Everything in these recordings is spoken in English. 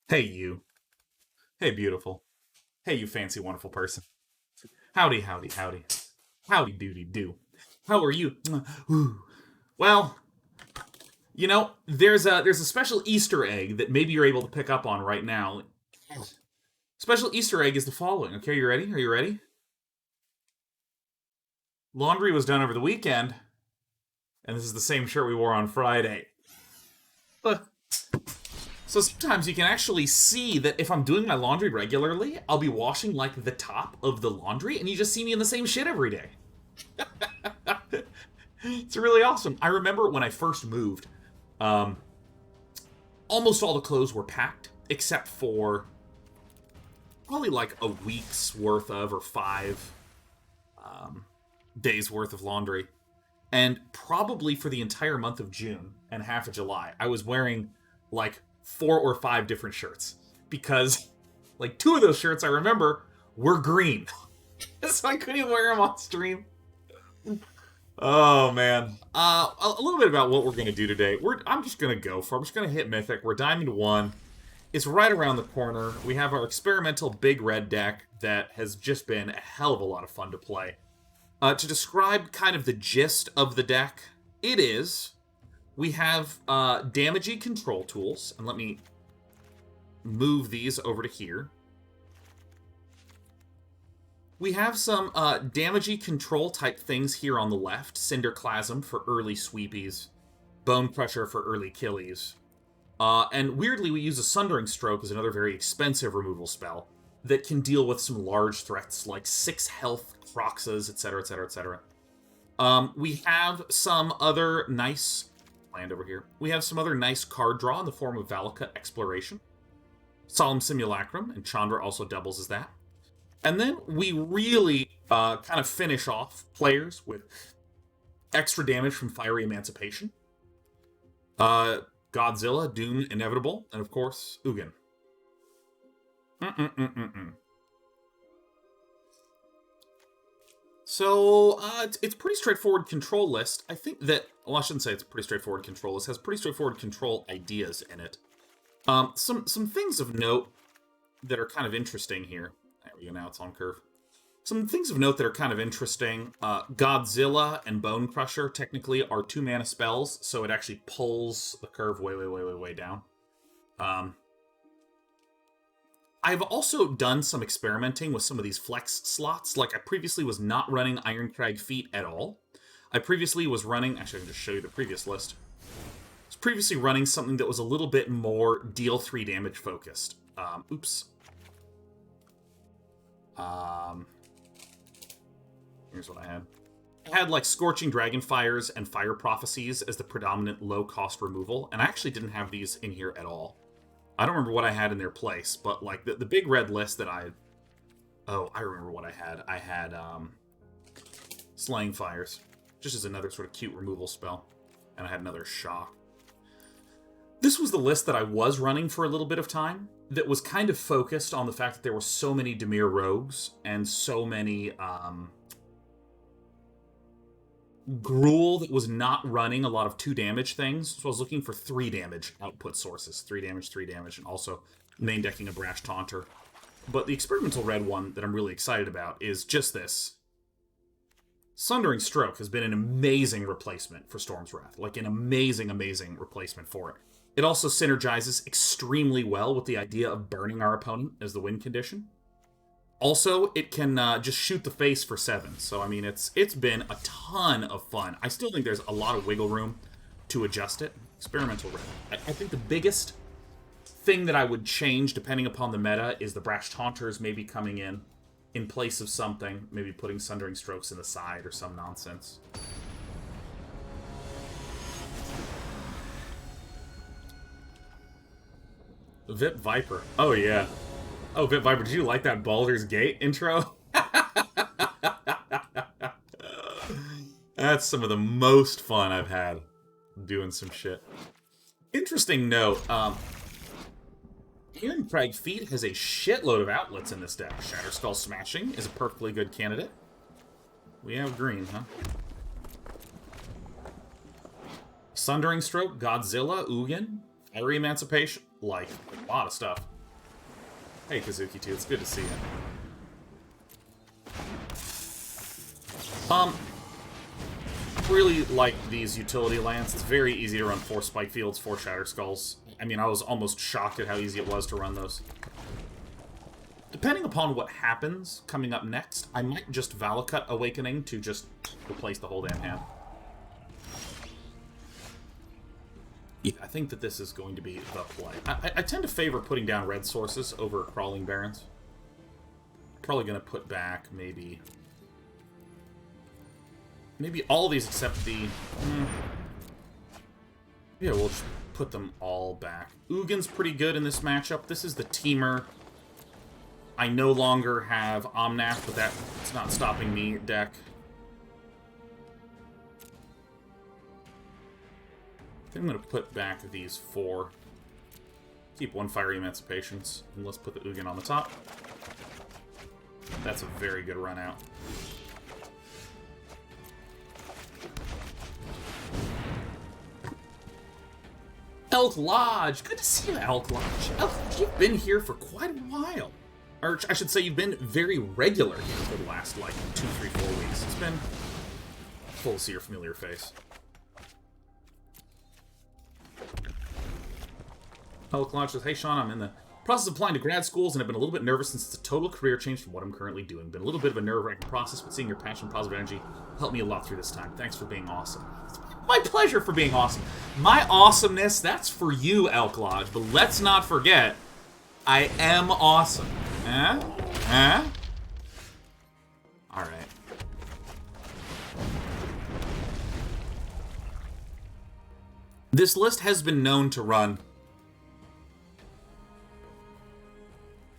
Hey, you. Hey, beautiful. Hey, you fancy, wonderful person. Howdy, howdy, howdy. Howdy doody do. How are you? Ooh. Well, there's a special Easter egg that maybe you're able to pick up on right now. Special Easter egg is the following. Okay, you ready? Are you ready? Laundry was done over the weekend, and this is the same shirt we wore on Friday. Look. So sometimes you can actually see that if I'm doing my laundry regularly, I'll be washing like the top of the laundry, and you just see me in the same shit every day. It's really awesome. I remember when I first moved, um, almost all the clothes were packed, except for probably like a week's worth of, or 5 days worth of laundry. And probably for the entire month of June and half of July, I was wearing like 4 or 5 different shirts. Because like 2 of those shirts I remember were green. So I couldn't even wear them on stream. Oh man. A little bit about what we're gonna do today. I'm just gonna go for. I'm just gonna hit Mythic. We're Diamond 1. It's right around the corner. We have our experimental big red deck that has just been a hell of a lot of fun to play. To describe kind of the gist of the deck, we have damagey control tools, and let me move these over to here. We have some damagey control type things here on the left. Cinderclasm for early sweepies. Bonecrusher for early killies. And weirdly, we use a Sundering Stroke as another very expensive removal spell that can deal with some large threats like 6 health, Croxas, etc., etc., etc. We have some other nice land over here. We have some other nice card draw in the form of Valakut Exploration. Solemn Simulacrum, and Chandra also doubles as that. And then we really kind of finish off players with extra damage from Fiery Emancipation. Godzilla, Doom, Inevitable, and of course, Ugin. So, it's a pretty straightforward control list. I think that, well, I shouldn't say it's a pretty straightforward control list. It has pretty straightforward control ideas in it. Some things of note that are kind of interesting here. There we go, now it's on curve. Some things of note that are kind of interesting. Godzilla and Bonecrusher technically are 2-mana spells, so it actually pulls the curve way down. I've also done some experimenting with some of these flex slots. Like, I previously was not running Irencrag feat at all. I previously was running... Actually, I can just show you the previous list. I was previously running something that was a little bit more deal 3 damage focused. Here's what I had. I had, like, Scorching Dragonfires and Fire Prophecies as the predominant low-cost removal, and I actually didn't have these in here at all. I don't remember what I had in their place, but, like, the big red list that I... Oh, I remember what I had. I had, Slaying Fires, just as another sort of cute removal spell. And I had another Shock. This was the list that I was running for a little bit of time, that was kind of focused on the fact that there were so many Dimir rogues, and so many, Gruul that was not running a lot of 2 damage things, so I was looking for 3 damage output sources. 3 damage, and also main decking a Brash Taunter. But the experimental red one that I'm really excited about is just this. Sundering Stroke has been an amazing replacement for Storm's Wrath. Like, an amazing replacement for it. It also synergizes extremely well with the idea of burning our opponent as the win condition. Also, it can just shoot the face for 7. So, I mean, it's been a ton of fun. I still think there's a lot of wiggle room to adjust it. Experimental red. I think the biggest thing that I would change, depending upon the meta, is the Brash Taunters maybe coming in place of something. Maybe putting Sundering Strokes in the side or some nonsense. Vip Viper. Oh, yeah. Oh, Vip Viper, did you like that Baldur's Gate intro? That's some of the most fun I've had doing some shit. Interesting note, Irencrag feat has a shitload of outlets in this deck. Shatterskull Smashing is a perfectly good candidate. We have green, huh? Sundering Stroke, Godzilla, Ugin, Fiery Emancipation. Like, a lot of stuff. Hey, Kazuki, too. It's good to see you. Really like these utility lands. It's very easy to run 4 Spikefields, 4 Shatterskulls. I mean, I was almost shocked at how easy it was to run those. Depending upon what happens coming up next, I might just Valakut Awakening to just replace the whole damn hand. Yeah, I think that this is going to be the play. I tend to favor putting down red sources over Crawling Barrens. Probably going to put back maybe all these except the... Yeah, we'll just put them all back. Ugin's pretty good in this matchup. This is the teamer. I no longer have Omnath, but that's not stopping me deck. I think I'm going to put back these 4. Keep 1 Fiery Emancipations, and let's put the Ugin on the top. That's a very good run out. Elk Lodge! Good to see you, Elk Lodge. Elk Lodge, you've been here for quite a while. Or I should say you've been very regular here for the last, like, 2, 3, 4 weeks. It's been cool to see your familiar face. Elk Lodge says, hey Sean, I'm in the process of applying to grad schools and have been a little bit nervous since it's a total career change from what I'm currently doing. Been a little bit of a nerve-wracking process, but seeing your passion and positive energy helped me a lot through this time. Thanks for being awesome. It's my pleasure for being awesome. My awesomeness, that's for you, Elk Lodge, but let's not forget, I am awesome. Huh? Huh? Alright. This list has been known to run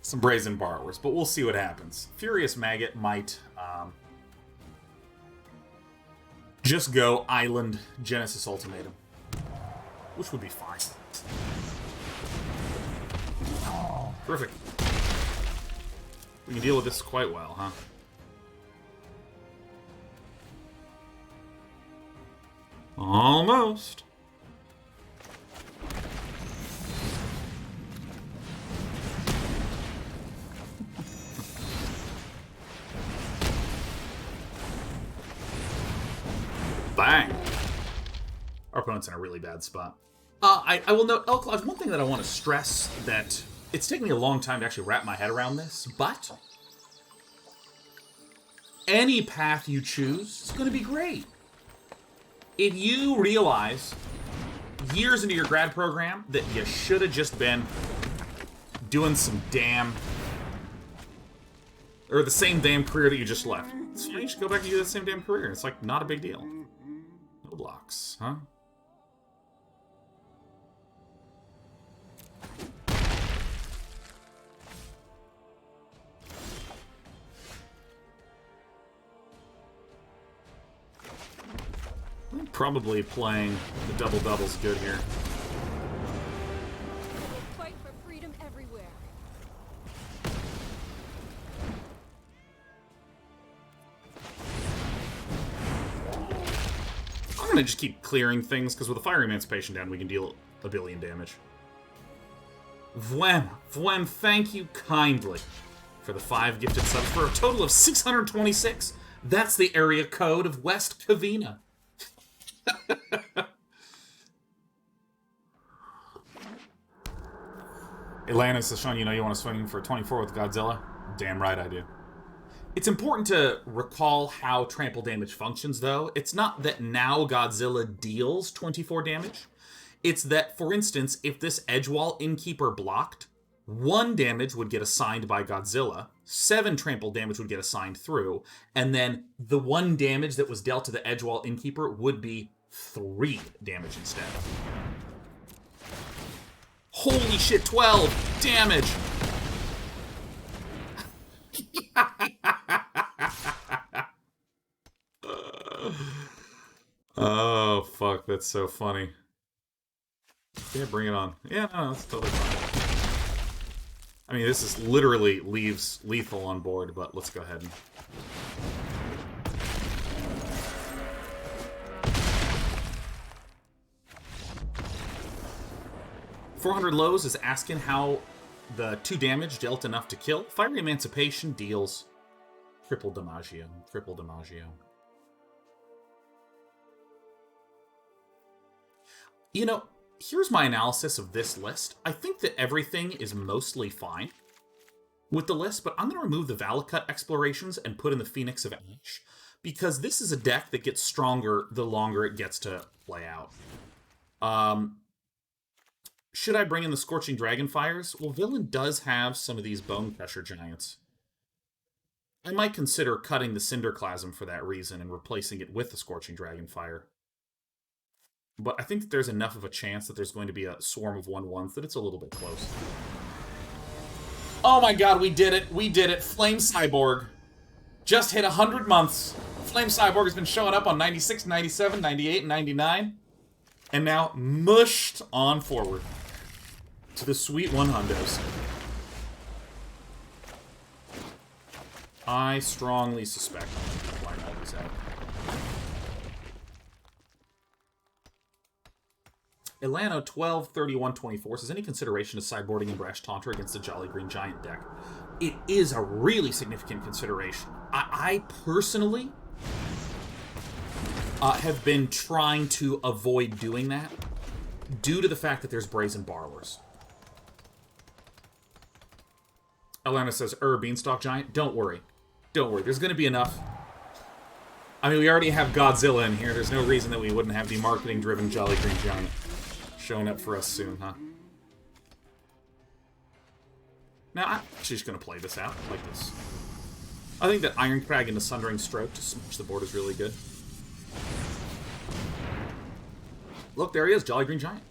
some Brazen Borrowers, but we'll see what happens. Furious Maggot might just go Island Genesis Ultimatum, which would be fine. Perfect. We can deal with this quite well, huh? Almost. Bang! Our opponent's in a really bad spot. I will note, Elk Lodge, one thing that I want to stress that it's taken me a long time to actually wrap my head around this, but any path you choose is going to be great. If you realize years into your grad program that you should have just been doing some damn... or the same damn career that you just left, so you should go back and do that same damn career. It's like, not a big deal. No blocks, huh? I'm probably playing the double-double's good here. Fight for freedom everywhere. I'm gonna just keep clearing things, because with the Fiery Emancipation down, we can deal a billion damage. Vwem, thank you kindly for the 5 gifted subs for a total of 626. That's the area code of West Covina. Atlanta says, Sean, you know you want to swing for 24 with Godzilla? Damn right I do. It's important to recall how trample damage functions, though. It's not that now Godzilla deals 24 damage. It's that, for instance, if this Edgewall Innkeeper blocked, 1 damage would get assigned by Godzilla, 7 trample damage would get assigned through, and then the 1 damage that was dealt to the Edgewall Innkeeper would be 3 damage instead. Holy shit, 12 damage! Oh, fuck, that's so funny. Yeah, bring it on. Yeah, no, that's totally fine. I mean, this is literally leaves lethal on board, but let's go ahead and... 400 Lows is asking how The 2 damage dealt enough to kill. Fiery Emancipation deals triple Damaggio. Triple Damaggio. You know, here's my analysis of this list. I think that everything is mostly fine with the list, but I'm going to remove the Valakut Explorations and put in the Phoenix of Ash, because this is a deck that gets stronger the longer it gets to play out. Should I bring in the Scorching Dragonfires? Well, Villain does have some of these Bonecrusher Giants. I might consider cutting the Cinderclasm for that reason and replacing it with the Scorching Dragonfire. But I think that there's enough of a chance that there's going to be a swarm of 1/1s that it's a little bit close. Oh my god, we did it! We did it! Flame Cyborg just hit 100 months. Flame Cyborg has been showing up on 96, 97, 98, and 99. And now mushed on forward to the sweet 100s. I strongly suspect I'm going to line all these out. Elano 123124 says, any consideration of sideboarding and Brash Taunter against the Jolly Green Giant deck? It is a really significant consideration. I personally have been trying to avoid doing that due to the fact that there's Brazen Borrowers. Elana says, Beanstalk Giant? Don't worry. Don't worry. There's going to be enough. I mean, we already have Godzilla in here. There's no reason that we wouldn't have the marketing-driven Jolly Green Giant showing up for us soon, huh? Now, I'm actually just going to play this out like this. I think that Irencrag into Sundering Stroke to smash the board is really good. Look, there he is, Jolly Green Giant.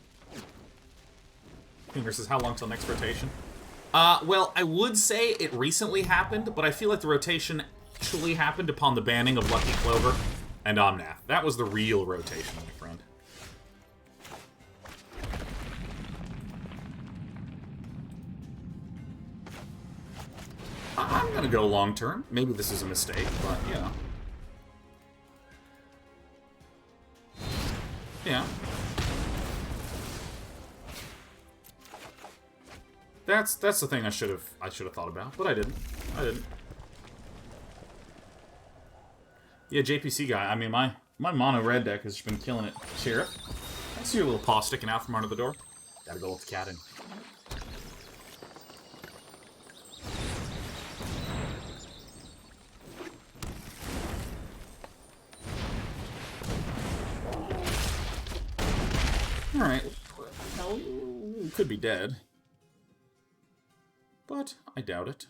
Finger says, how long till next rotation? Well, I would say it recently happened, but I feel like the rotation actually happened upon the banning of Lucky Clover and Omnath. That was the real rotation, my friend. I'm gonna go long term. Maybe this is a mistake, but, you know. Yeah. That's the thing I should have thought about, but I didn't. Yeah, JPC guy. I mean, my mono red deck has been killing it. Sheriff, I see your little paw sticking out from under the door. Gotta go let the cat in. All right. Well, you could be dead. But I doubt it.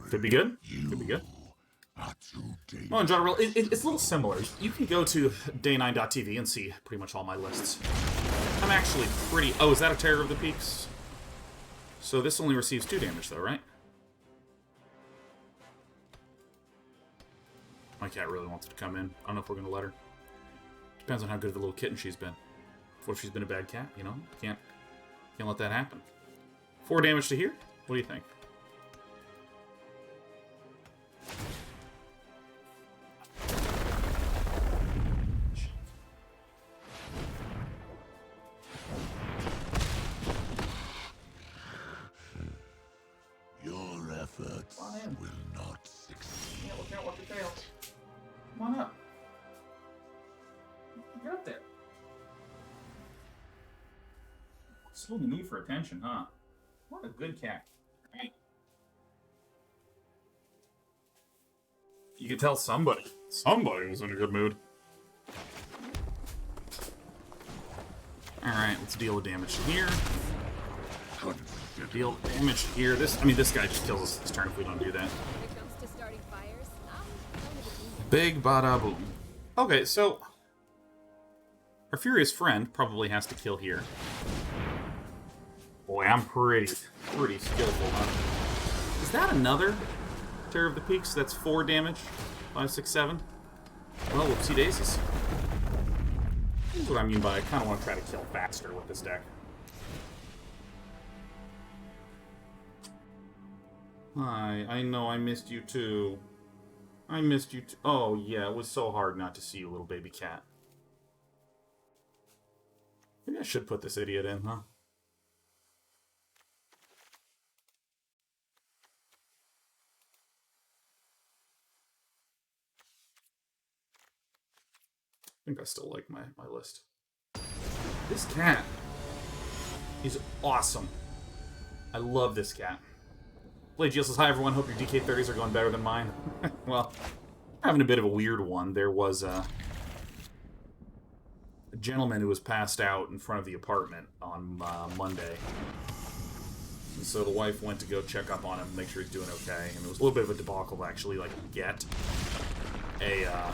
Could be good. Could be good. Well, in general, it's a little similar. You can go to day9.tv and see pretty much all my lists. I'm actually pretty... Oh, is that a Terror of the Peaks? So this only receives 2 damage, though, right? My cat really wants to come in. I don't know if we're going to let her. Depends on how good of a little kitten she's been. What if she's been a bad cat, you know? Can't let that happen. 4 damage to here? What do you think? Will not succeed. Yeah, look out, watch your tail. Come on up. Get up there. Still in the mood for attention, huh? What a good cat. Right? You could tell somebody was in a good mood. Alright, let's deal with damage here. Deal damage here. This guy just kills us this turn if we don't do that. Big bada boom. Okay, so our Furious Friend probably has to kill here. Boy, I'm pretty skillful, huh? Is that another Terror of the Peaks? That's 4 damage. 5, 6, 7. Well, whoopsie daisies. That's what I mean by I kind of want to try to kill faster with this deck. Hi, I know I missed you too. I missed you too. Oh, yeah, it was so hard not to see you, little baby cat. Maybe I should put this idiot in, huh? I think I still like my list. This cat is awesome. I love this cat. Blade Geo says, hi everyone, hope your DK30s are going better than mine. Well, having a bit of a weird one. There was a gentleman who was passed out in front of the apartment on Monday. And so the wife went to go check up on him, make sure he's doing okay. And it was a little bit of a debacle to actually, like, get a, yeah,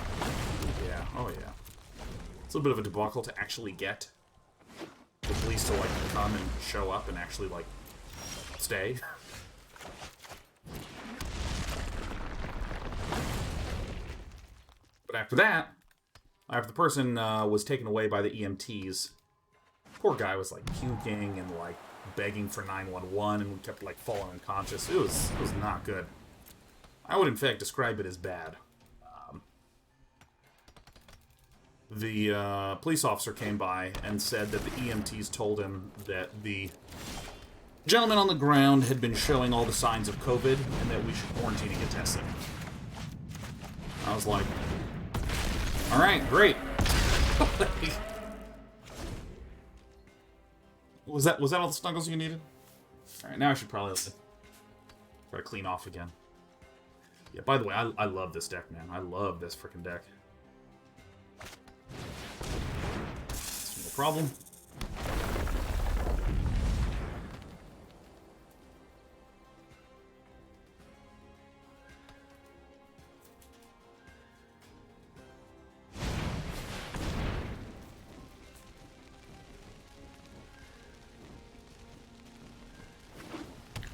oh yeah. It's a little bit of a debacle to actually get the police to, like, come and show up and actually, like, stay. But after that, after the person was taken away by the EMTs, poor guy was, like, puking and, like, begging for 911 and kept, like, falling unconscious. It was not good. I would, in fact, describe it as bad. The police officer came by and said that the EMTs told him that the gentleman on the ground had been showing all the signs of COVID and that we should quarantine and get tested. I was like, alright, great. Was that all the snuggles you needed? Alright, now I should probably try to clean off again. Yeah, by the way, I love this deck, man. I love this freaking deck. No problem.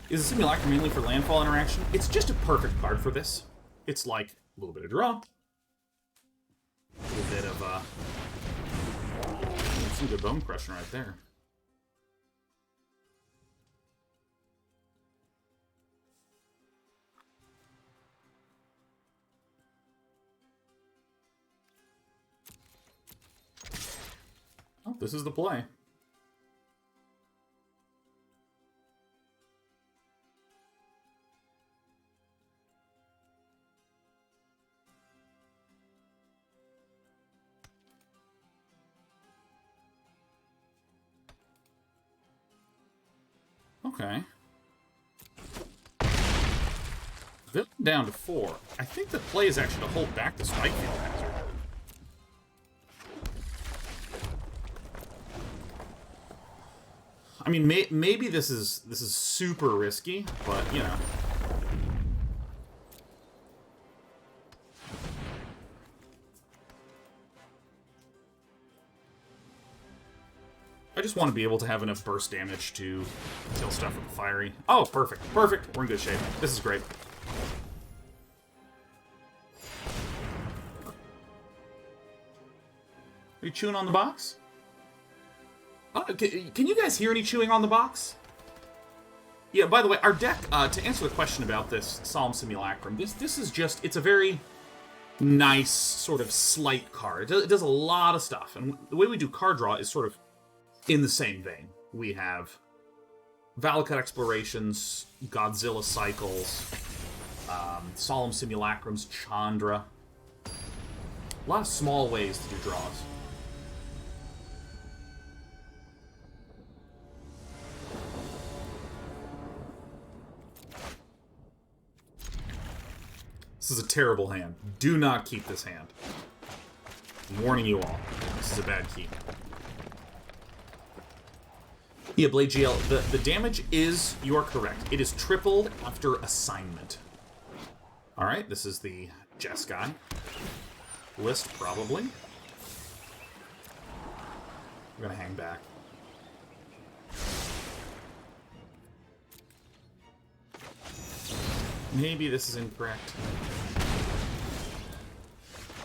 Is the Simulacrum mainly for landfall interaction? It's just a perfect card for this. It's like a little bit of draw. A little bit of, some good Bonecrusher right there. Oh, this is the play. Okay. Villain down to 4. I think the play is actually to hold back the Spikefield Hazard. I mean, maybe this is super risky, but you know. I just want to be able to have enough burst damage to kill stuff with the Fiery. Oh, perfect. Perfect. We're in good shape. This is great. Are you chewing on the box? Oh, can you guys hear any chewing on the box? Yeah, by the way, our deck, to answer the question about this Solemn Simulacrum, this is just, it's a very nice, sort of slight card. It does a lot of stuff, and the way we do card draw is sort of in the same vein. We have Valakut Explorations, Godzilla Cycles, Solemn Simulacrums, Chandra. A lot of small ways to do draws. This is a terrible hand. Do not keep this hand. I'm warning you all. This is a bad keep. Yeah, Blade GL, the damage is, you are correct. It is tripled after assignment. Alright, this is the Jess guy. List, probably. We're gonna hang back. Maybe this is incorrect.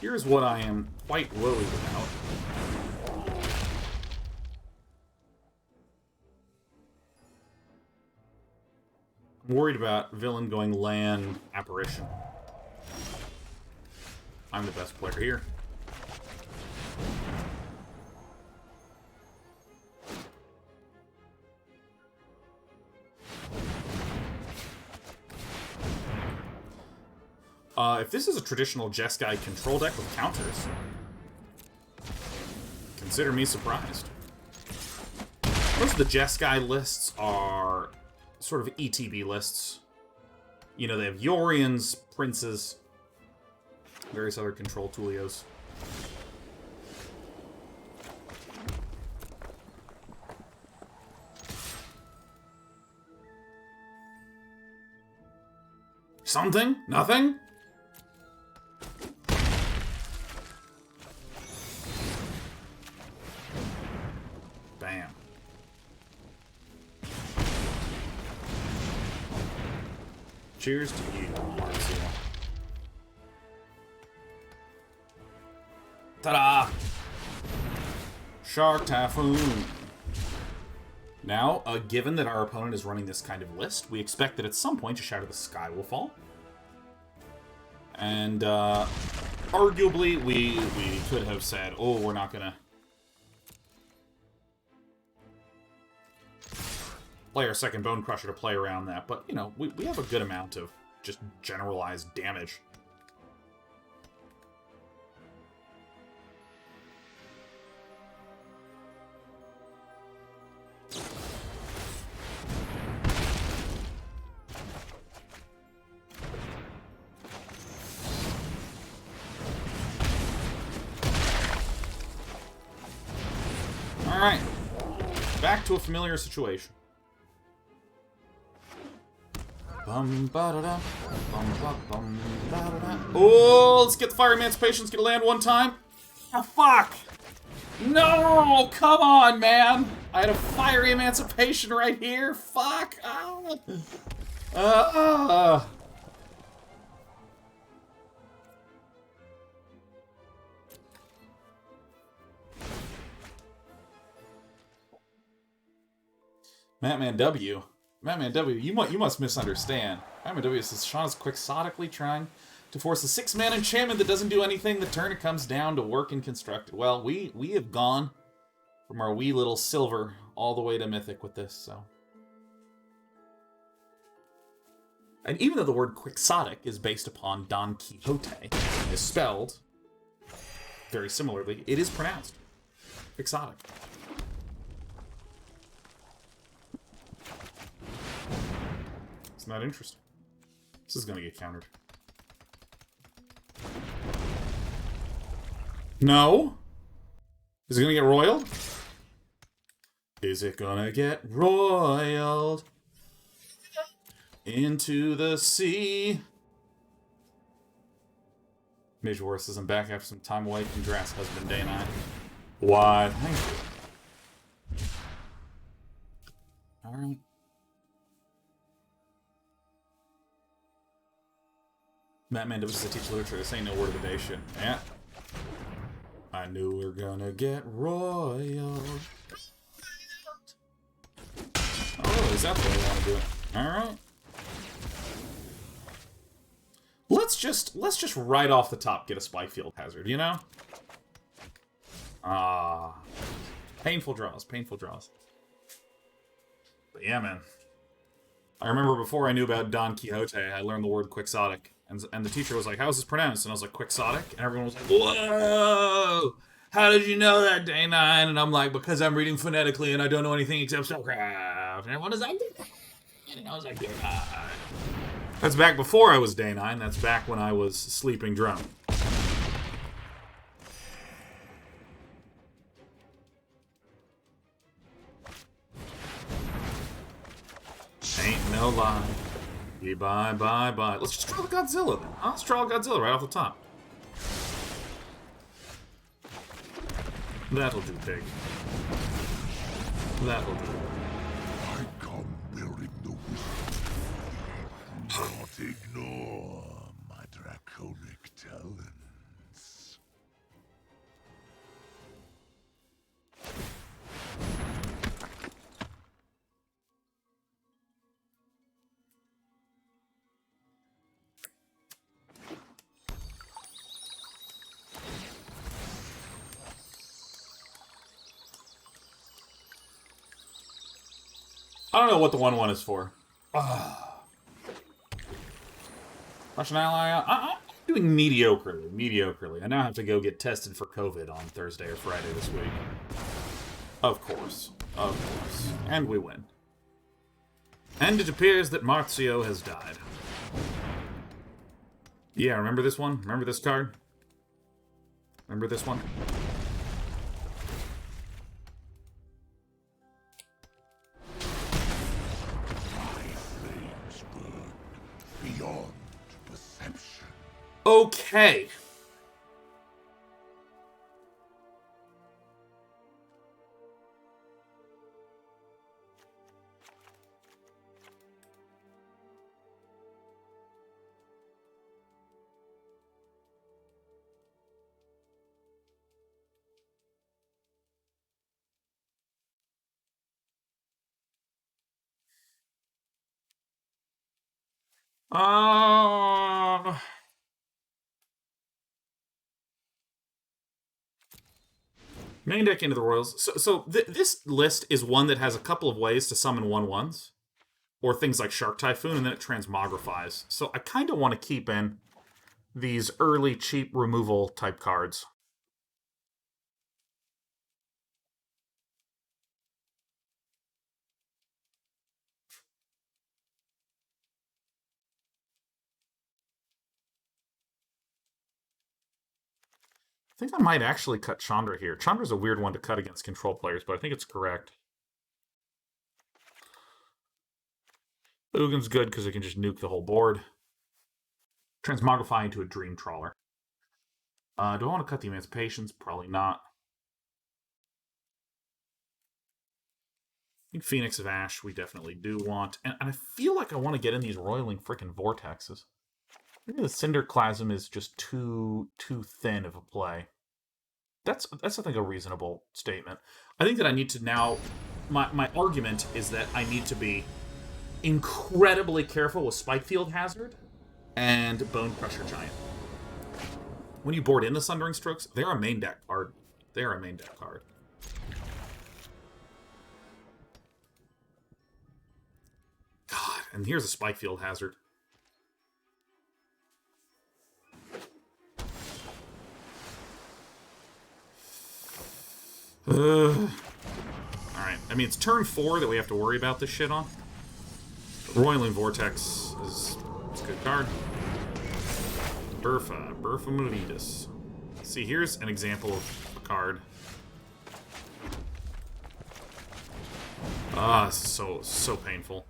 Here's what I am quite worried about. I'm worried about villain going land apparition. I'm the best player here. If this is a traditional Jeskai control deck with counters, consider me surprised. Most of the Jeskai lists are sort of ETB lists. You know, they have Yorians, Princes, various other control toolios. Something? Nothing? Bam. Cheers to you, Marcia. Ta-da! Shark Typhoon. Now, given that our opponent is running this kind of list, we expect that at some point a Shatter the Sky will fall. And, arguably, we could have said, oh, we're not gonna play our second Bonecrusher to play around that, but, you know, we have a good amount of just generalized damage. Alright, back to a familiar situation. Oh, let's get the Fiery Emancipation. Let's get a land one time. Oh, fuck. No, come on, man. I had a Fiery Emancipation right here. Fuck. Madman W. Madman W, you must misunderstand. Madman W says Sean is quixotically trying to force a 6-mana enchantment that doesn't do anything the turn it comes down to work and construct. Well, we have gone from our wee little silver all the way to mythic with this, so. And even though the word quixotic is based upon Don Quixote, is spelled very similarly, it is pronounced quixotic. Isn't that interesting? This is gonna get countered. No? Is it gonna get roiled? Is it gonna get roiled into the sea? Major War says I'm back after some time away from Grass Husband Day 9. Why? Thank you. Alright. Batman does teach literature. This ain't no word of the day shit. Yeah. I knew we were gonna get royal. Oh, is that the way I want to do it? Alright. Let's just right off the top get a Spikefield Hazard, you know? Painful draws, painful draws. But yeah, man. I remember before I knew about Don Quixote, I learned the word quixotic. And the teacher was like, how's this pronounced? And I was like, quixotic? And everyone was like, whoa! How did you know that, Day 9? And I'm like, because I'm reading phonetically and I don't know anything except Spellcraft. And everyone was like, and I was like, Day 9. That's back before I was Day 9. That's back when I was Sleeping Drone. Ain't no lie. Bye, bye, bye. Let's just draw the Godzilla then. Let's draw Godzilla right off the top. That'll do, pig. That'll do. I come bearing the wisdom. Do not ignore my draconic talents. I don't know what the 1/1 is for. Russian ally. I'm doing mediocrely. I now have to go get tested for COVID on Thursday or Friday this week. Of course. And we win. And it appears that Marzio has died. Yeah, remember this one? Remember this card? Remember this one? Beyond perception. Okay. Main deck into the Royals. So this list is one that has a couple of ways to summon 1/1s. Or things like Shark Typhoon, and then it transmogrifies. So I kind of want to keep in these early, cheap removal type cards. I think I might actually cut Chandra here. Chandra's a weird one to cut against control players, but I think it's correct. Ugin's good because it can just nuke the whole board. Transmogrify into a Dream Trawler. Do I want to cut the Emancipations? Probably not. I think Phoenix of Ash we definitely do want. And I feel like I want to get in these roiling frickin' vortexes. Maybe the Cinderclasm is just too thin of a play. That's I think a reasonable statement. I think that I need to now... My argument is that I need to be incredibly careful with Spikefield Hazard and Bonecrusher Giant. When you board in the Sundering Strokes, they're a main deck card. They're a main deck card. God, and here's a Spikefield Hazard. Alright, I mean, it's turn 4 that we have to worry about this shit on. Roiling Vortex is a good card. Burfa Meletus. See, here's an example of a card. This is so painful.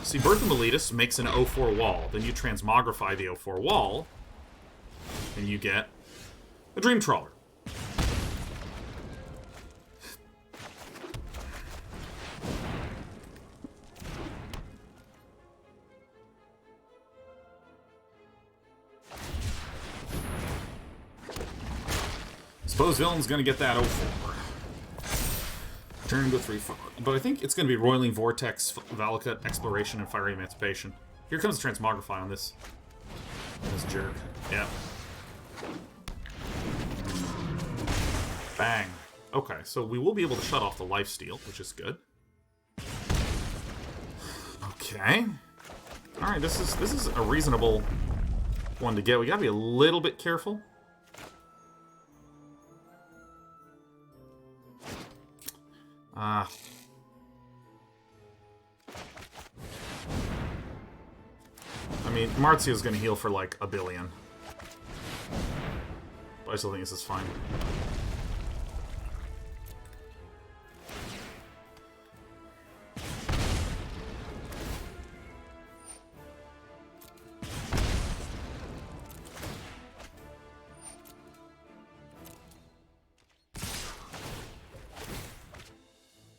See, Bertha Meletus makes an 0/4 wall. Then you transmogrify the 0/4 wall, and you get a Dream Trawler. Suppose Villain's gonna get that 0/4. Turn go 3/4. But I think it's gonna be Roiling Vortex, Valakut Exploration, and Fiery Emancipation. Here comes the Transmogrify on this jerk. Yeah. Bang. Okay, so we will be able to shut off the lifesteal, which is good. Okay. Alright, this is a reasonable one to get. We gotta be a little bit careful. I mean, Marzio's gonna heal for like a billion. But I still think this is fine.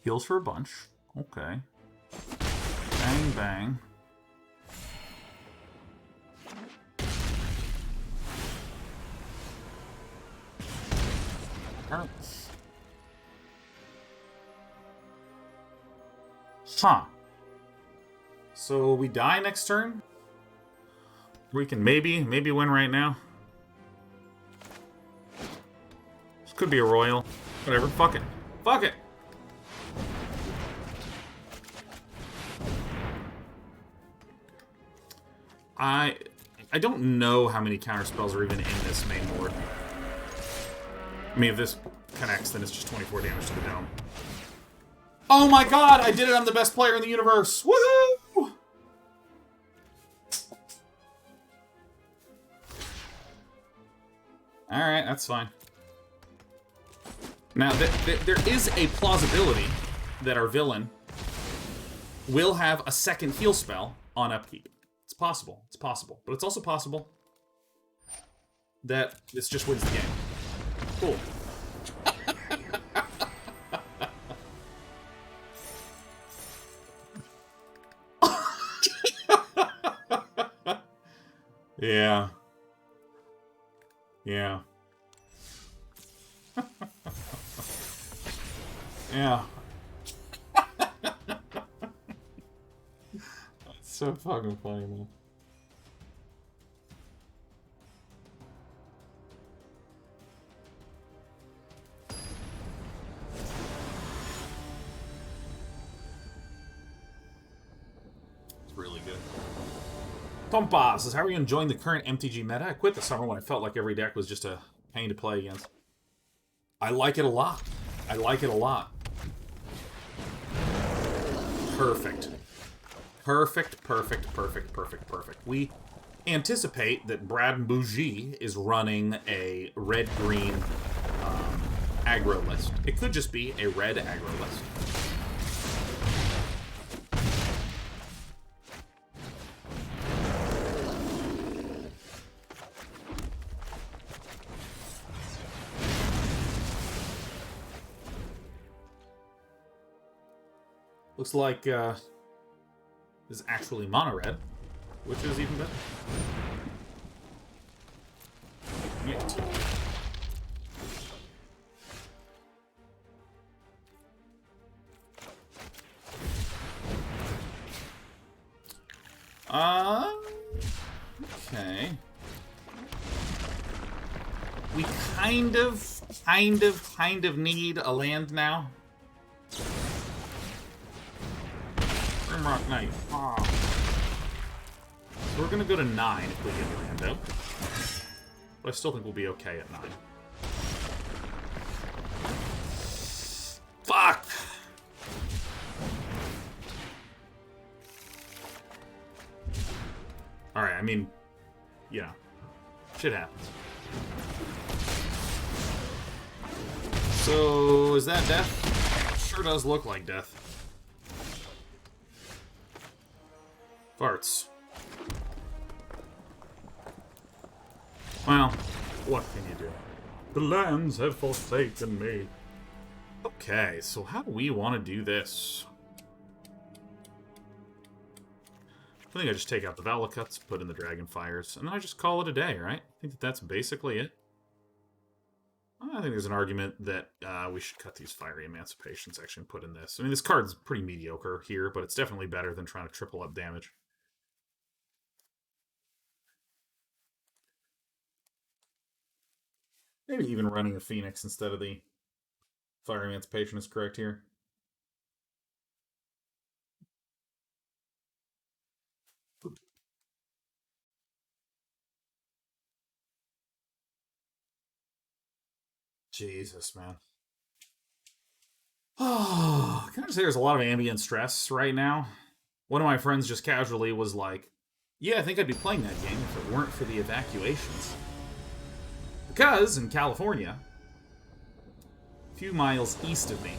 Heals for a bunch. Okay. Bang, bang. Hurts. Huh. So we die next turn? We can maybe win right now. This could be a royal. Whatever. Fuck it. Fuck it. I don't know how many counter spells are even in this main board. I mean, if this connects, then it's just 24 damage to the dome. Oh my god, I did it! I'm the best player in the universe! Woohoo! Alright, that's fine. Now, there is a plausibility that our villain will have a second heal spell on upkeep. It's possible. It's possible. But it's also possible that this just wins the game. Cool. Yeah. Yeah. Yeah. That's so fucking funny, man. It's really good. Tompa says, how are you enjoying the current MTG meta? I quit the summer when I felt like every deck was just a pain to play against. I like it a lot. I like it a lot. Perfect. Perfect, perfect, perfect, perfect, perfect. We anticipate that Brad Bougie is running a red-green aggro list. It could just be a red aggro list. Looks like this is actually mono-red, which is even better. Yet. Okay. We kind of need a land now. Rock Knight. Oh. So we're gonna go to 9 if we get Lando. But I still think we'll be okay at 9. Fuck! Alright, I mean, yeah. Shit happens. So, is that death? Sure does look like death. Farts. Well, what can you do? The lands have forsaken me. Okay, so how do we want to do this? I think I just take out the Valakuts, put in the Dragonfires, and then I just call it a day, right? I think that's basically it. I think there's an argument that we should cut these Fiery Emancipation section and put in this. I mean, this card's pretty mediocre here, but it's definitely better than trying to triple up damage. Maybe even running a Phoenix instead of the Fiery Emancipation is correct here. Jesus, man. Oh, can I just say there's a lot of ambient stress right now? One of my friends just casually was like, yeah, I think I'd be playing that game if it weren't for the evacuations. Because, in California, a few miles east of me,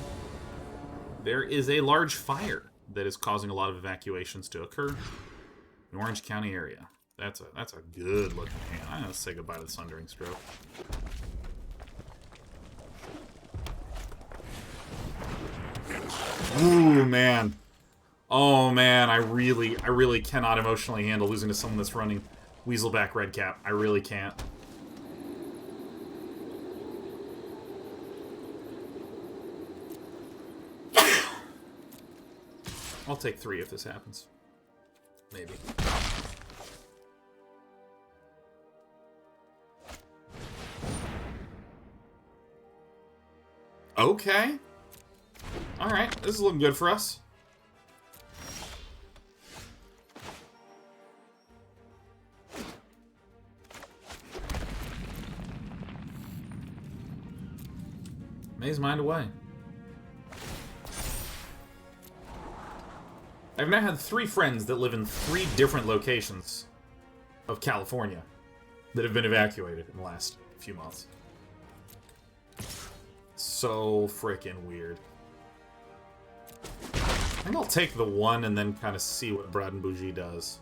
there is a large fire that is causing a lot of evacuations to occur in the Orange County area. That's a good looking hand. I'm gonna say goodbye to the Sundering Stroke. Ooh, man. Oh, man, I really cannot emotionally handle losing to someone that's running Weaselback Redcap. I really can't. I'll take 3 if this happens. Maybe. Okay. Alright, this is looking good for us. Mazemind away. I've now had 3 friends that live in 3 different locations of California that have been evacuated in the last few months. So freaking weird. I think I'll take the 1 and then kind of see what Brad and Bougie does.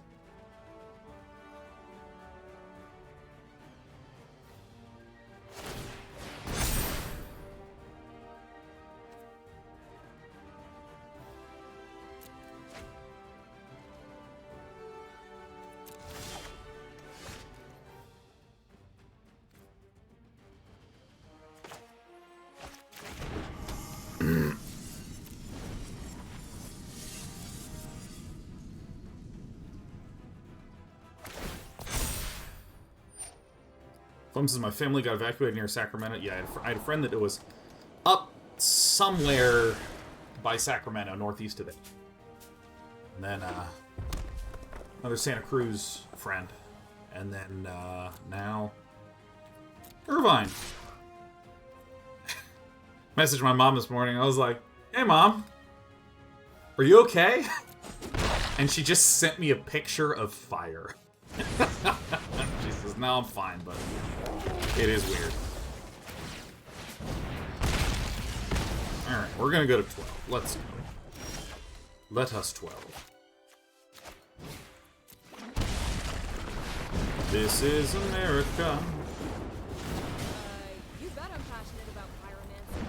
Says my family got evacuated near Sacramento. Yeah, I had a friend that it was up somewhere by Sacramento, northeast of it. And then another Santa Cruz friend. And then now Irvine. Messaged my mom this morning. I was like, "Hey mom, are you okay?" And she just sent me a picture of fire. She says, "No, I'm fine, but it is weird." Alright, we're gonna go to 12. Let's go. Let us 12. This is America. You bet I'm passionate about pyromancy.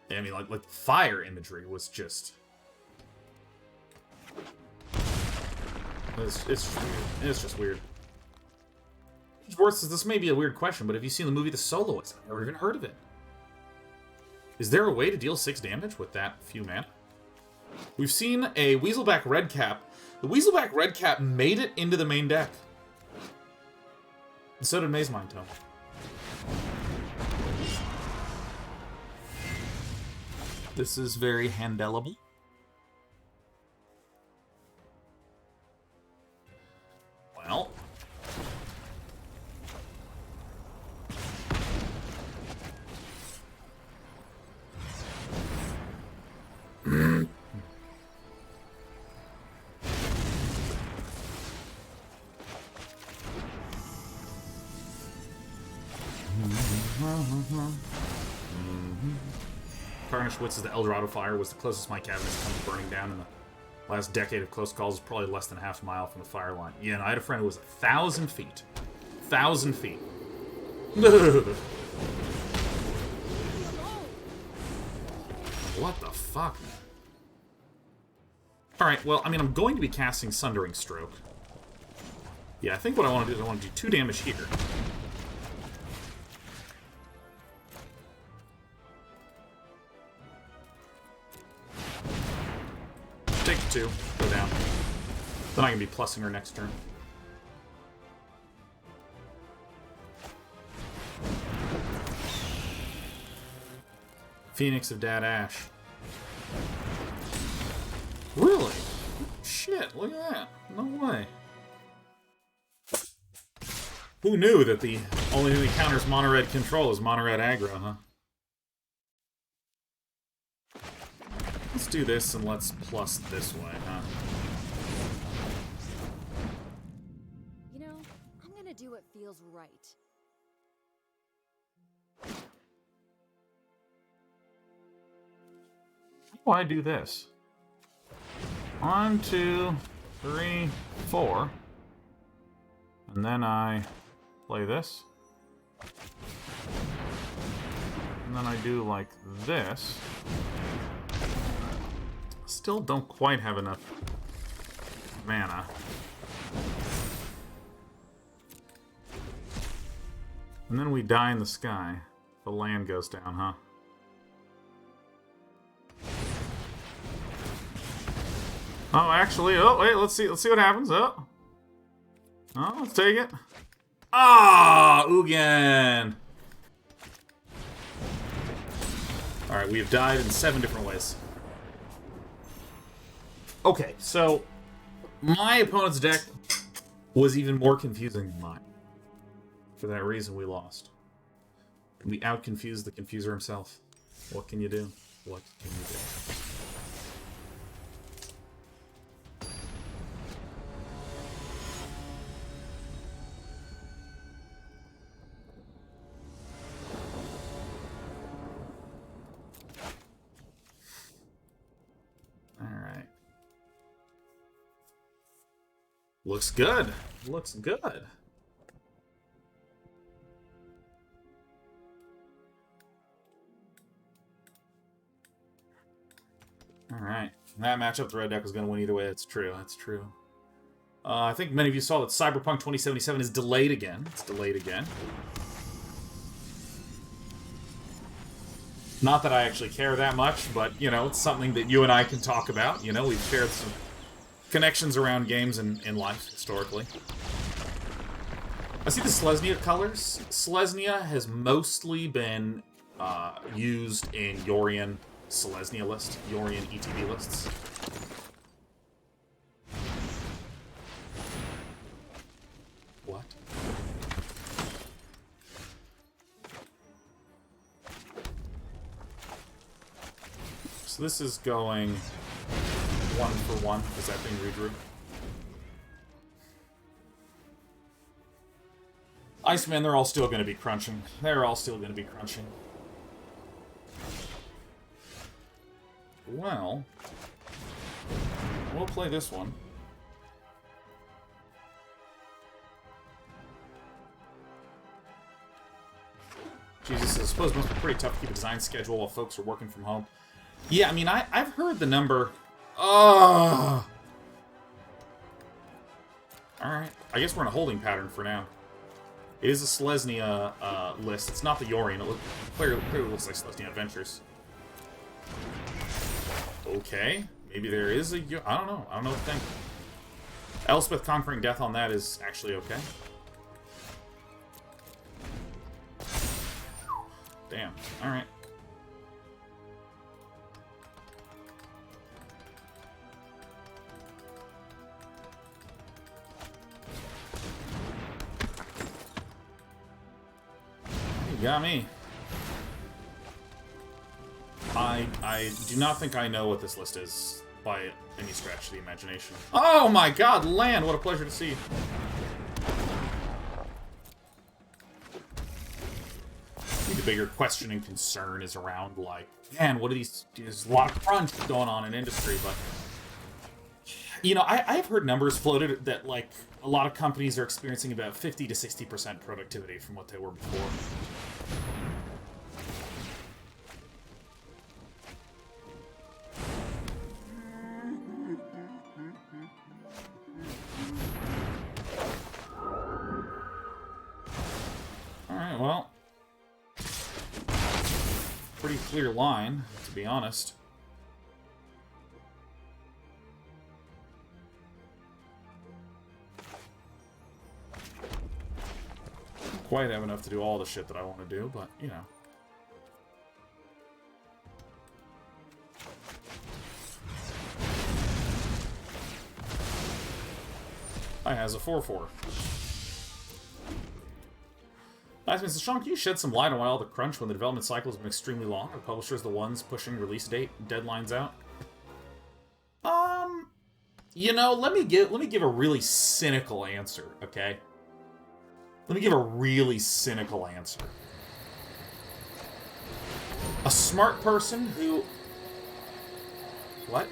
Yeah, I mean, like fire imagery was just... It's just weird. It's just weird. Worse, this may be a weird question, but have you seen the movie The Soloist? I've never even heard of it. Is there a way to deal 6 damage with that few mana? We've seen a Weaselback Redcap. The Weaselback Redcap made it into the main deck. And so did Mazemind Tome. This is very handellable. Well. Tarnished Wits is the Eldorado Fire, was the closest my cabinet's come to burning down in the last decade of close calls. Probably less than half a mile from the fire line. Yeah, and I had a friend who was 1,000 feet. 1,000 feet. What the fuck? Alright, well, I mean, I'm going to be casting Sundering Stroke. Yeah, I think what I want to do is I want to do 2 damage here. Take the 2, go down. Then I can be plussing her next turn. Phoenix of Dad Ash. Really? Shit, look at that. No way. Who knew that the only thing that counters mono-red control is mono-red aggro, huh? Let's do this and let's plus this way, huh? You know, I'm gonna do what feels right. Why do this? 1, 2, 3, 4. And then I play this. And then I do like this. Still don't quite have enough mana. And then we die in the sky. The land goes down, huh? Oh, actually, oh, wait, let's see what happens. Oh, let's take it. Ah, Ugin! Alright, we have died in 7 different ways. Okay, so my opponent's deck was even more confusing than mine. For that reason, we lost. We out-confused the confuser himself. What can you do? What can you do? Alright. Looks good. Looks good. Alright. That matchup, the red deck was going to win either way. That's true. That's true. I think many of you saw that Cyberpunk 2077 is delayed again. It's delayed again. Not that I actually care that much, but, you know, it's something that you and I can talk about. You know, we've shared some connections around games in life, historically. I see the Selesnya colors. Selesnya has mostly been used in Yorion Selesnya list, Yorion ETB lists. What? So this is going 1 for 1. Is that being redrew? Iceman, they're all still going to be crunching. They're all still going to be crunching. Well, we'll play this one. Jesus, I suppose it must be pretty tough to keep a design schedule while folks are working from home. Yeah, I mean, I've heard the number. Oh! Alright, I guess we're in a holding pattern for now. It is a Selesnya list. It's not the Yorion. It clearly looks like Selesnya Adventures. Okay, maybe there is a... I don't know. I don't know what to think. Elspeth conquering death on that is actually okay. Damn. Alright. You got me. I do not think I know what this list is by any stretch of the imagination. Oh my god, land! What a pleasure to see. I think the bigger question and concern is around, like, man, what are these... There's a lot of crunch going on in industry, but... You know, I've heard numbers floated that, like, a lot of companies are experiencing about 50 to 60% productivity from what they were before. Alright, well... Pretty clear line, to be honest. Don't quite have enough to do all the shit that I want to do, but, you know. I has a 4/4. Nice, Mr. Sean, can you shed some light on why all the crunch when the development cycle has been extremely long? Are publishers the ones pushing release date deadlines out? You know, let me give a really cynical answer, okay? Let me give a really cynical answer. A smart person who... What?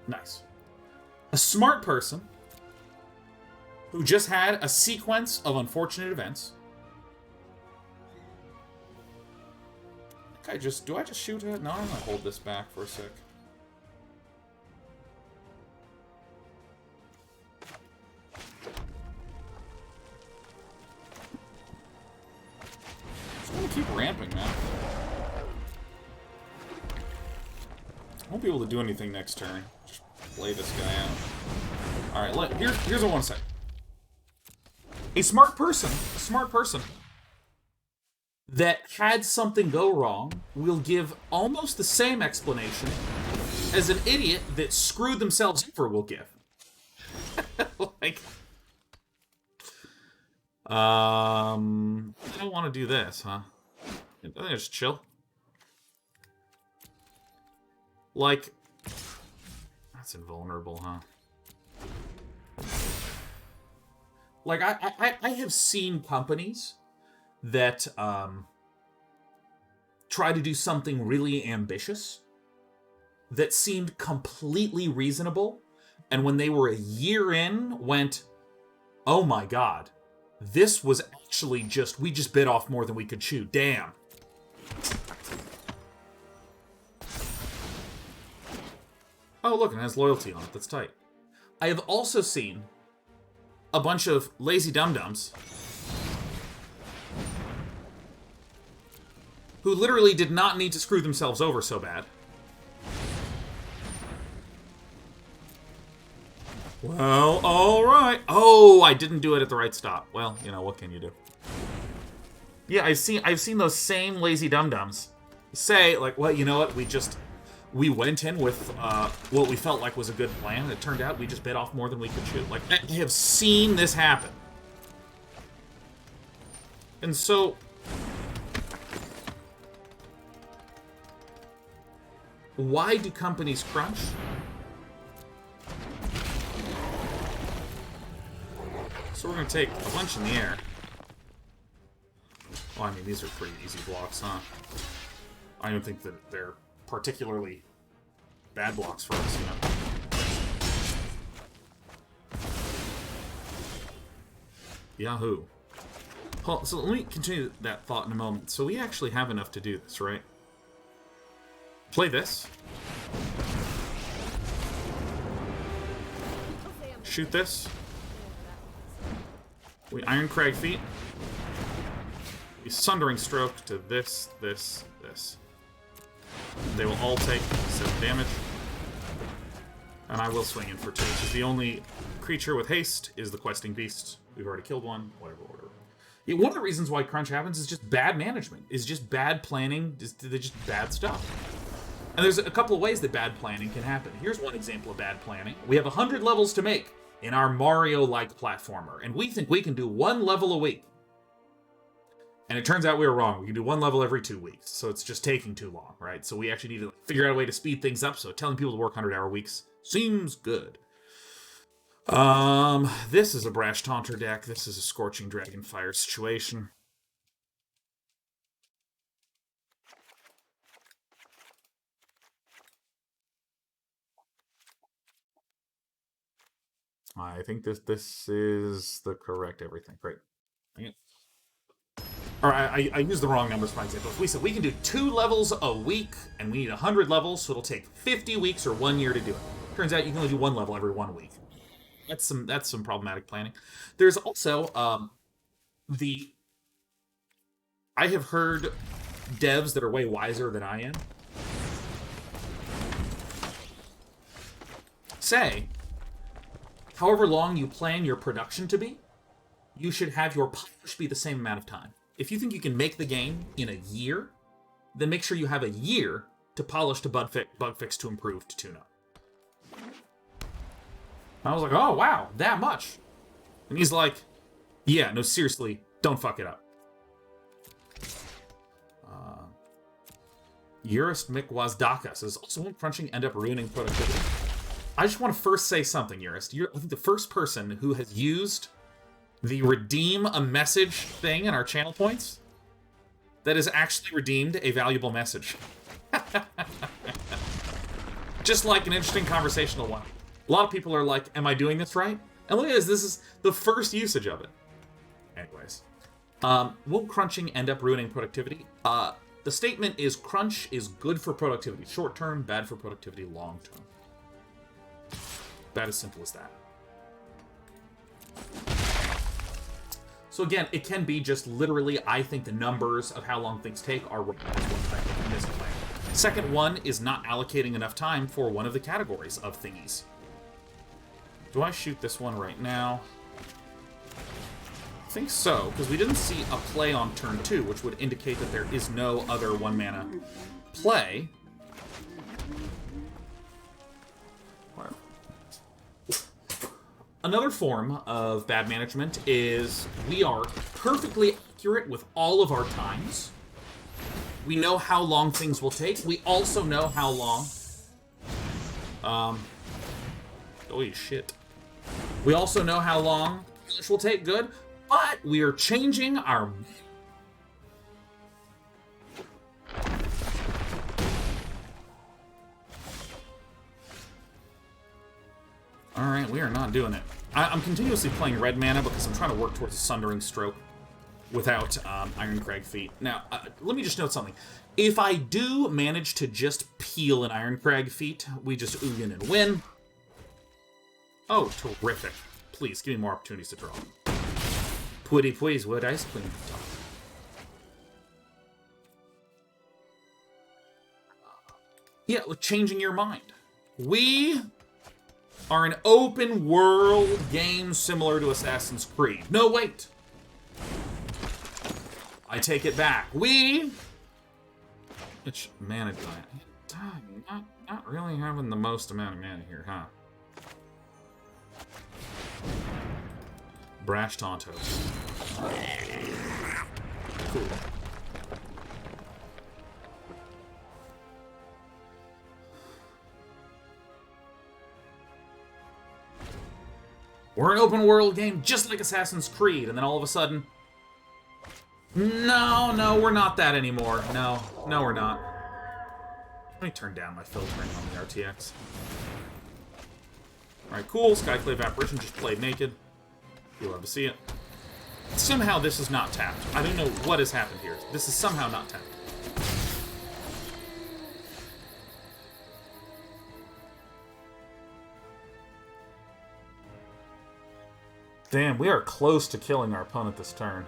Nice. A smart person who just had a sequence of unfortunate events. Do I just shoot it? No, I'm gonna hold this back for a sec. Just gonna keep ramping, man. I won't be able to do anything next turn. Just play this guy out. Alright, here's what I want to say. A smart person that had something go wrong will give almost the same explanation as an idiot that screwed themselves over will give. Like, I don't want to do this, huh? I think just chill. Like, that's invulnerable, huh? Like, I have seen companies that try to do something really ambitious that seemed completely reasonable, and when they were a year in, went, oh my god, this was actually just, we just bit off more than we could chew. Damn. Oh, look, it has loyalty on it. That's tight. I have also seen a bunch of lazy dum-dums who literally did not need to screw themselves over so bad. Well, alright. Oh, I didn't do it at the right stop. Well, you know, what can you do? Yeah, I've seen those same lazy dum-dums say, like, well, you know what, we went in with what we felt like was a good plan. It turned out we just bit off more than we could chew. Like, I have seen this happen. And so, why do companies crunch? So we're going to take a bunch in the air. Well, I mean, these are pretty easy blocks, huh? I don't think that they're particularly bad blocks for us, you know? Yahoo. Well, so let me continue that thought in a moment. So we actually have enough to do this, right? Play this. Shoot this. We Irencrag feet. We Sundering Stroke to this, this, this. They will all take 7 damage. And I will swing in for 2, because the only creature with haste is the Questing Beast. We've already killed one. Whatever. Yeah, one of the reasons why crunch happens is just bad management. Is just bad planning. They're just bad stuff. And there's a couple of ways that bad planning can happen. Here's one example of bad planning. We have 100 levels to make in our Mario-like platformer, and we think we can do 1 level a week. And it turns out we were wrong. We can do 1 level every 2 weeks, so it's just taking too long, right? So we actually need to figure out a way to speed things up, so telling people to work 100-hour weeks seems good. This is a Brash Taunter deck. This is a Scorching Dragonfire situation. I think this is the correct everything. Great. Or I used the wrong numbers for my example. We said we can do 2 levels a week, and we need 100 levels, so it'll take 50 weeks or 1 year to do it. Turns out you can only do 1 level every 1 week. That's some problematic planning. There's also I have heard devs that are way wiser than I am say, however long you plan your production to be, you should have your polish be the same amount of time. If you think you can make the game in a year, then make sure you have a year to polish, to bug fix, to improve, to tune up. I was like, oh, wow, that much. And he's like, yeah, no, seriously, don't fuck it up. Urist Mikwaz says, also won't crunching end up ruining productivity? I just want to first say something, Urist. You're, I think, the first person who has used the redeem a message thing in our channel points that has actually redeemed a valuable message. Just like an interesting conversational one. A lot of people are like, am I doing this right? And look at this is the first usage of it. Anyways. Will crunching end up ruining productivity? The statement is crunch is good for productivity short term, bad for productivity long term. About as simple as that. So again, it can be just literally, I think the numbers of how long things take are wrong. That's one thing in this plan. Second one is not allocating enough time for one of the categories of thingies. Do I shoot this one right now? I think so, because we didn't see a play on turn 2, which would indicate that there is no other 1-mana play. Another form of bad management is we are perfectly accurate with all of our times. We know how long things will take. We also know how long... holy shit. We also know how long this will take, good, but we are changing our... Alright, we are not doing it. I'm continuously playing red mana because I'm trying to work towards a Sundering Stroke without Irencrag feat. Now, let me just note something. If I do manage to just peel an Irencrag feat, we just Ugin and win. Oh, terrific. Please, give me more opportunities to draw. Pretty please, would ice cream. Yeah, changing your mind. We are an open world game similar to Assassin's Creed. No, wait. I take it back. It's mana giant. Not really having the most amount of mana here, huh? Brash Tontos. Cool. We're an open world game just like Assassin's Creed, and then all of a sudden... No, we're not that anymore. No, we're not. Let me turn down my filtering on the RTX. Alright, cool. Skyclave Apparition just played naked. You'll love to see it. Somehow this is not tapped. I don't know what has happened here. This is somehow not tapped. Damn, we are close to killing our opponent this turn.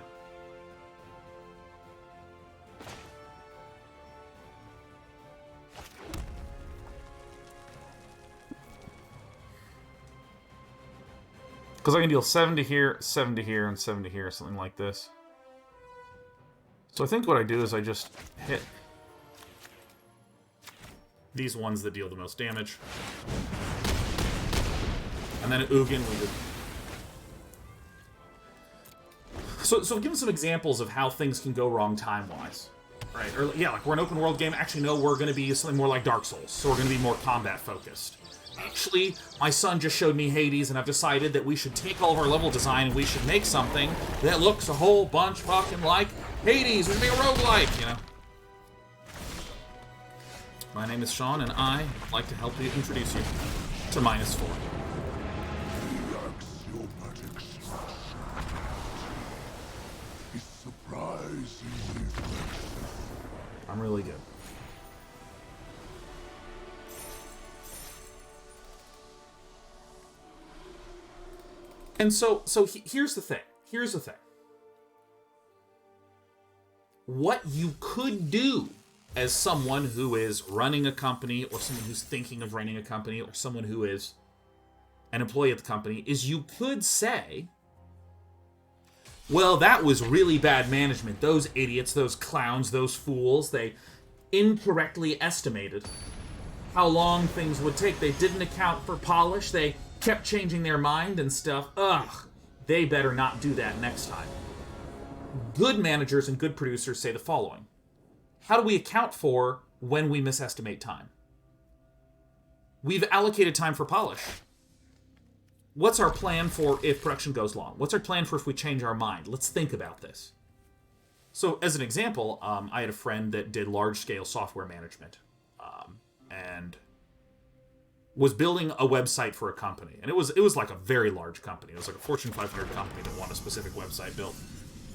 Because I can deal 7 to here, 7 to here, and 7 to here, something like this. So I think what I do is I just hit these ones that deal the most damage. And then at Ugin, we did... So give us some examples of how things can go wrong time-wise. Right? Or, yeah, like we're an open-world game. Actually, no, we're going to be something more like Dark Souls. So we're going to be more combat-focused. Actually, my son just showed me Hades, and I've decided that we should take all of our level design and we should make something that looks a whole bunch fucking like Hades. We should be a roguelike, you know? My name is Sean, and I'd like to help you introduce you to -4. I'm really good. And so here's the thing. Here's the thing. What you could do as someone who is running a company, or someone who's thinking of running a company, or someone who is an employee at the company, is you could say, well, that was really bad management. Those idiots, those clowns, those fools, they incorrectly estimated how long things would take. They didn't account for polish. They kept changing their mind and stuff. Ugh, they better not do that next time. Good managers and good producers say the following. How do we account for when we misestimate time? We've allocated time for polish. What's our plan for if production goes long? What's our plan for if we change our mind? Let's think about this. So, as an example, I had a friend that did large-scale software management and was building a website for a company. And it was like a very large company. It was like a Fortune 500 company that wanted a specific website built.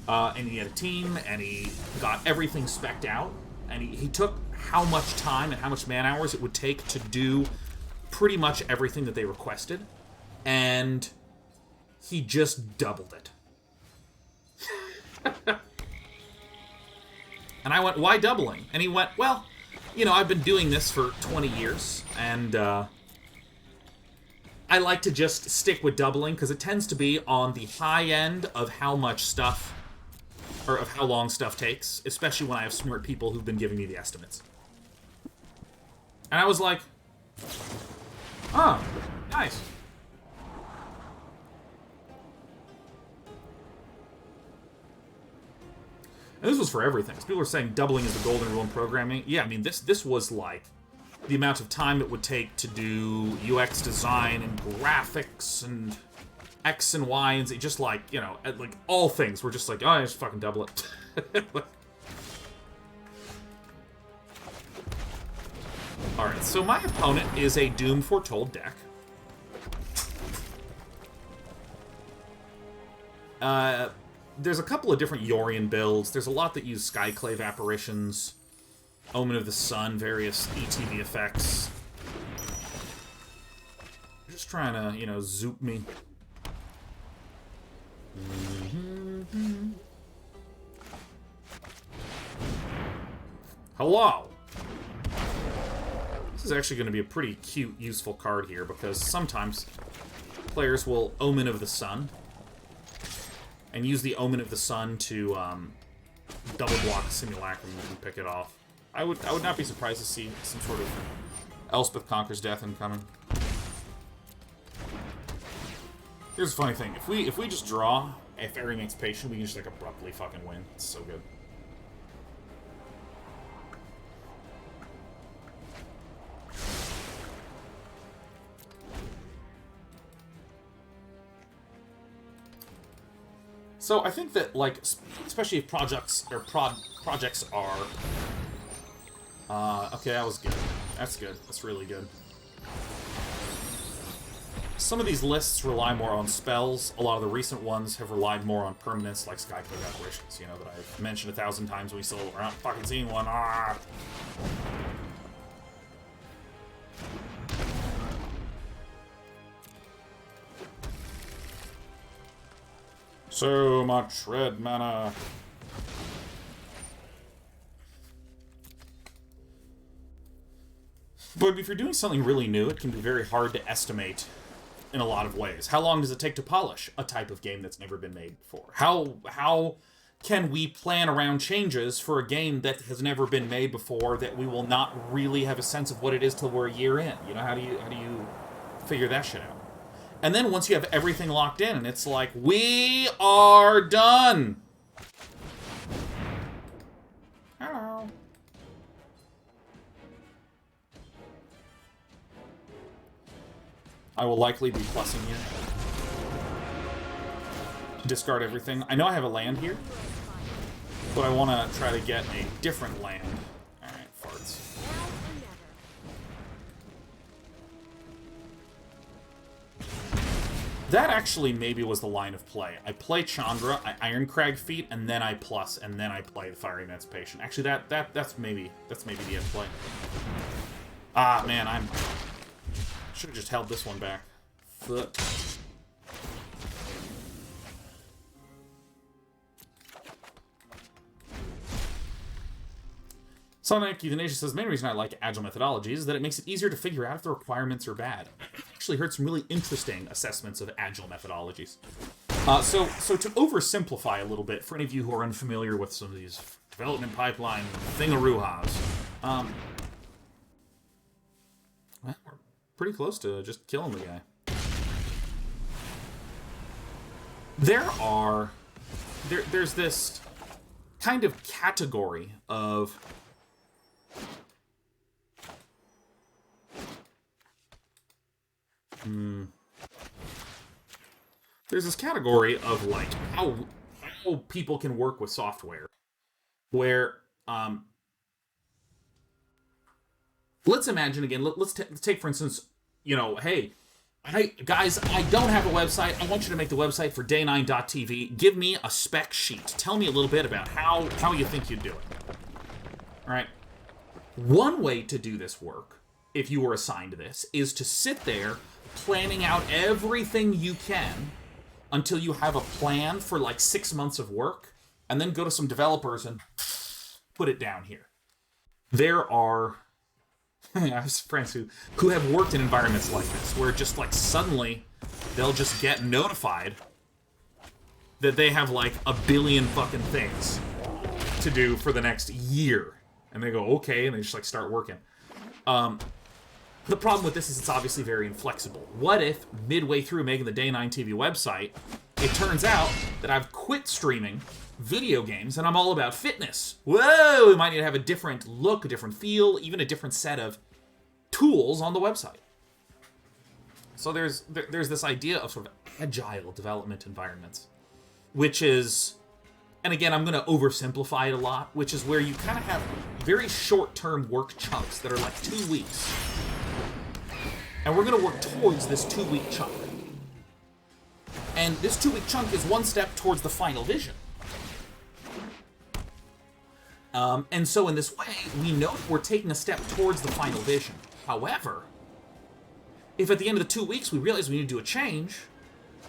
And he had a team, and he got everything spec'd out. And he took how much time and how much man-hours it would take to do pretty much everything that they requested. And he just doubled it. And I went, why doubling? And he went, well, you know, I've been doing this for 20 years, and I like to just stick with doubling, because it tends to be on the high end of how much stuff, or of how long stuff takes, especially when I have smart people who've been giving me the estimates. And I was like, oh, nice. And this was for everything. So people were saying doubling is the golden rule in programming. Yeah, I mean, this was like the amount of time it would take to do UX design and graphics and X and Y and Z. Just like, you know, like all things. We're just like, oh, just fucking double it. Alright, so my opponent is a Doom Foretold deck. There's a couple of different Yorion builds. There's a lot that use Skyclave Apparitions, Omen of the Sun, various ETB effects. Just trying to, you know, zoop me. Hello! This is actually going to be a pretty cute, useful card here, because sometimes players will Omen of the Sun, and use the Omen of the Sun to double block Simulacrum and pick it off. I would not be surprised to see some sort of Elspeth Conquers Death incoming. Here's a funny thing: if we just draw a Fiery Emancipation, we can just like abruptly fucking win. It's so good. So I think that, like, especially if projects are... okay, that was good. That's good. That's really good. Some of these lists rely more on spells. A lot of the recent ones have relied more on permanents, like Skyclave Apparitions, you know, that I've mentioned 1,000 times. We still aren't fucking seeing one. Ah! So much red mana. But if you're doing something really new, it can be very hard to estimate in a lot of ways. How long does it take to polish a type of game that's never been made before? How can we plan around changes for a game that has never been made before, that we will not really have a sense of what it is till we're a year in? You know, how do you figure that shit out? And then once you have everything locked in, and it's like, we are done! Hello. I will likely be plussing you. Discard everything. I know I have a land here, but I want to try to get a different land. Alright, farts. That actually maybe was the line of play. I play Chandra, I Irencrag feat, and then I plus, and then I play the Fiery Emancipation. Actually, that's maybe the end play. Ah, man, should have just held this one back. Fuck. Sonic Euthanasia says, main reason I like Agile methodologies is that it makes it easier to figure out if the requirements are bad. I've actually heard some really interesting assessments of Agile methodologies. So to oversimplify a little bit, for any of you who are unfamiliar with some of these development pipeline thingaruhas, well, we're pretty close to just killing the guy. There's this kind of category of there's this category of, like, how people can work with software, where, let's imagine again, let's take, for instance, you know, hey, guys, I don't have a website. I want you to make the website for day9.tv. Give me a spec sheet. Tell me a little bit about how you think you'd do it. All right. One way to do this work, if you were assigned this, is to sit there planning out everything you can until you have a plan for like 6 months of work, and then go to some developers and put it down here. There are I have friends who have worked in environments like this, where just like suddenly they'll just get notified that they have like 1 billion fucking things to do for the next year. And they go, okay, and they just like start working. The problem with this is it's obviously very inflexible. What if, midway through making the Day9 TV website, it turns out that I've quit streaming video games, and I'm all about fitness. Whoa, we might need to have a different look, a different feel, even a different set of tools on the website. So there's this idea of sort of agile development environments, which is, and again, I'm going to oversimplify it a lot, which is where you kind of have very short-term work chunks that are like 2 weeks. And we're going to work towards this 2-week chunk. And this 2-week chunk is one step towards the final vision. And so in this way, we know we're taking a step towards the final vision. However, if at the end of the 2 weeks we realize we need to do a change,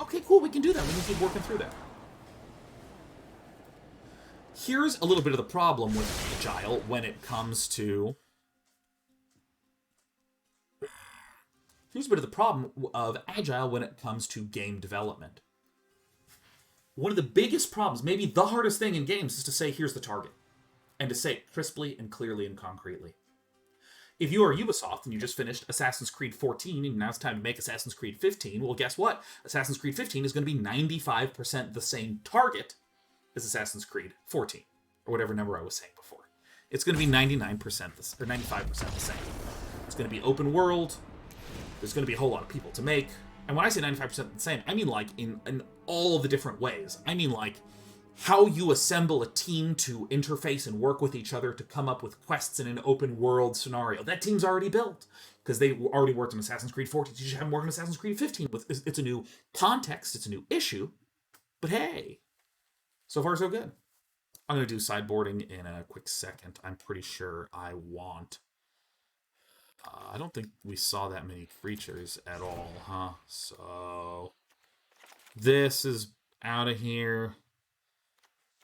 okay, cool, we can do that. We can keep working through that. Here's a little bit of the problem with Agile when it comes to... Here's a bit of the problem of Agile when it comes to game development. One of the biggest problems, maybe the hardest thing in games, is to say, here's the target. And to say it crisply and clearly and concretely. If you are Ubisoft and you just finished Assassin's Creed 14 and now it's time to make Assassin's Creed 15, well, guess what? Assassin's Creed 15 is going to be 95% the same target as Assassin's Creed 14, or whatever number I was saying before. It's going to be 99% or 95% the same. It's going to be open world. There's going to be a whole lot of people to make. And when I say 95% the same, I mean like in all the different ways. I mean like how you assemble a team to interface and work with each other to come up with quests in an open world scenario. That team's already built because they already worked on Assassin's Creed 14. You just haven't worked on Assassin's Creed 15. It's a new context, it's a new issue, but hey, so far so good. I'm going to do sideboarding in a quick second. I'm pretty sure I want... I don't think we saw that many creatures at all, huh? So this is out of here.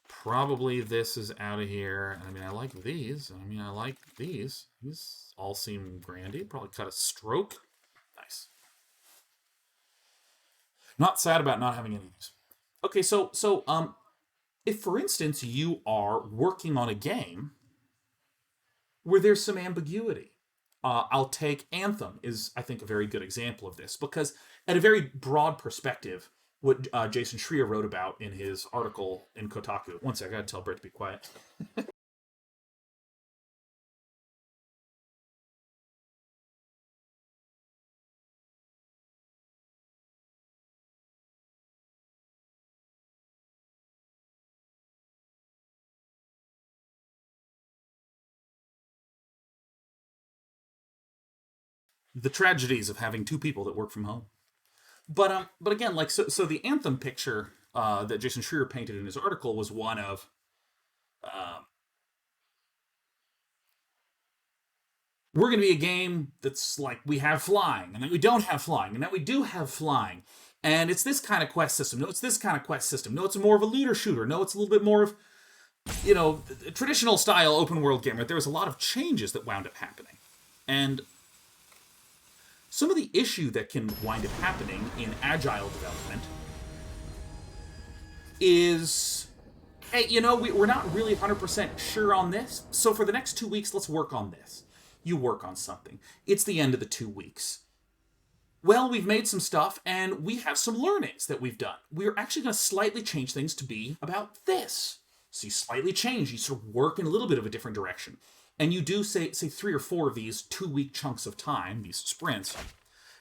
Probably this is out of here. I mean, I like these. I mean, I like these. These all seem grandy. Probably cut a stroke. Nice. Not sad about not having any of these. Okay, so if, for instance, you are working on a game where there's some ambiguity, I'll take Anthem is, I think, a very good example of this, because at a very broad perspective, what Jason Schreier wrote about in his article in Kotaku. One sec, I gotta tell Britt to be quiet. The tragedies of having two people that work from home. But again, like so the Anthem picture that Jason Schreier painted in his article was one of we're going to be a game that's like we have flying, and then we don't have flying, and then we do have flying, and it's this kind of quest system. No, it's this kind of quest system. No, it's more of a looter shooter. No, it's a little bit more of, you know, traditional style open world game. Right? There was a lot of changes that wound up happening, and some of the issue that can wind up happening in agile development is, hey, you know, we're not really 100% sure on this, so for the next 2 weeks, let's work on this. You work on something. It's the end of the 2 weeks. Well, we've made some stuff, and we have some learnings that we've done. We're actually going to slightly change things to be about this. So you slightly change, you sort of work in a little bit of a different direction. And you do, say 3 or 4 of these 2-week chunks of time, these sprints.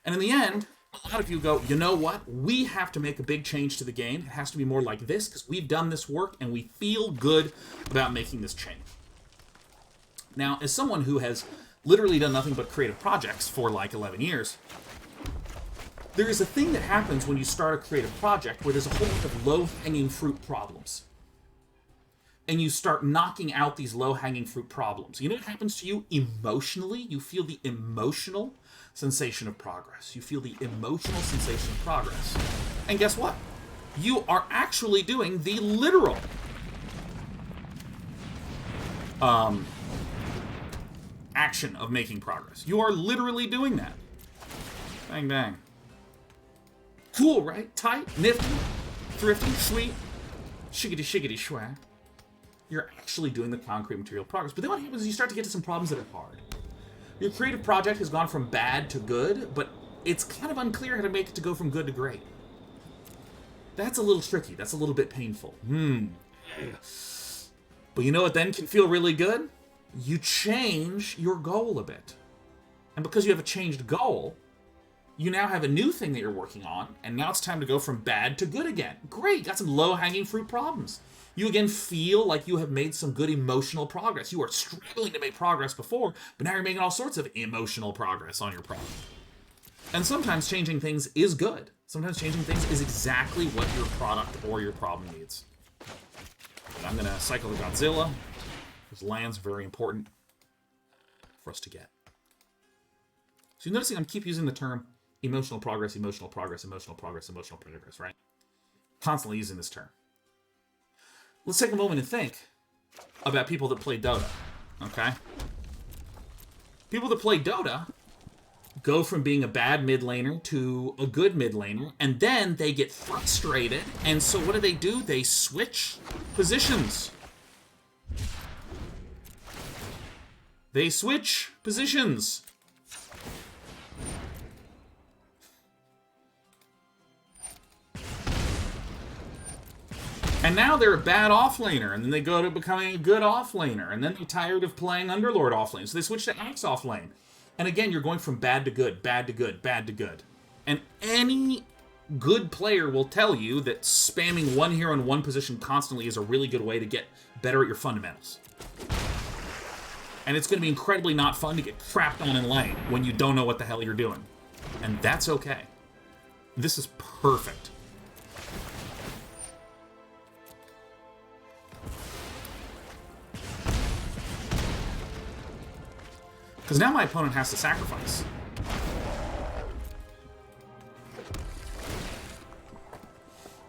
And in the end, a lot of you go, you know what? We have to make a big change to the game. It has to be more like this, because we've done this work, and we feel good about making this change. Now, as someone who has literally done nothing but creative projects for like 11 years, there is a thing that happens when you start a creative project where there's a whole bunch of low-hanging fruit problems. And you start knocking out these low-hanging fruit problems. You know what happens to you emotionally? You feel the emotional sensation of progress. You feel the emotional sensation of progress. And guess what? You are actually doing the literal action of making progress. You are literally doing that. Bang, bang. Cool, right? Tight, nifty, thrifty, sweet, shiggity, schwa. You're actually doing the concrete material progress. But then what happens is you start to get to some problems that are hard. Your creative project has gone from bad to good, but it's kind of unclear how to make it to go from good to great. That's a little tricky. That's a little bit painful. But you know what then can feel really good? You change your goal a bit. And because you have a changed goal, you now have a new thing that you're working on, and now it's time to go from bad to good again. Great, got some low-hanging fruit problems. You again feel like you have made some good emotional progress. You were struggling to make progress before, but now you're making all sorts of emotional progress on your problem. And sometimes changing things is good. Sometimes changing things is exactly what your product or your problem needs. And I'm going to cycle the Godzilla. Those lands are very important for us to get. So you're noticing I keep using the term emotional progress, emotional progress, emotional progress, emotional progress, right? Constantly using this term. Let's take a moment and think about people that play Dota, okay? People that play Dota go from being a bad mid laner to a good mid laner, and then they get frustrated, and so what do? They switch positions. They switch positions. And now they're a bad offlaner, and then they go to becoming a good offlaner, and then they're tired of playing Underlord offlane, so they switch to Axe offlane. And again, you're going from bad to good, bad to good, bad to good. And any good player will tell you that spamming one hero in one position constantly is a really good way to get better at your fundamentals. And it's going to be incredibly not fun to get crapped on in lane when you don't know what the hell you're doing. And that's okay. This is perfect. Because now my opponent has to sacrifice.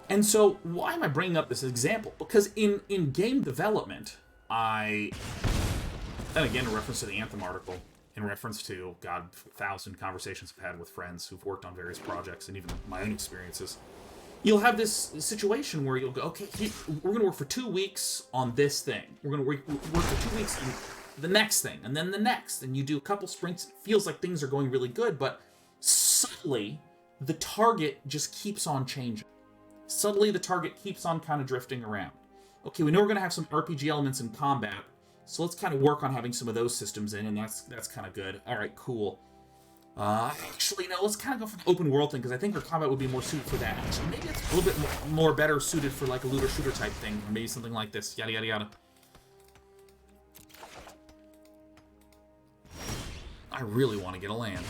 And so, why am I bringing up this example? Because in game development, and again, in reference to the Anthem article, in reference to, God, 1,000 conversations I've had with friends who've worked on various projects, and even my own experiences, you'll have this situation where you'll go, okay, we're going to work for 2 weeks on this thing. We're going to work for 2 weeks on the next thing, and then the next, and you do a couple sprints. It feels like things are going really good, but subtly, the target just keeps on changing. Subtly, the target keeps on kind of drifting around. Okay, we know we're going to have some RPG elements in combat, so let's kind of work on having some of those systems in, and that's kind of good. All right, cool. Actually, no, let's kind of go for the open world thing, because I think our combat would be more suited for that. Actually, maybe it's a little bit more better suited for like a looter-shooter type thing, or maybe something like this, yada, yada, yada. I really want to get a land.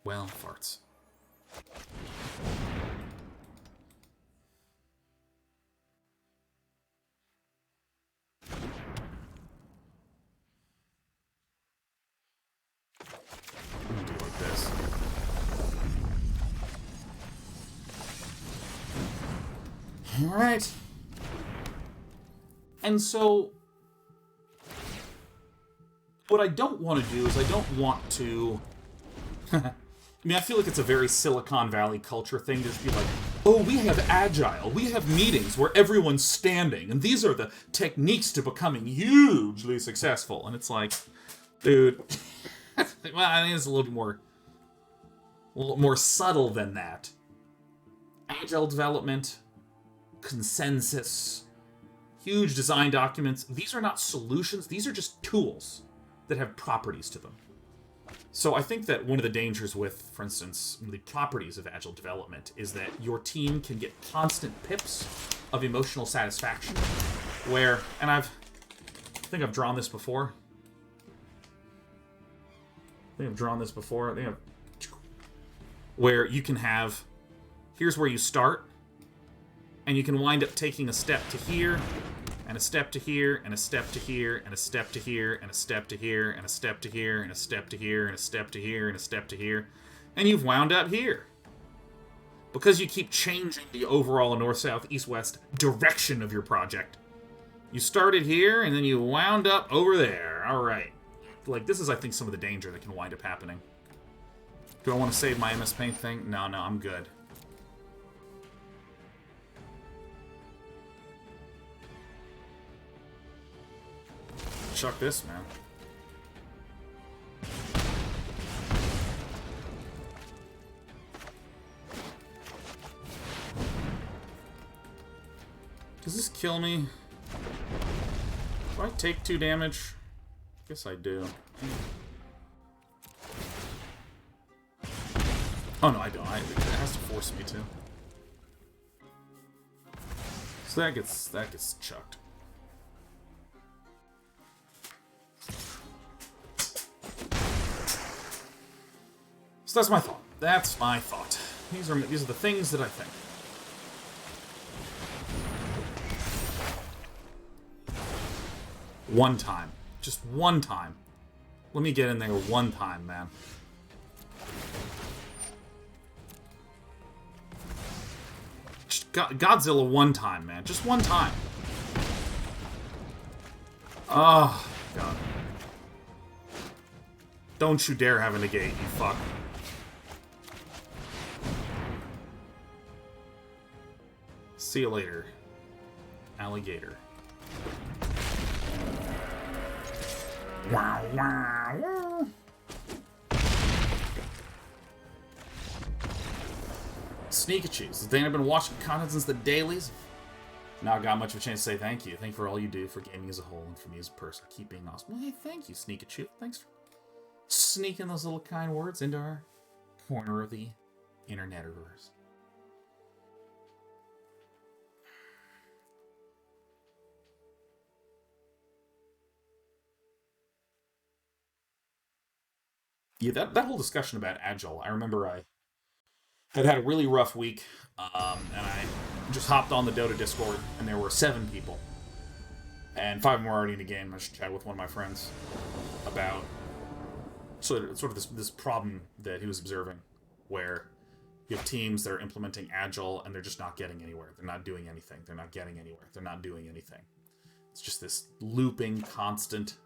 Well, farts. I'm gonna do it like this. Alright. And so, what I don't want to do is I don't want to... I mean, I feel like it's a very Silicon Valley culture thing to just be like, oh, we have Agile, we have meetings where everyone's standing, and these are the techniques to becoming hugely successful. And it's like, dude, well, I think it's a little more subtle than that. Agile development, consensus, huge design documents, these are not solutions, these are just tools that have properties to them. So I think that one of the dangers with, for instance, the properties of Agile development is that your team can get constant pips of emotional satisfaction, where, and I think I've drawn this before. Where you can have, here's where you start, and you can wind up taking a step to here, and a step to here, and a step to here, and a step to here, and a step to here, and a step to here, and a step to here, and a step to here, and a step to here, and you've wound up here. Because you keep changing the overall north, south, east, west direction of your project. You started here, and then you wound up over there. Alright. Like, this is, I think, some of the danger that can wind up happening. Do I want to save my MS Paint thing? No, I'm good. Chuck this, man. kill me? Do I take 2 damage? Guess I do. Oh no, I don't. It has to force me to. So that gets chucked. So that's my thought. That's my thought. These are the things that I think. One time. Just one time. Let me get in there one time, man. Just Godzilla one time, man. Just one time. Oh, God. Don't you dare have a negate, you fuck. See you later, alligator. Wow, wow, wow. Sneakachus. The thing I've been watching content since the dailies. Now I got much of a chance to say thank you. Thank you for all you do for gaming as a whole and for me as a person. Keep being awesome. Well, hey, thank you, Sneakachu. Thanks for sneaking those little kind words into our corner of the internetiverse. Yeah, that whole discussion about Agile, I remember I had a really rough week, and I just hopped on the Dota Discord, and there were 7 people. And 5 of them were already in the game. I just chatted with one of my friends about sort of this problem that he was observing, where you have teams that are implementing Agile, and they're just not getting anywhere. They're not doing anything. They're not getting anywhere. They're not doing anything. It's just this looping, constant...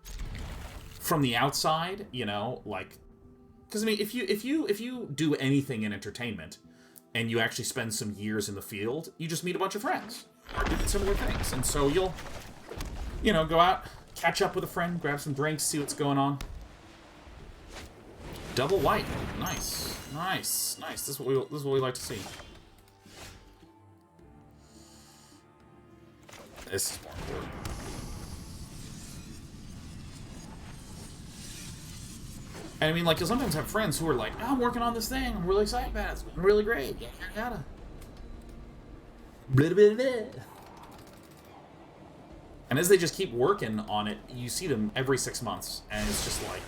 From the outside, you know, like... Because, I mean, if you do anything in entertainment, and you actually spend some years in the field, you just meet a bunch of friends, or do similar things. And so you'll, you know, go out, catch up with a friend, grab some drinks, see what's going on. Double white. Nice. Nice. Nice. This is what we like to see. This is more important. And I mean, like, you'll sometimes have friends who are like, oh, I'm working on this thing, I'm really excited about it, it's going really great, yada. Blah, blah, blah. And as they just keep working on it, you see them every 6 months, and it's just like,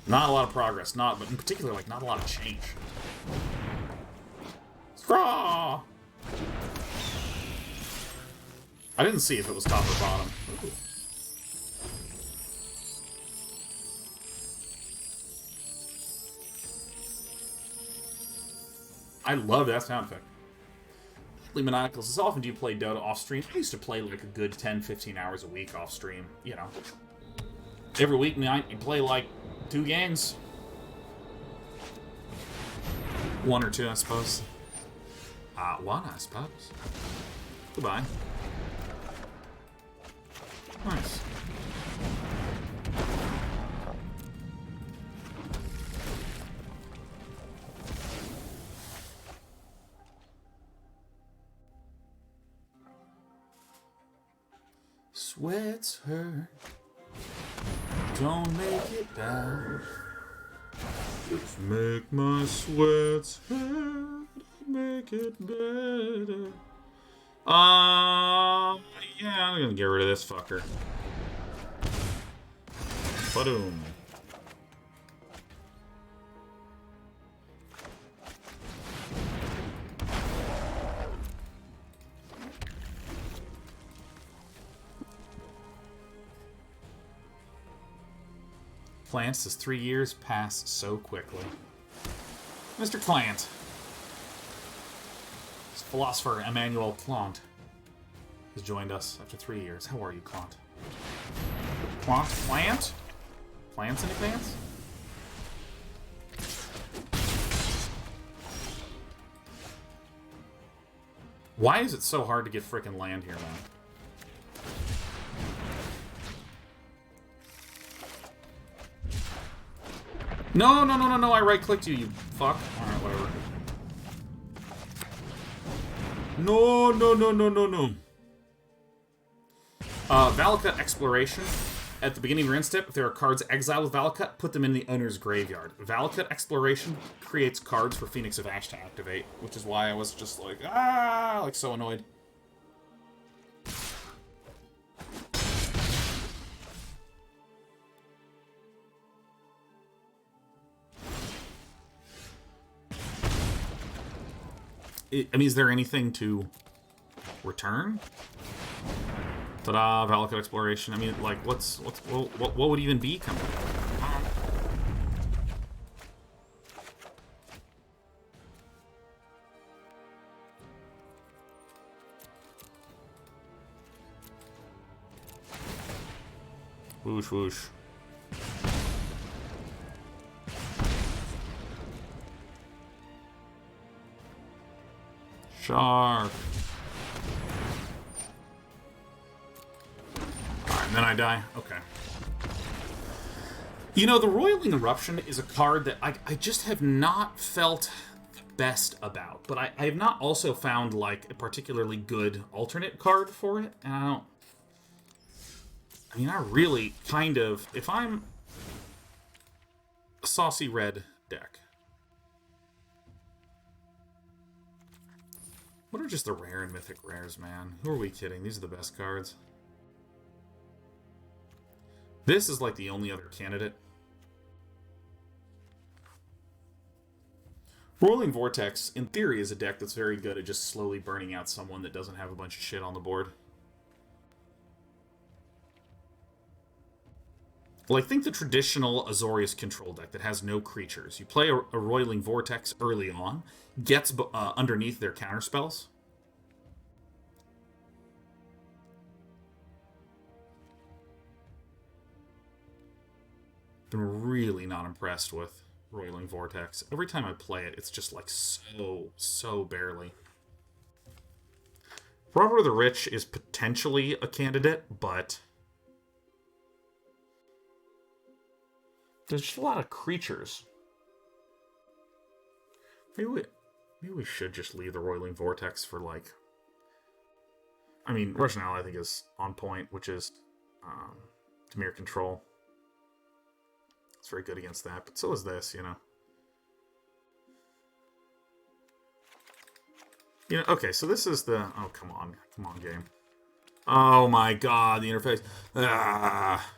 not a lot of progress, but in particular, like, not a lot of change. Scraw! I didn't see if it was top or bottom. Ooh. I love that sound effect. Maniacals, as often do you play Dota off-stream? I used to play like a good 10-15 hours a week off-stream, you know. Every week night, you play like 2 games. 1 or 2, I suppose. 1, I suppose. Goodbye. Nice. Sweats hurt, don't make it bad. Just make my sweats hurt, make it better. Yeah, I'm gonna get rid of this fucker. Ba-doom. Clant says 3 years pass so quickly. Mr. Clant. This philosopher Emmanuel Clant has joined us after 3 years. How are you, Clant? Clant? Plants in advance? Why is it so hard to get frickin' land here, man? No, I right-clicked you, you fuck. Alright, whatever. No. Valakut Exploration. At the beginning of your end step, if there are cards exiled with Valakut, put them in the owner's graveyard. Valakut Exploration creates cards for Phoenix of Ash to activate, which is why I was just like, like so annoyed. I mean, is there anything to return? Ta-da, Valakut Exploration. I mean, like, what would even be coming? Whoosh, whoosh. Shark. Alright, and then I die? Okay. You know, the Roiling Eruption is a card that I just have not felt the best about. But I have not also found, like, a particularly good alternate card for it. And I mean, I really kind of... If I'm a saucy red deck... What are just the rare and mythic rares, man? Who are we kidding? These are the best cards. This is like the only other candidate. Rolling Vortex, in theory, is a deck that's very good at just slowly burning out someone that doesn't have a bunch of shit on the board. Well, I think the traditional Azorius control deck that has no creatures. You play a Roiling Vortex early on, gets underneath their counterspells. Been really not impressed with Roiling Vortex. Every time I play it, it's just like so barely. Robber of the Rich is potentially a candidate, but... There's just a lot of creatures. Maybe we should just leave the Roiling Vortex for, like... I mean, Rationale, I think, is on point, which is Dimir Control. It's very good against that, but so is this, you know. You know, okay, so this is the... Oh, come on, game. Oh my god, the interface. Ah...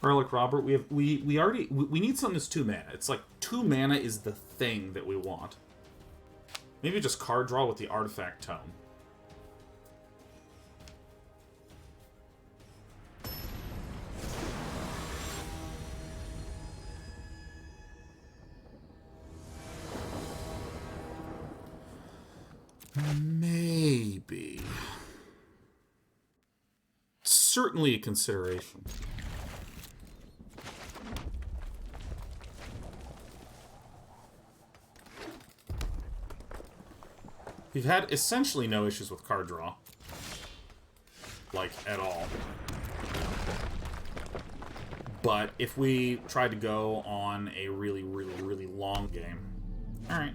Erlich Robert, we need something that's 2 mana. It's like 2 mana is the thing that we want. Maybe just card draw with the Artifact Tome. Maybe. Certainly a consideration. We've had essentially no issues with card draw. Like, at all. But if we tried to go on a really long game... Alright.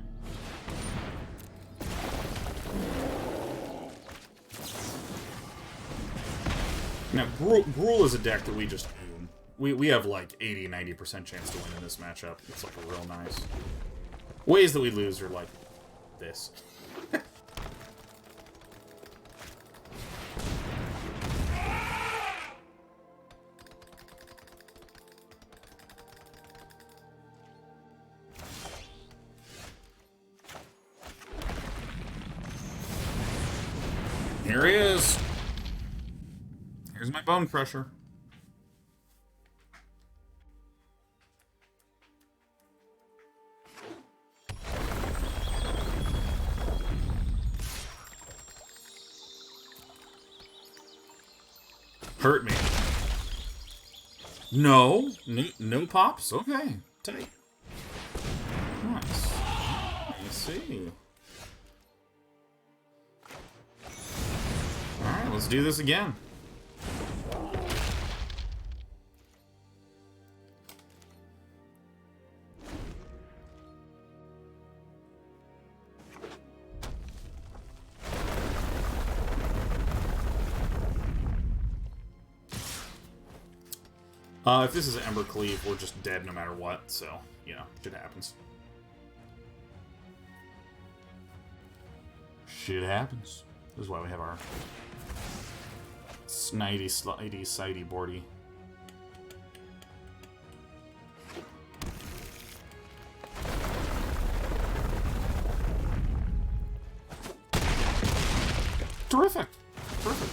Now, Gruul is a deck that we just own. We have like 80-90% chance to win in this matchup. It's like real nice. Ways that we lose are like this. Here he is. Here's my Bonecrusher. Hurt me. No no pops? Okay. Tight. Nice. I see. Alright, let's do this again. If this is an Ember Cleave, we're just dead no matter what, so, you know, shit happens. Shit happens. This is why we have our snidey, slidey, sidey boardy. Terrific! Terrific.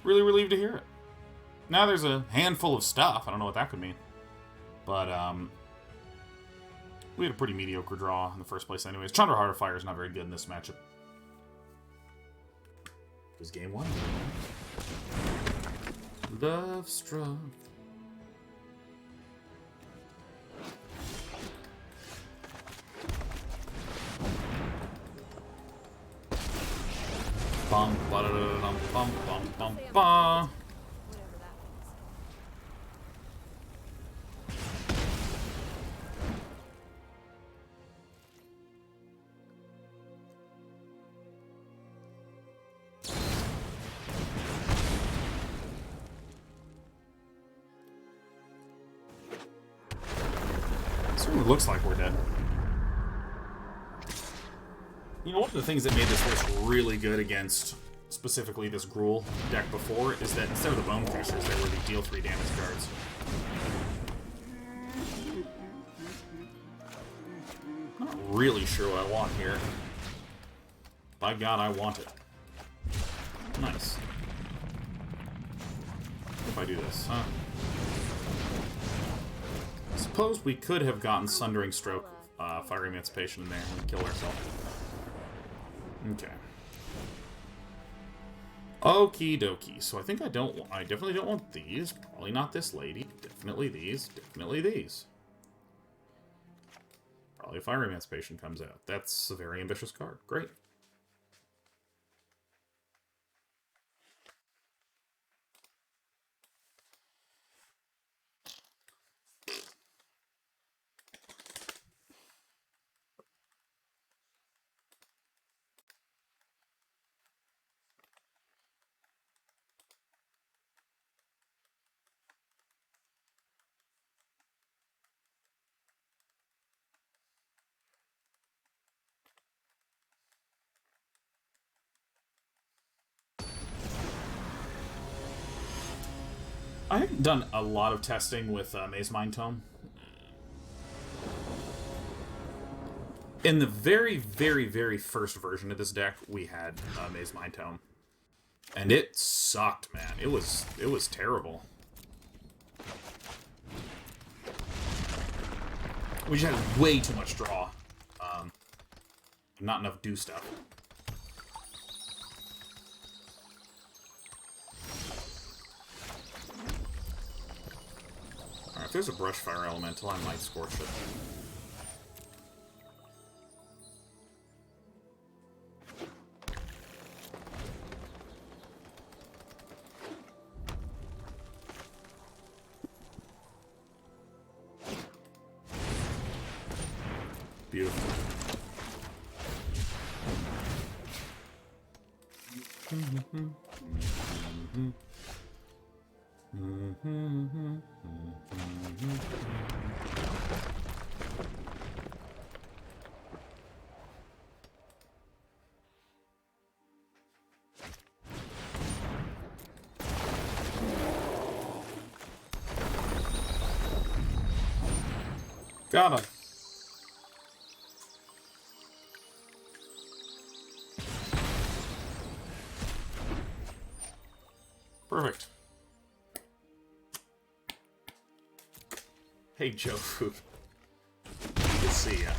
Really relieved to hear it. Now there's a handful of stuff. I don't know what that could mean. But, we had a pretty mediocre draw in the first place anyways. Chandra Heartfire is not very good in this matchup. It was game 1. Love struck. Bum, ba da da dum, bum, bum, bum, ba. Whatever that means. Certainly looks like we're dead. You know, one of the things that made this list really good against specifically this Gruul deck before is that instead of the Bonecrushers, they were the deal 3 damage cards. I'm not really sure what I want here. By God, I want it. Nice. If I do this, huh? I suppose we could have gotten Sundering Stroke, Fiery Emancipation in there and kill ourselves. Okay. Okie dokie. So I think I definitely don't want these. Probably not this lady. Definitely these. Definitely these. Probably a Fiery Emancipation comes out. That's a very ambitious card. Great. I haven't done a lot of testing with Mazemind Tome. In the very, very, very first version of this deck, we had Mazemind Tome. And it sucked, man. It was terrible. We just had way too much draw. Not enough do stuff. Alright, if there's a Brush Fire Elemental, I might Scorch it. Beautiful. Got him. Perfect. Hey, Joe Food. Good to see ya.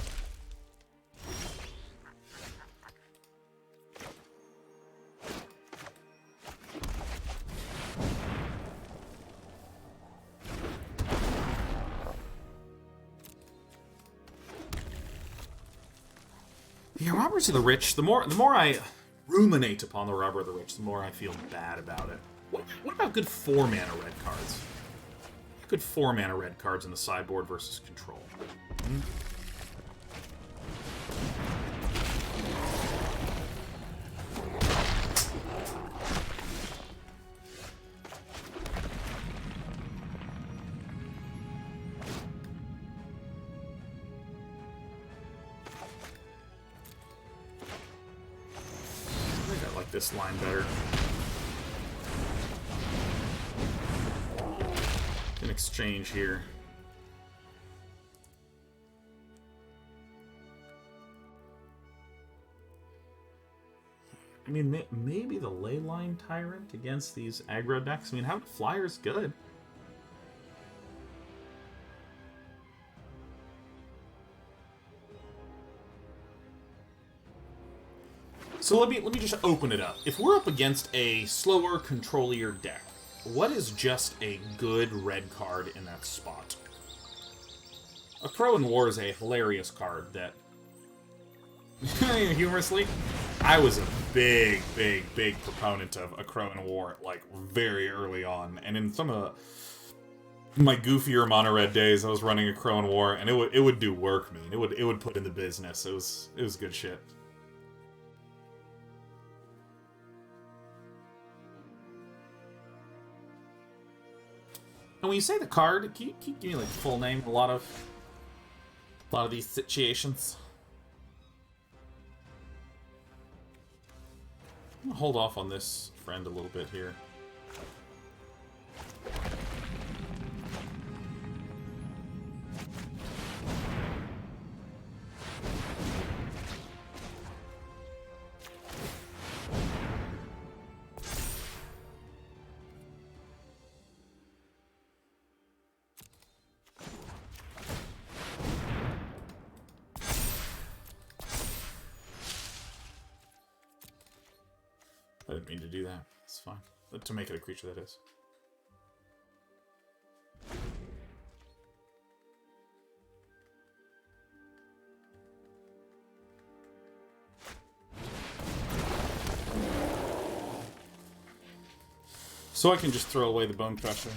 Yeah, Robbers of the Rich, the more I ruminate upon the Robber of the Rich, the more I feel bad about it. What about good 4-mana red cards? Good 4-mana red cards in the sideboard versus control. Hmm? this line better. An exchange here. I mean, maybe the Leyline Tyrant against these aggro decks. I mean, having Flyer's good. So let me just open it up. If we're up against a slower, controllier deck, what is just a good red card in that spot? A Crow in War is a hilarious card that, humorously, I was a big proponent of a Crow in War, like, very early on. And in some of my goofier mono-red days, I was running a Crow in War, and it would do work, man. It would put in the business. It was good shit. And when you say the card, can you give me like the full name? A lot of these situations. I'm gonna hold off on this friend a little bit here. I didn't mean to do that. It's fine. But to make it a creature, that is. So I can just throw away the Bonecrusher.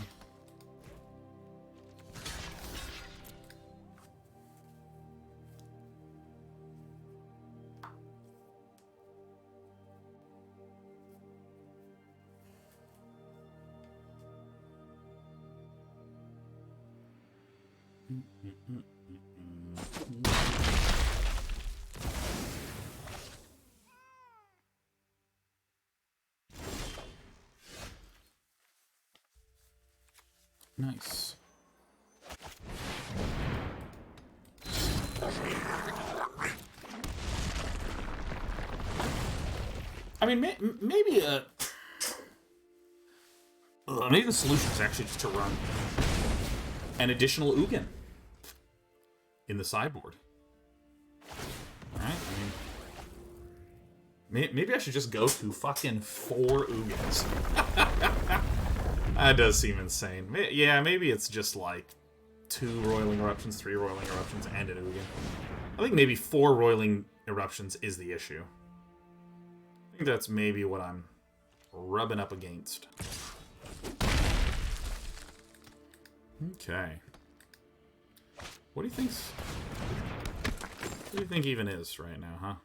Nice. I mean, maybe maybe the solution is actually just to run an additional Ugin in the sideboard. Alright, I mean, maybe I should just go to fucking 4 Ugins. That does seem insane. Yeah, maybe it's just like 2 Roiling Eruptions, 3 Roiling Eruptions, and an Ugin. I think maybe 4 Roiling Eruptions is the issue. I think that's maybe what I'm rubbing up against. Okay. What do you think even is right now, huh?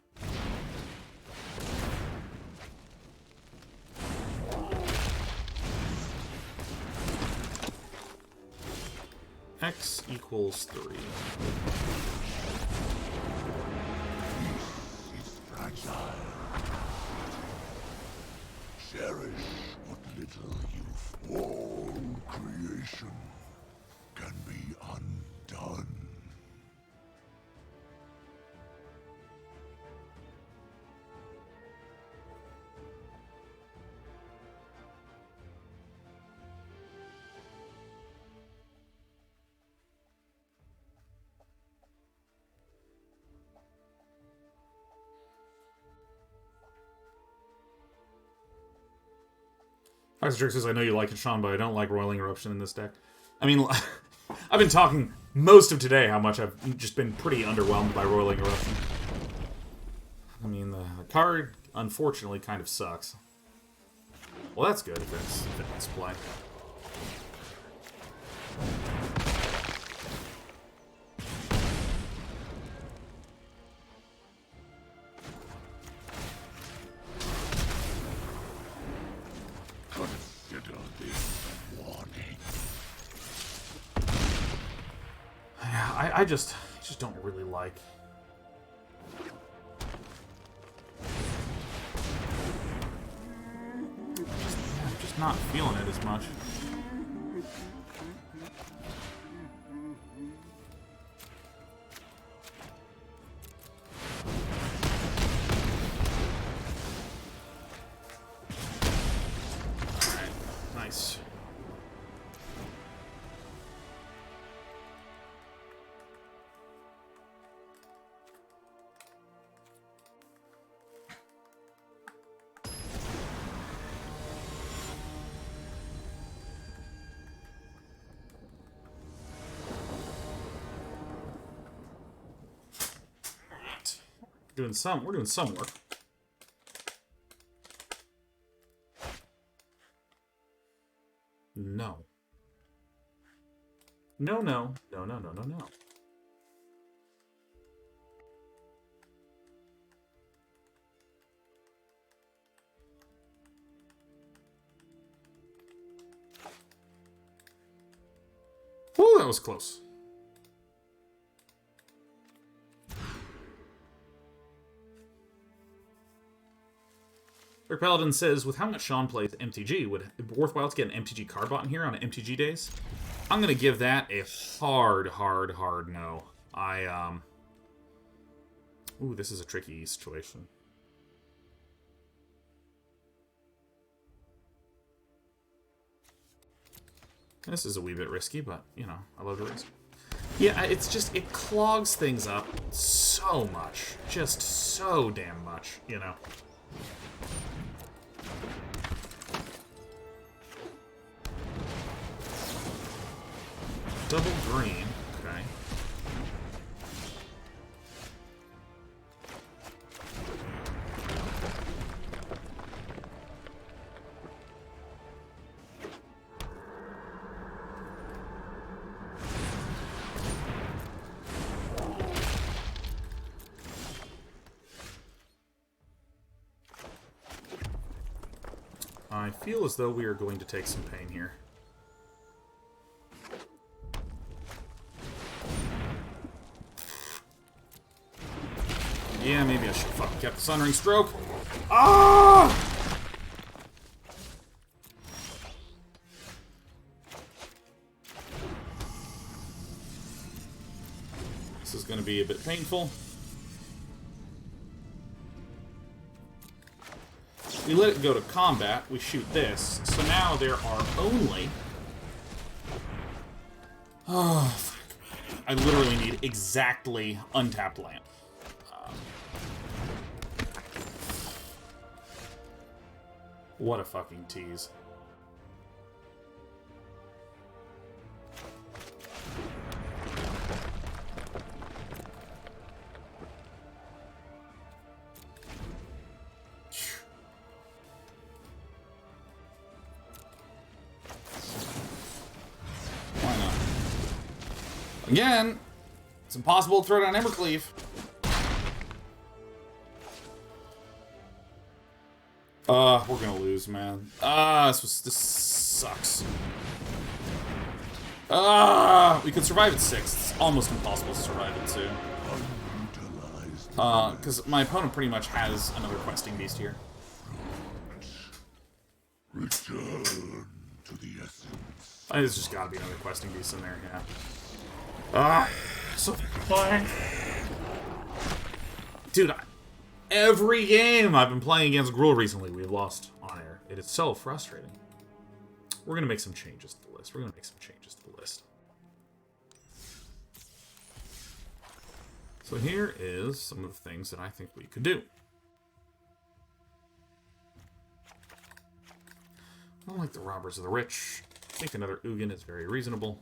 X equals 3. Fragile. Cherish what little you've all creation can be undone. Jerk says, I know you like it, Sean, but I don't like Roiling Eruption in this deck. I mean, I've been talking most of today how much I've just been pretty underwhelmed by Roiling Eruption. I mean, the card, unfortunately, kind of sucks. Well, that's good if it's play. Consider this a warning. Yeah, I just don't really like. Just not feeling it as much. Alright, nice. We're doing some work. No. No, no. No, no, no, no, no. Woo, that was close. Rick Paladin says, with how much Sean plays MTG, would it be worthwhile to get an MTG card bot in here on MTG days? I'm going to give that a hard no. Ooh, this is a tricky situation. This is a wee bit risky, but, you know, I love to risk. Yeah, it's just, it clogs things up so much. Just so damn much, you know. Double green, okay. I feel as though we are going to take some pain here. Yeah, maybe I should have fucking kept the Sundering Stroke. Ah! This is going to be a bit painful. We let it go to combat. We shoot this. So now there are only... Oh, fuck. I literally need exactly untapped land. What a fucking tease. Why not? Again, it's impossible to throw down Embercleave. We're gonna lose, man. This sucks. We could survive at 6. It's almost impossible to survive at 2. Because my opponent pretty much has another questing beast here. Return to the essence. There's just gotta be another questing beast in there, yeah. So fun. Dude, every game I've been playing against Gruul recently, we've lost on air. It is so frustrating. We're gonna make some changes to the list. So here is some of the things that I think we could do. I don't like the Robbers of the Rich. I think another Ugin is very reasonable.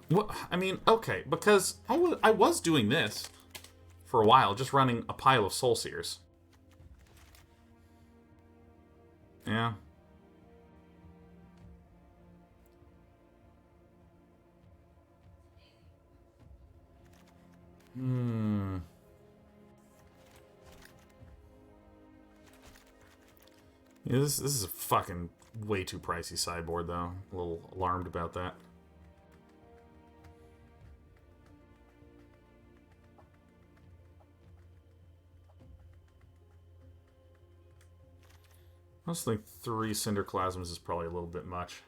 What? I mean, okay, because I was doing this for a while, just running a pile of Soul Seers. Yeah. Yeah, this is a fucking way too pricey sideboard, though. A little alarmed about that. I just think 3 Cinderclasms is probably a little bit much.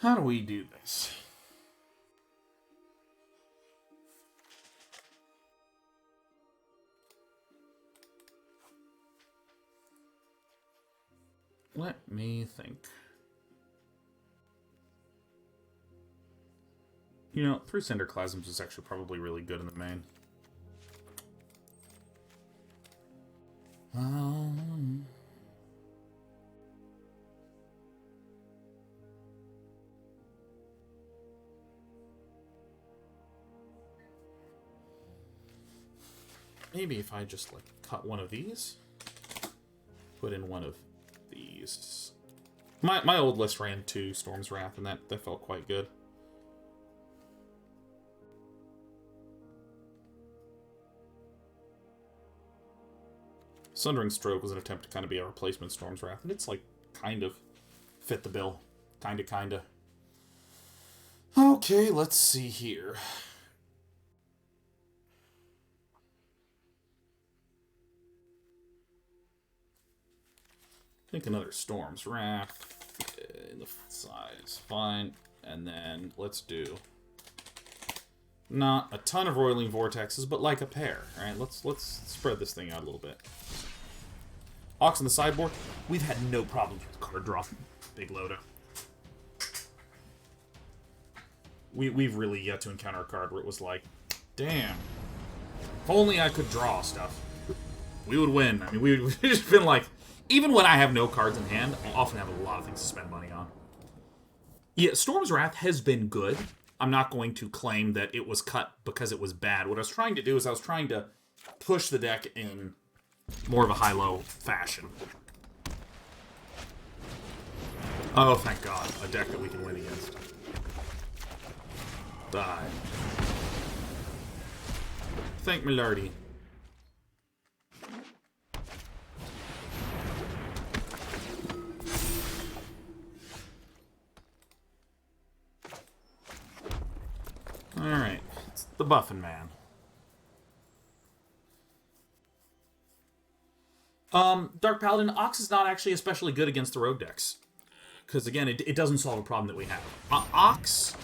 How do we do this? Let me think. You know, 3 Cinderclasms is actually probably really good in the main. Maybe if I just, like, cut one of these, put in one of these. My old list ran 2 Storm's Wrath, and that felt quite good. Sundering Stroke was an attempt to kind of be a replacement Storm's Wrath, and it's, like, kind of fit the bill. Kinda. Okay, let's see here. I think another Storm's Wrath in the size, fine. And then let's do not a ton of Roiling Vortexes, but like a pair. All right, let's spread this thing out a little bit. Ox on the sideboard. We've had no problems with card draw. Big Loda. We've really yet to encounter a card where it was like, damn, if only I could draw stuff, we would win. I mean, we've just been like. Even when I have no cards in hand, I often have a lot of things to spend money on. Yeah, Storm's Wrath has been good. I'm not going to claim that it was cut because it was bad. What I was trying to do is I was trying to push the deck in more of a high-low fashion. Oh, thank God. A deck that we can win against. Die. Thank me, lordy. Alright, it's the Buffin' Man. Dark Paladin, Ox is not actually especially good against the rogue decks. Because, again, it doesn't solve a problem that we have. Ox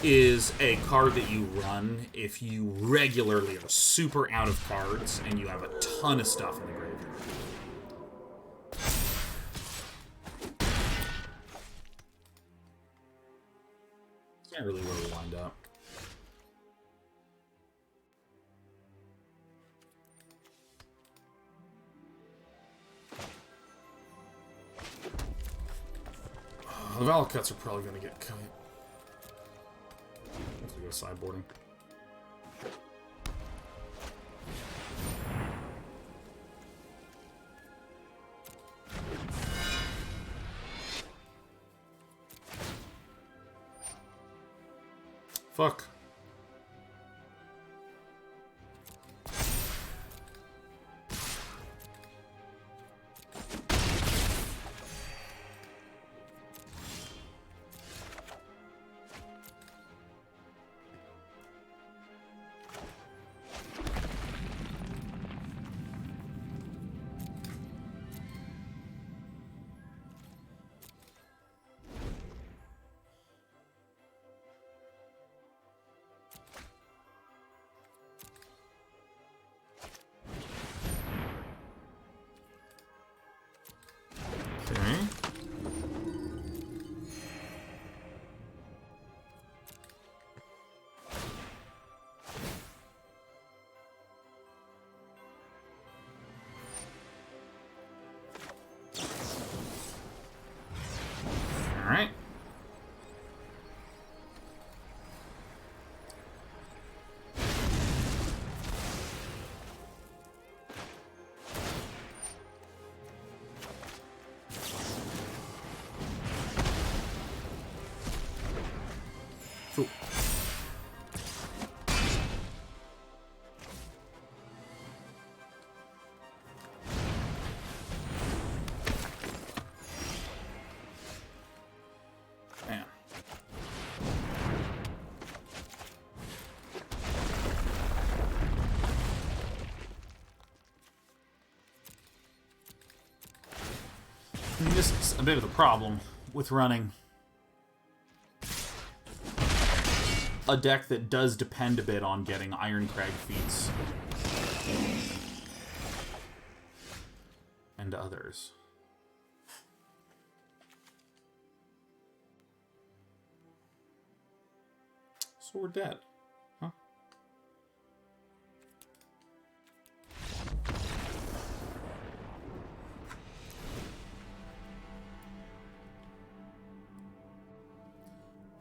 is a card that you run if you regularly are super out of cards and you have a ton of stuff in the graveyard. It's not really where we wind up. The Valakuts are probably going to get cut. Let's go sideboarding. Fuck. Cool. Man. I mean, this is a bit of the problem with running a deck that does depend a bit on getting Irencrag feats and others. So we're dead. Huh?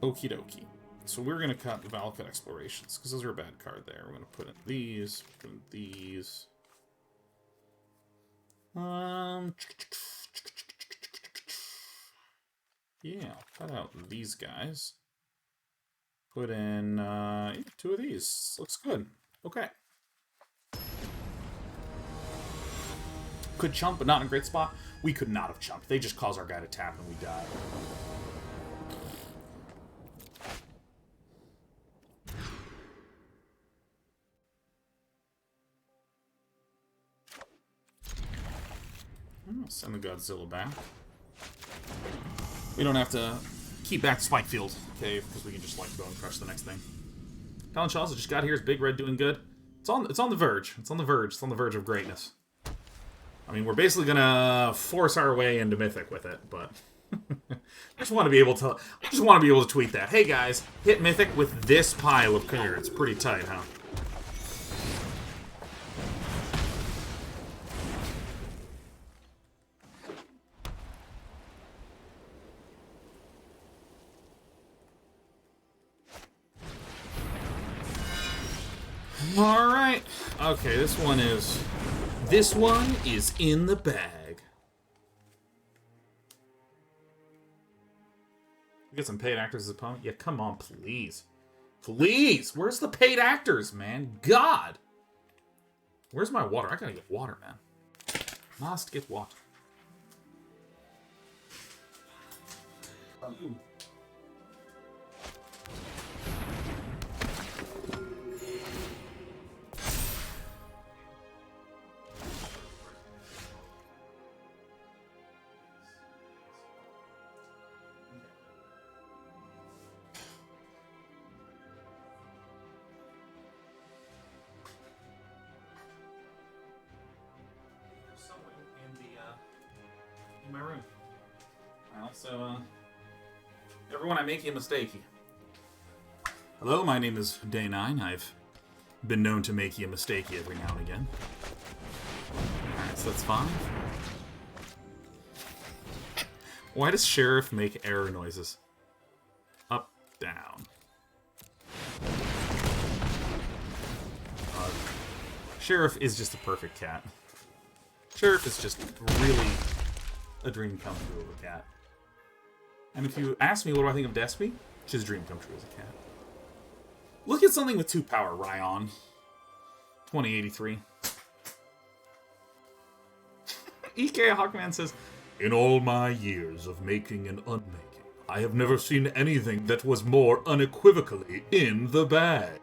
Okie dokie. So we're going to cut the Valakut Explorations, because those are a bad card there. We're going to put in these, put in these. Yeah, I'll cut out these guys. Put in 2 of these. Looks good. Okay. Could chump, but not in a great spot. We could not have chumped. They just caused our guy to tap and we died. I'll send the Godzilla back. We don't have to keep back to Spikefield Cave because we can just like bone crush the next thing. Talon Shaw's just got here. Is Big Red doing good? It's on the verge. It's on the verge. It's on the verge of greatness. I mean, we're basically gonna force our way into Mythic with it, but I just want to be able to tweet that. Hey guys, hit Mythic with this pile of cards. Pretty tight, huh? All right. Okay, this one is in the bag. We get some paid actors as opponent. Yeah, come on, please, please. Where's the paid actors, man? God. Where's my water? I gotta get water, man. Must get water. In my room. Well, so, everyone, I make you a mistake. Hello, my name is Day 9. I've been known to make you a mistake every now and again. Alright, so that's 5. Why does Sheriff make error noises? Up, down. Sheriff is just a perfect cat. Sheriff is just really a dream come true of a cat. And if you ask me what do I think of Despy, it's just a dream come true as a cat. Look at something with 2 power, Ryan. 2083. EK Hawkman says, in all my years of making and unmaking, I have never seen anything that was more unequivocally in the bag.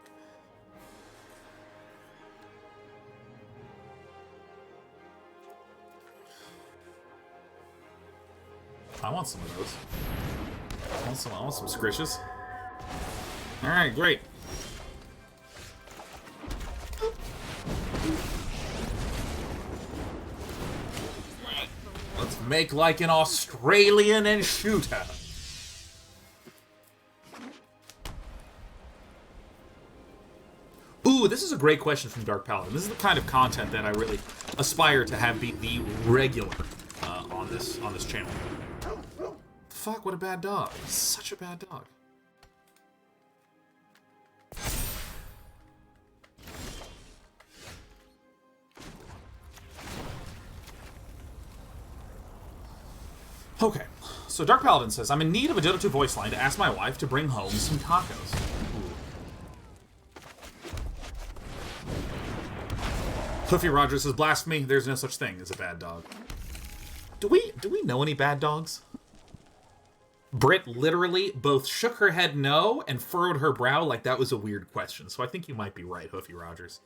I want some of those. I want some scritches. Alright, great. Let's make like an Australian and shoot her. Ooh, this is a great question from Dark Paladin. This is the kind of content that I really aspire to have be the regular on this channel. Fuck, what a bad dog. Such a bad dog. Okay, So Dark Paladin says, I'm in need of a Dota 2 voice line to ask my wife to bring home some tacos. Cliffy Rogers says, blasphemy, there's no such thing as a bad dog. Do we know any bad dogs? Britt literally both shook her head no and furrowed her brow like that was a weird question. So I think you might be right, Hoofy Rogers.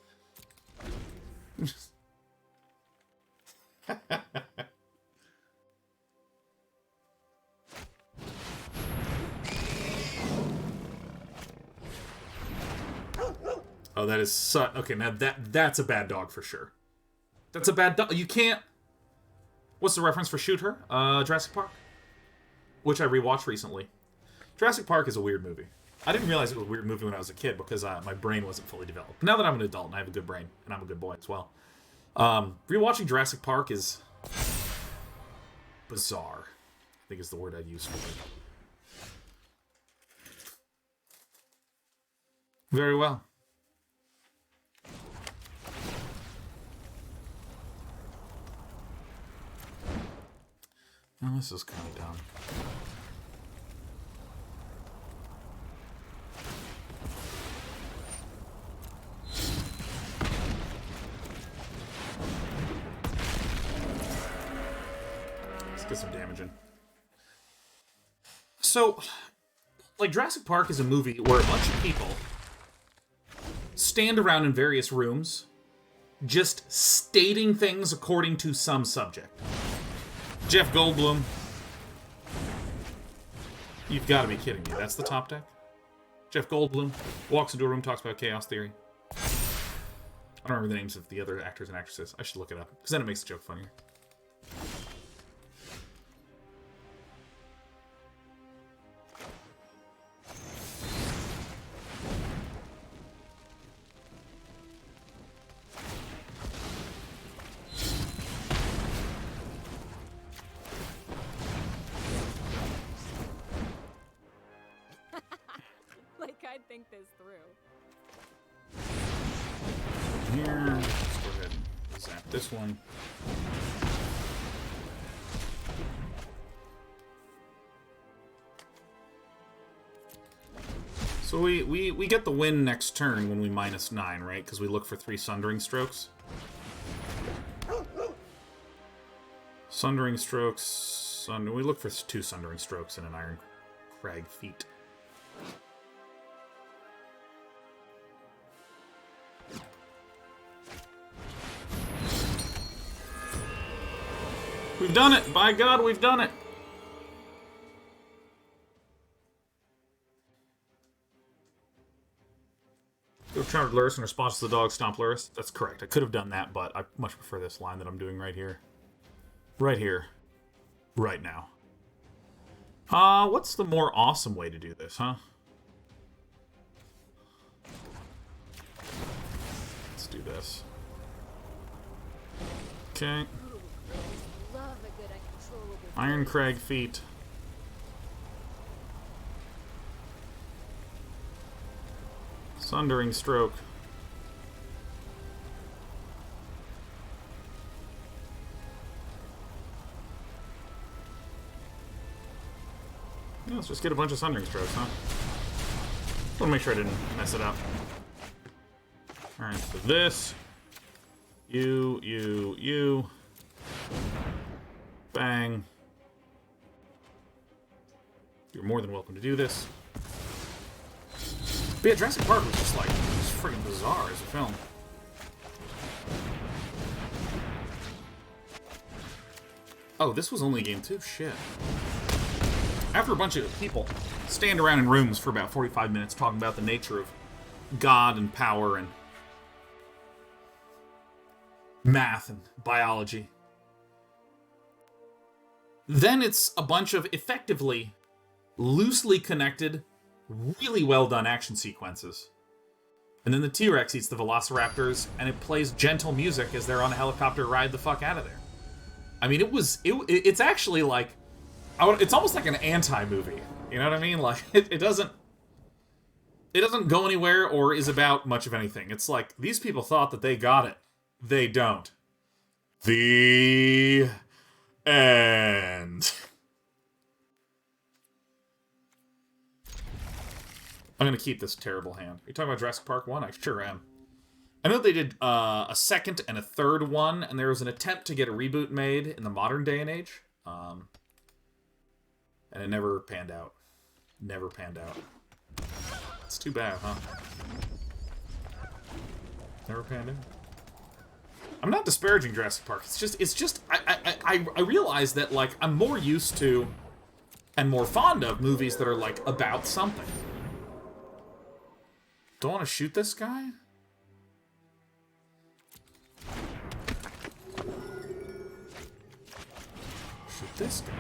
Oh, that is okay, now that's a bad dog for sure. That's a bad dog. You can't... What's the reference for Shoot Her? Jurassic Park? Which I rewatched recently. Jurassic Park is a weird movie. I didn't realize it was a weird movie when I was a kid because my brain wasn't fully developed. Now that I'm an adult and I have a good brain, and I'm a good boy as well. Rewatching Jurassic Park is... bizarre, I think is the word I'd use for it. Very well. Oh, this is kind of dumb. Let's get some damage in. So, like, Jurassic Park is a movie where a bunch of people stand around in various rooms just stating things according to some subject. Jeff Goldblum. You've got to be kidding me. That's the top deck? Jeff Goldblum walks into a room, talks about chaos theory. I don't remember the names of the other actors and actresses. I should look it up, because then it makes the joke funnier. Think this through. Here, let's go ahead and zap this one. So we get the win next turn when we -9, right? Because we look for 3 Sundering Strokes. Sundering Strokes... we look for 2 Sundering Strokes and an Irencrag feat. We've done it! By God, we've done it! Go Chandra Luris in response to the dog stomp Luris. That's correct. I could have done that, but I much prefer this line that I'm doing right here. Right here. Right now. What's the more awesome way to do this, huh? Let's do this. Okay. Irencrag feat. Sundering Stroke. Yeah, let's just get a bunch of Sundering Strokes, huh? I want to make sure I didn't mess it up. Alright, so this. You. Bang. You're more than welcome to do this. But yeah, Jurassic Park was just like, just freaking bizarre as a film. Oh, this was only game 2? Shit. After a bunch of people stand around in rooms for about 45 minutes talking about the nature of God and power and math and biology, then it's a bunch of effectively loosely connected, really well done action sequences. And then the T-Rex eats the Velociraptors, and it plays gentle music as they're on a helicopter ride the fuck out of there. I mean, it's actually like, it's almost like an anti-movie. You know what I mean? Like, it doesn't go anywhere or is about much of anything. It's like, these people thought that they got it. They don't. The end. I'm gonna keep this terrible hand. Are you talking about Jurassic Park 1? I sure am. I know they did a second and a third one, and there was an attempt to get a reboot made in the modern day and age. And it never panned out. Never panned out. It's too bad, huh? Never panned out. I'm not disparaging Jurassic Park. It's just I realize that, like, I'm more used to and more fond of movies that are, like, about something. Don't want to shoot this guy? Shoot this guy.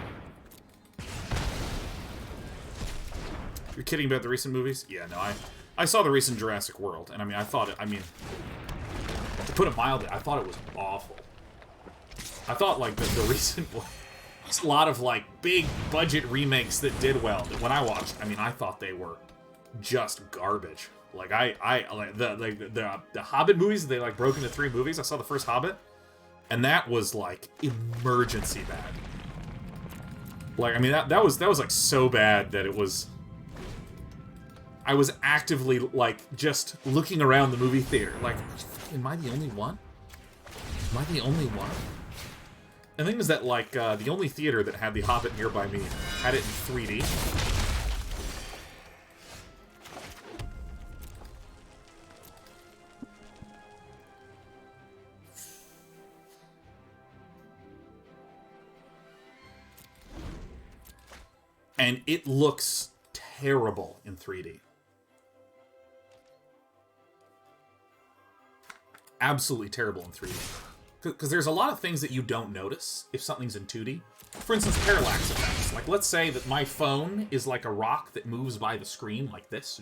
You're kidding about the recent movies? Yeah, no, I saw the recent Jurassic World, and I mean, to put it mildly, I thought it was awful. I thought, like, the recent one, there's a lot of, like, big budget remakes that did well, that when I watched, I mean, I thought they were just garbage. Like, the Hobbit movies, they, like, broke into 3 movies. I saw the first Hobbit, and that was, like, emergency bad. Like, I mean, that was, like, so bad that it was... I was actively, like, just looking around the movie theater. Like, am I the only one? Am I the only one? And the thing is that, like, the only theater that had The Hobbit nearby me had it in 3D. And it looks terrible in 3D. Absolutely terrible in 3D. Because there's a lot of things that you don't notice if something's in 2D. For instance, parallax effects. Like, let's say that my phone is like a rock that moves by the screen like this.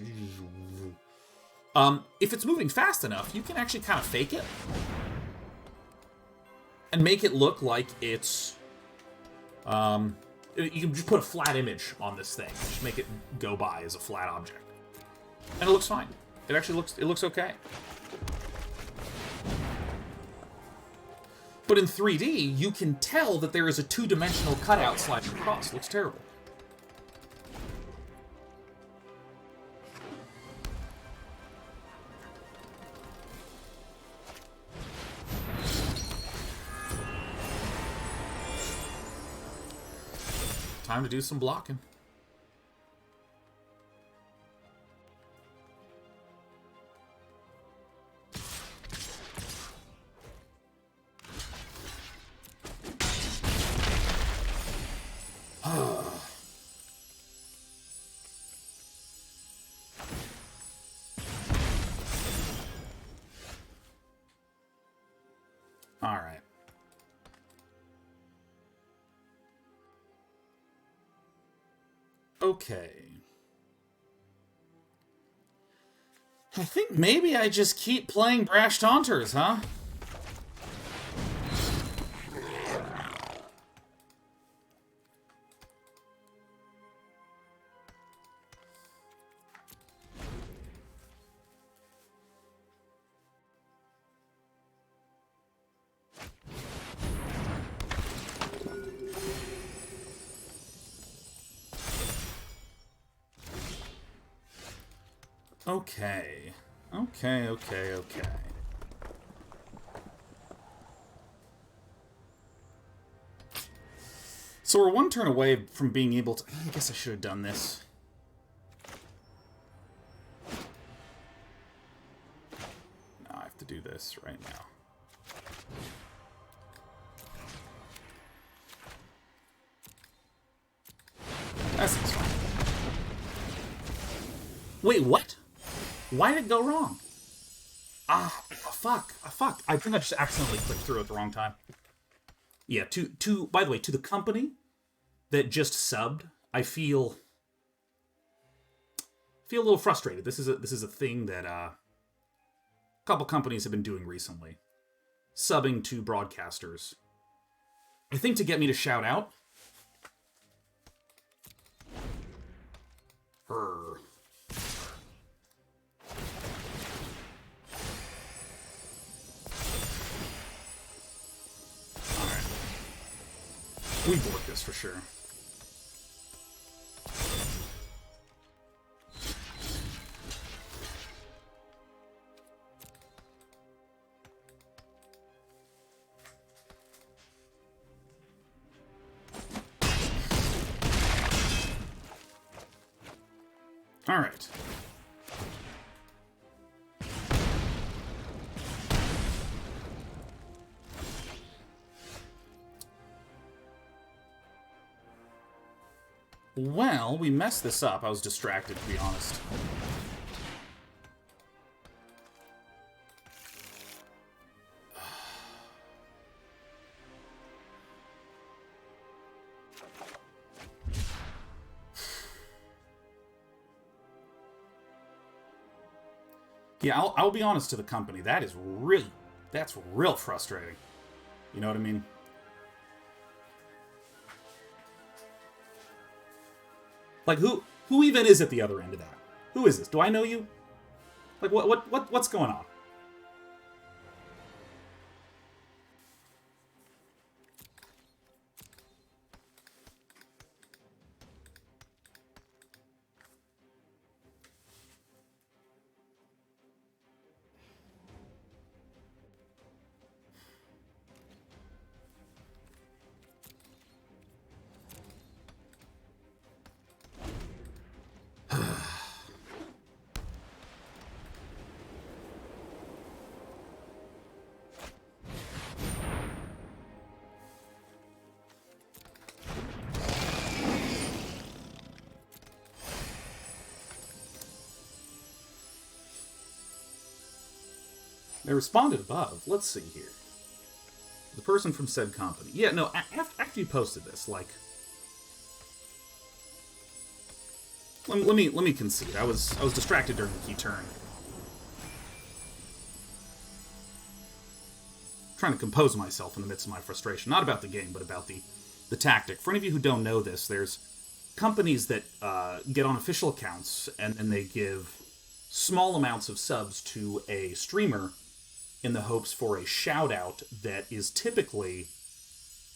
If it's moving fast enough, you can actually kind of fake it. And make it look like it's... you can just put a flat image on this thing. Just make it go by as a flat object. And it looks fine. It actually looks okay. But in 3D, you can tell that there is a 2-dimensional cutout sliding across. It looks terrible. Time to do some blocking. All right. Okay. I think maybe I just keep playing Brash Taunters, huh? Okay. Okay. So we're one turn away from being able to... I guess I should have done this. No, I have to do this right now. That seems fine. Wait, what? Why did it go wrong? Fuck. I think I just accidentally clicked through at the wrong time. Yeah, by the way, to the company that just subbed, I feel a little frustrated. This is a thing that a couple companies have been doing recently. Subbing to broadcasters. I think to get me to shout out. We board this for sure. All right. Well, we messed this up. I was distracted, to be honest. Yeah, I'll be honest to the company. That's real frustrating. You know what I mean? Like, who even is at the other end of that? Who is this? Do I know you? Like, what's going on? They responded above. Let's see here. The person from said company. Yeah, no, after you posted this, like... Let me concede. I was distracted during the key turn. Trying to compose myself in the midst of my frustration. Not about the game, but about the tactic. For any of you who don't know this, there's companies that get on official accounts and they give small amounts of subs to a streamer in the hopes for a shout-out that is typically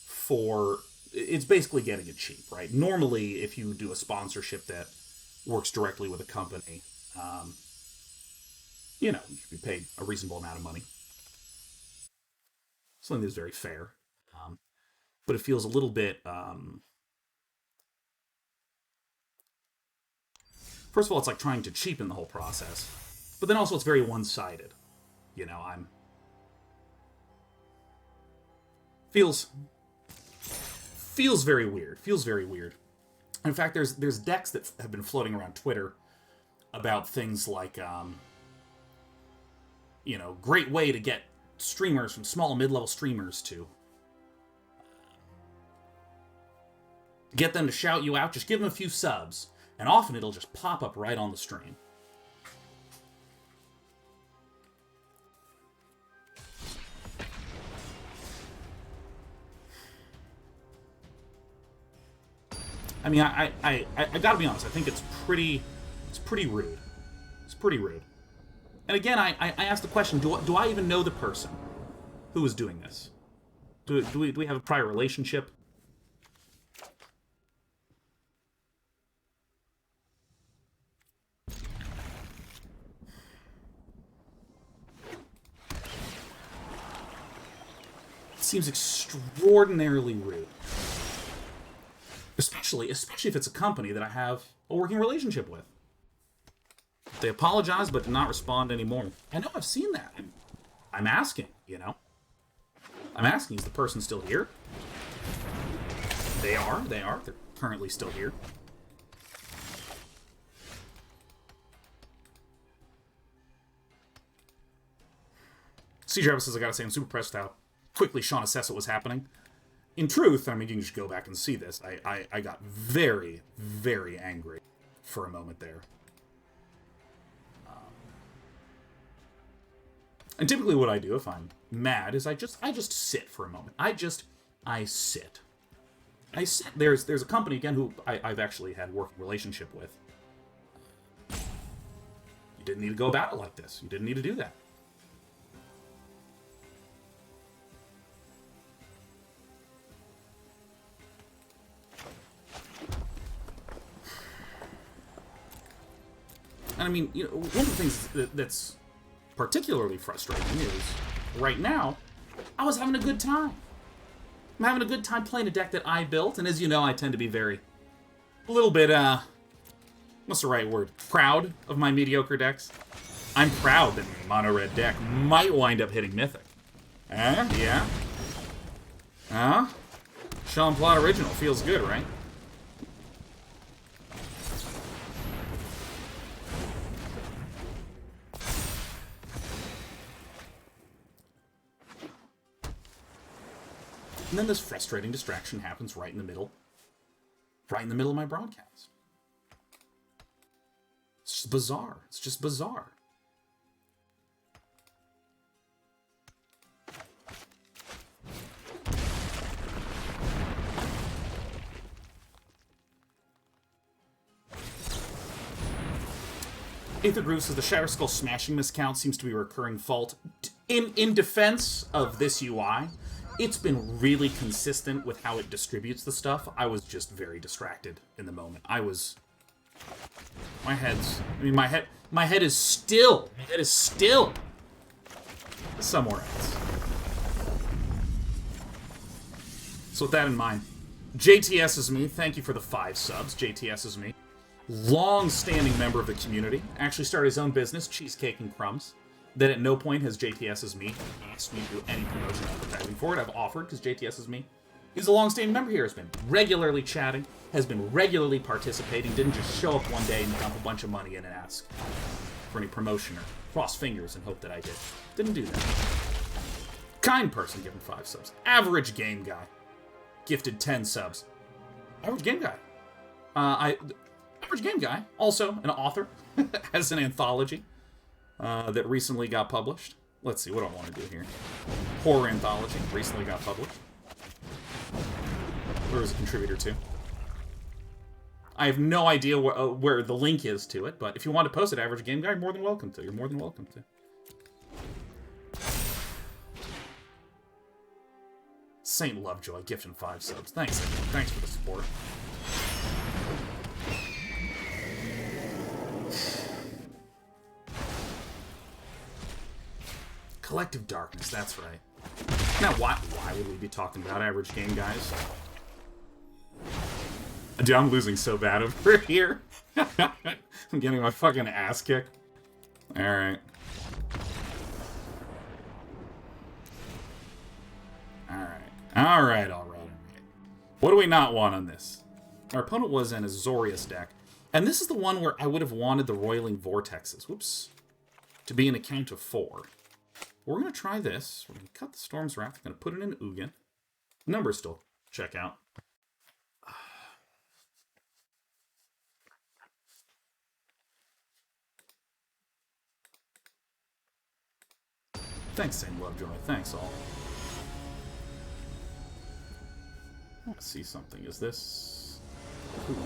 for... It's basically getting it cheap, right? Normally, if you do a sponsorship that works directly with a company, you know, you should be paid a reasonable amount of money. Something that's very fair. But it feels a little bit... First of all, it's like trying to cheapen the whole process. But then also it's very one-sided. You know, Feels very weird. Feels very weird. In fact, there's decks that have been floating around Twitter about things like, you know, great way to get streamers from small and mid-level streamers to get them to shout you out. Just give them a few subs, and often it'll just pop up right on the stream. I mean, I gotta be honest. I think it's pretty rude. It's pretty rude. And again, I asked the question: Do I even know the person who is doing this? Do we have a prior relationship? It seems extraordinarily rude. Especially if it's a company that I have a working relationship with. They apologize, but did not respond anymore. I know, I've seen that. I'm asking, you know? I'm asking, is the person still here? They are. They're currently still here. C. Travis says, I gotta say, I'm super impressed how quickly Sean assessed what was happening. In truth, I mean, you can just go back and see this. I got very, very angry for a moment there. And typically what I do if I'm mad is I just sit for a moment. I sit. There's a company, again, who I've actually had a working relationship with. You didn't need to go about it like this. You didn't need to do that. And I mean, you know, one of the things that's particularly frustrating is, right now, I was having a good time. I'm having a good time playing a deck that I built, and as you know, I tend to be a little bit What's the right word? Proud of my mediocre decks. I'm proud that my mono-red deck might wind up hitting Mythic. Yeah? Sean Plot Original feels good, right? And then this frustrating distraction happens right in the middle. Right in the middle of my broadcast. It's just bizarre. It's just bizarre. Aether Groove says the Shatterskull Smashing miscount seems to be a recurring fault. In defense of this UI, it's been really consistent with how it distributes the stuff. I was just very distracted in the moment. My head is still somewhere else. So with that in mind, JTS is me. Thank you for the 5 subs. JTS is me. Long-standing member of the community. Actually started his own business, Cheesecake and Crumbs. That at no point has JTS is me asked me to do any promotion or advertising for it. I've offered because JTS is me. He's a long-standing member here. Has been regularly chatting. Has been regularly participating. Didn't just show up one day and dump a bunch of money in and ask for any promotion or cross fingers and hope that I did. Didn't do that. Kind person giving 5 subs. Average game guy gifted 10 subs. Average game guy. Average game guy, also an author, has an anthology that recently got published. Let's see, what do I want to do here? Horror anthology, recently got published. Where was a contributor to? I have no idea where the link is to it, but if you want to post it, Average Game Guy, you're more than welcome to. You're more than welcome to. Saint Lovejoy gifting 5 subs. Thanks, Saint. Thanks for the support. Collective Darkness, that's right. Now, why would we be talking about Average Game Guys? Dude, I'm losing so bad over here. I'm getting my fucking ass kicked. Alright. Alright. What do we not want on this? Our opponent was an Azorius deck. And this is the one where I would have wanted the Roiling Vortexes. Whoops. To be an account of 4. We're going to try this. We're going to cut the Storm's Wrath. We're going to put it in Ugin. Numbers still check out. Thanks, Saint Lovejoy. Thanks, all. I want to see something. Is this... Ooh.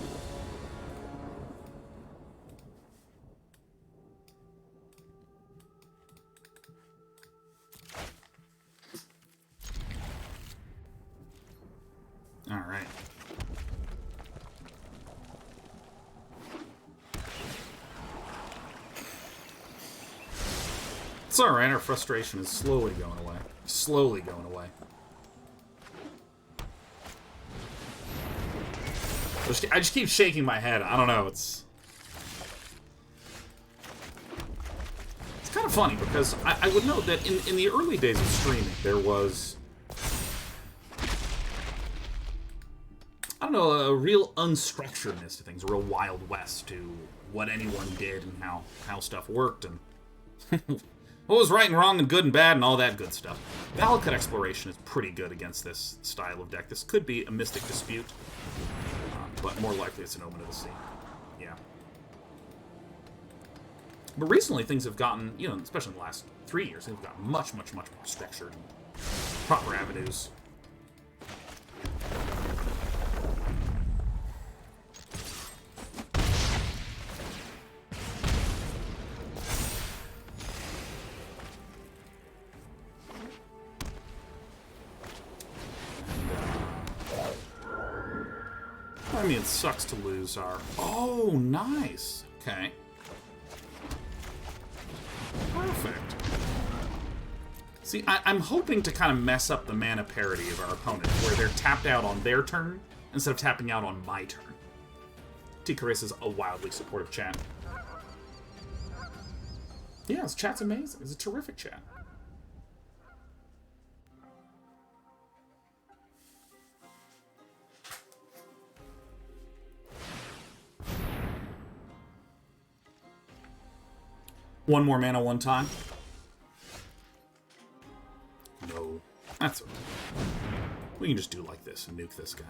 Alright. It's alright, our frustration is slowly going away. Slowly going away. I just keep shaking my head. I don't know, it's kind of funny because I would note that in the early days of streaming, there was... I don't know, a real unstructuredness to things, a real Wild West to what anyone did and how stuff worked and what was right and wrong and good and bad and all that good stuff. Valakut Exploration is pretty good against this style of deck. This could be a Mystic Dispute, but more likely it's an Omen of the Sea. Yeah. But recently things have gotten, you know, especially in the last 3 years, things have gotten much, much, much more structured and proper avenues. I mean, it sucks to lose our... Oh, nice. Okay. Perfect. See, I'm hoping to kind of mess up the mana parity of our opponent, where they're tapped out on their turn instead of tapping out on my turn. T-Chris is a wildly supportive chat. Yeah, his chat's amazing. It's a terrific chat. One more mana one time. No. That's okay. We can just do like this and nuke this guy.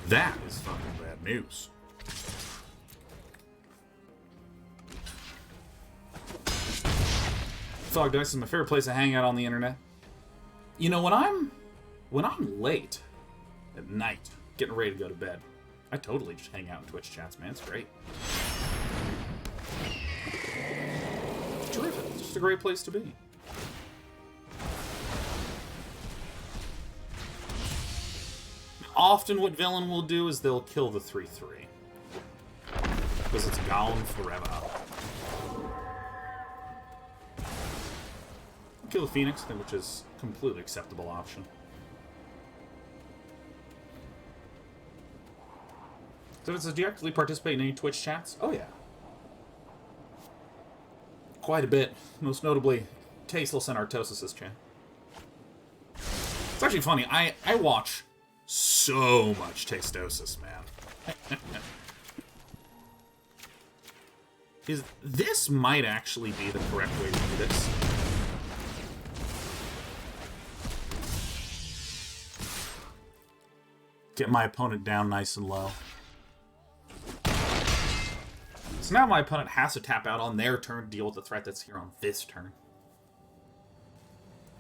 That is fucking bad news. Thog Dice is my favorite place to hang out on the internet. You know, when I'm late at night, getting ready to go to bed, I totally just hang out in Twitch chats, man. It's great. It's terrific. It's just a great place to be. Often what villain will do is they'll kill the 3/3. Because it's gone forever. Kill the Phoenix, which is a completely acceptable option. So it says, do you actually participate in any Twitch chats? Oh yeah. Quite a bit. Most notably, Tasteless and Artosis' chat. It's actually funny, I watch so much Tastosis, man. This might actually be the correct way to do this. Get my opponent down nice and low. So now my opponent has to tap out on their turn to deal with the threat that's here on this turn.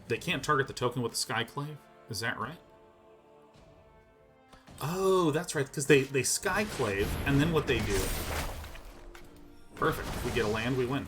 They can't target the token with the Skyclave? Is that right? Oh, that's right, because they Skyclave, and then what they do... Perfect. If we get a land, we win.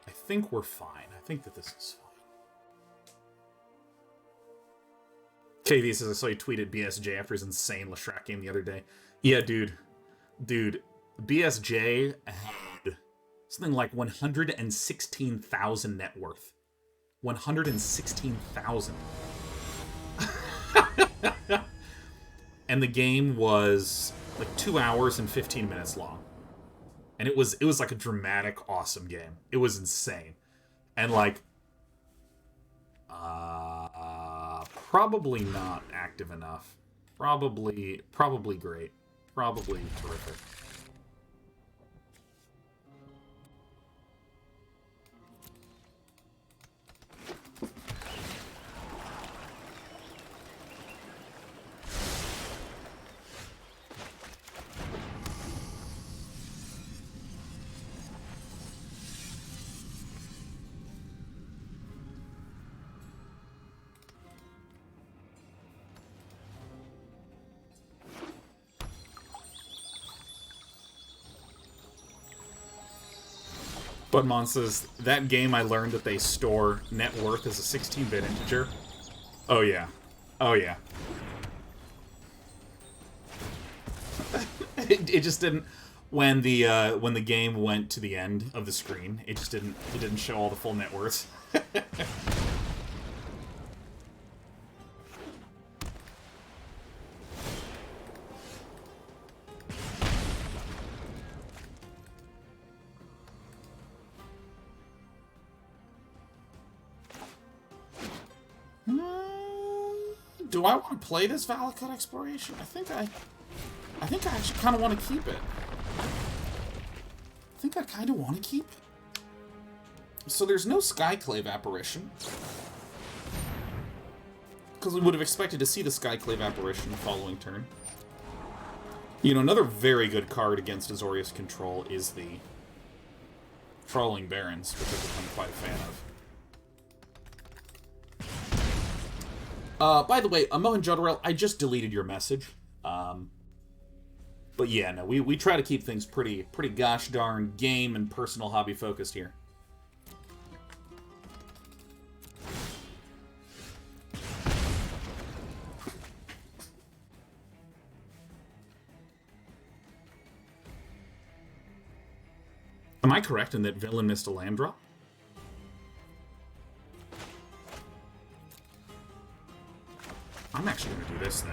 I think we're fine. I think that this is fine. KV says, I saw you tweeted BSJ after his insane Leshrac game the other day. Yeah, dude. BSJ had something like 116,000 net worth. 116,000. And the game was like 2 hours and 15 minutes long. And it was like a dramatic, awesome game. It was insane. And like, probably not active enough. Probably great. Probably terrific. Budmon says, that game I learned that they store net worth as a 16-bit integer. Oh yeah. Oh yeah. it just didn't, when the game went to the end of the screen, it didn't show all the full net worth. Do I want to play this Valakut Exploration? I think I actually kind of want to keep it. I think I kind of want to keep it. So there's no Skyclave apparition. Because we would have expected to see the Skyclave apparition the following turn. You know, another very good card against Azorius Control is the Crawling Barrens, which I've become quite a fan of. By the way, Mohenjo-Darrell, I just deleted your message. But yeah, no, we try to keep things pretty gosh darn game and personal hobby focused here. Am I correct in that villain missed a land drop? I'm actually going to do this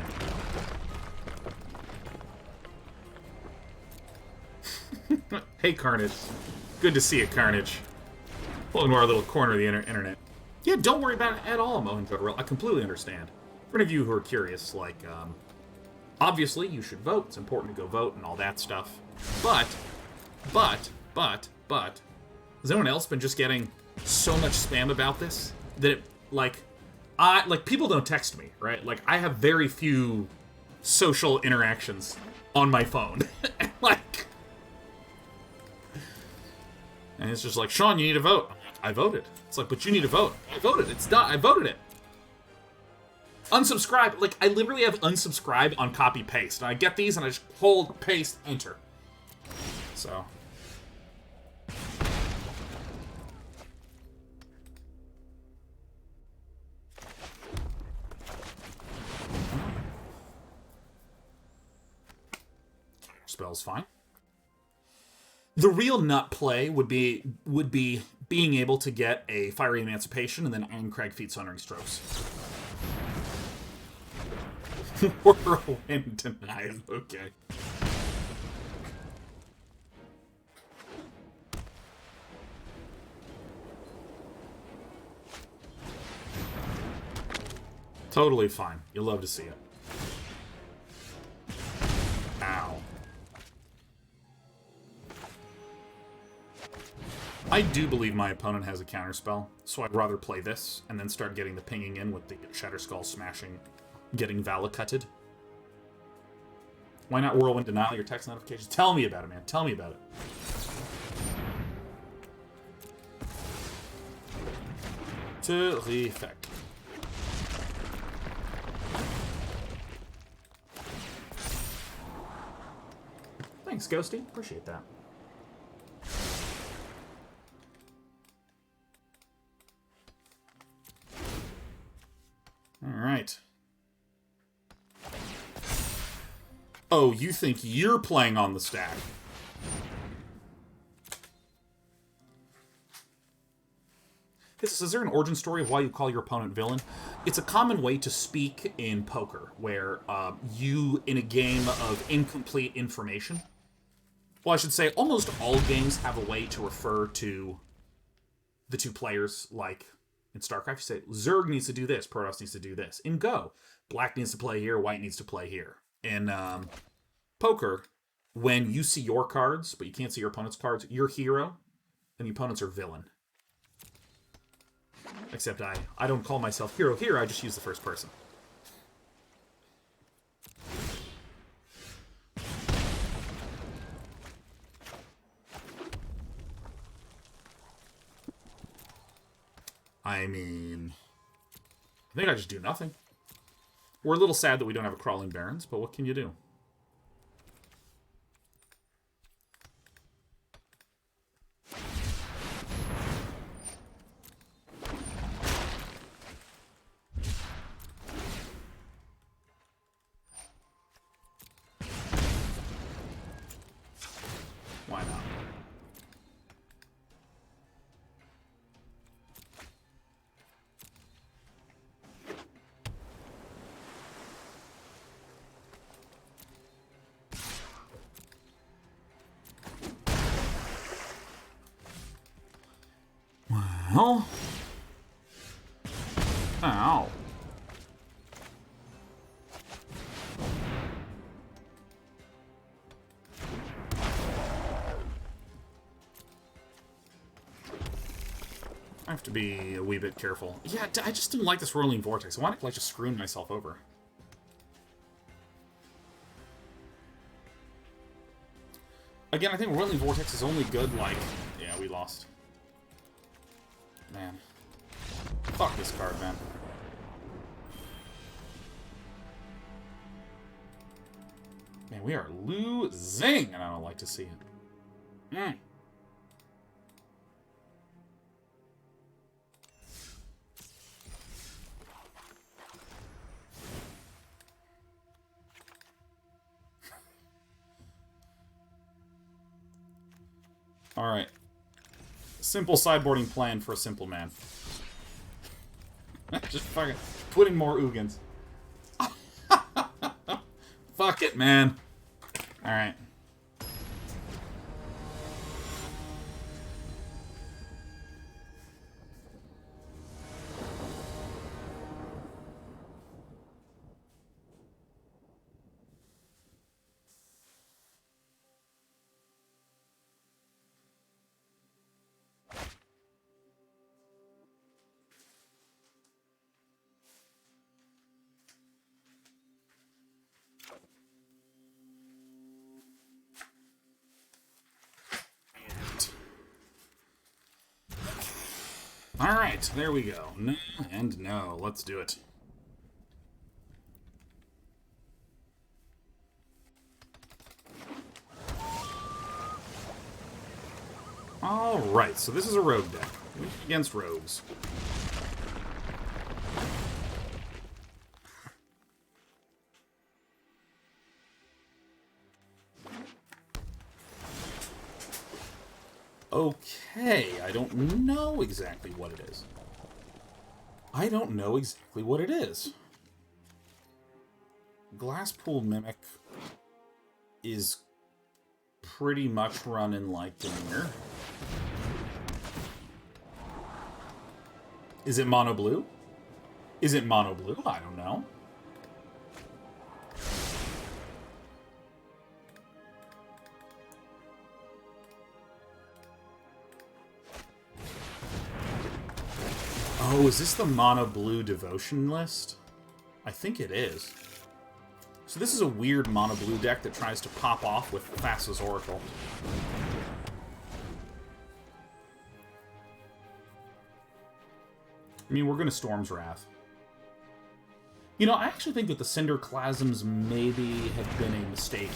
then. Hey, Carnage. Good to see you, Carnage. Welcome to our little corner of the internet. Yeah, don't worry about it at all, Mohenjo-daro. I completely understand. For any of you who are curious, like, obviously you should vote. It's important to go vote and all that stuff. But, has anyone else been just getting so much spam about this that it, like, people don't text me, right? Like, I have very few social interactions on my phone. And it's just like, Sean, you need to vote. I voted. It's like, but you need to vote. I voted. It's done. I voted it. Unsubscribe. Like, I literally have unsubscribe on copy paste. And I get these and I just hold, paste, enter. So. Spell's fine. The real nut play would be being able to get a Fiery Emancipation and then Irencrag feat Sundering Strokes. Whirlwind denied. Okay. Totally fine. You'll love to see it. Ow. I do believe my opponent has a counterspell, so I'd rather play this and then start getting the pinging in with the Shatterskull Smashing, getting Valakutted. Why not Whirlwind Denial your text notifications? Tell me about it, man. Tell me about it. Terrific. Thanks, Ghosty. Appreciate that. Alright. Oh, you think you're playing on the stack. Is there an origin story of why you call your opponent villain? It's a common way to speak in poker, where you, in a game of incomplete information... Well, I should say, almost all games have a way to refer to the two players, like... In StarCraft, you say, Zerg needs to do this, Protoss needs to do this. In Go, Black needs to play here, White needs to play here. In poker, when you see your cards, but you can't see your opponent's cards, you're hero, and the opponents are villain. Except I don't call myself hero here, I just use the first person. I mean, I think I just do nothing. We're a little sad that we don't have a Crawling Barrens, but what can you do? Why not? Well... Ow. I have to be a wee bit careful. Yeah, I just didn't like this Rolling Vortex. I wanted to, like, just screw myself over. Again, I think Rolling Vortex is only good, like... Yeah, we lost. Man. Fuck this card, man. Man, we are losing, and I don't like to see it. Mm. All right. Simple sideboarding plan for a simple man. Just fucking put in more Ugins. Fuck it, man. Alright. Alright, there we go. No and no. Let's do it. Alright, so this is a rogue deck. Weak against rogues. Okay, I don't know exactly what it is. I don't know exactly what it is. Glasspool Mimic is pretty much running like Demeanor. Is it mono blue? Is it mono blue? I don't know. Oh, is this the mono blue devotion list? I think it is. So this is a weird mono blue deck that tries to pop off with Thassa's Oracle. I mean, we're going to Storm's Wrath. You know, I actually think that the Cinder Clasms maybe have been a mistake.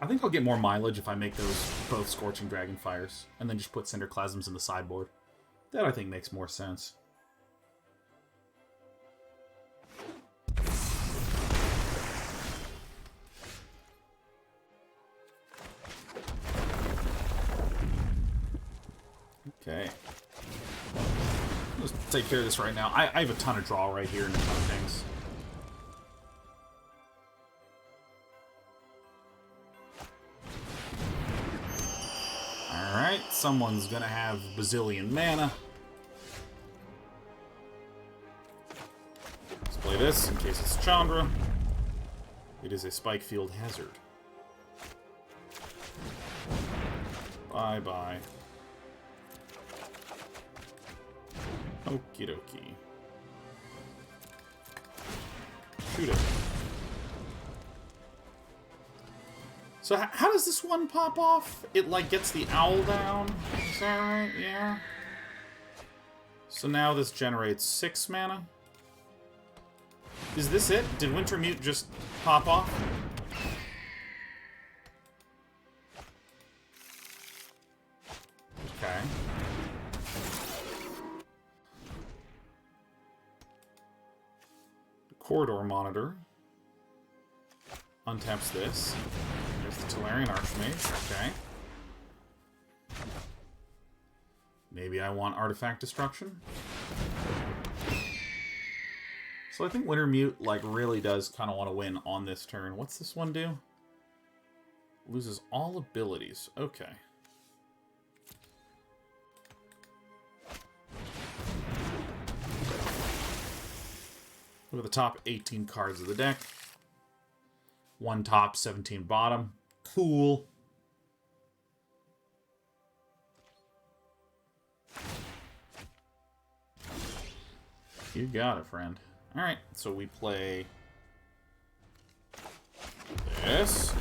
I think I'll get more mileage if I make those both Scorching Dragonfires, and then just put Cinder Clasms in the sideboard. That, I think, makes more sense. Okay. Let's take care of this right now. I have a ton of draw right here and a ton of things. Alright, someone's gonna have bazillion mana. Let's play this in case it's Chandra. It is a Spikefield Hazard. Bye-bye. Okie dokie. Shoot it. So how does this one pop off? It, like, gets the owl down? Is that right? Yeah. So now this generates 6 mana? Is this it? Did Wintermute just pop off? Okay. The Corridor Monitor. Untaps this. There's the Tolarian Archmage. Okay. Maybe I want Artifact Destruction. So I think Wintermute, like, really does kind of want to win on this turn. What's this one do? Loses all abilities. Okay. Look at the top 18 cards of the deck. 1 top, 17 bottom. Cool. You got it, friend. Alright, so we play this.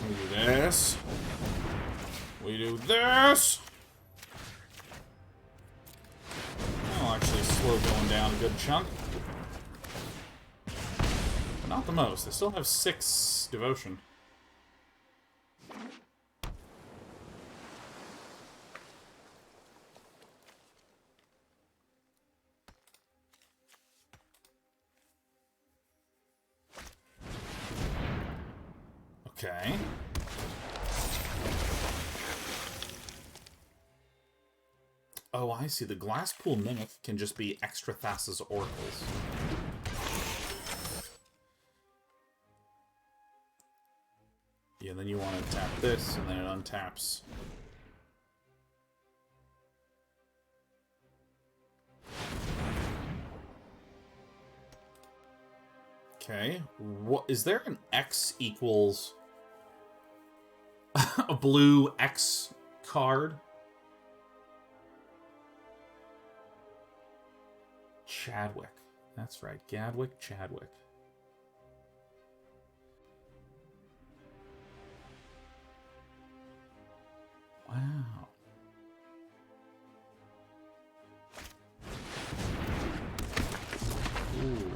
We do this. We do this. I'll actually slow going down a good chunk. But not the most. They still have 6 devotion. Okay. Oh, I see. The Glasspool Mimic can just be extra Thassa's Oracles. Yeah, then you want to tap this, and then it untaps. Okay. What is there an X equals a blue X card? Chadwick. That's right. Gadwick, Chadwick. Wow. Ooh.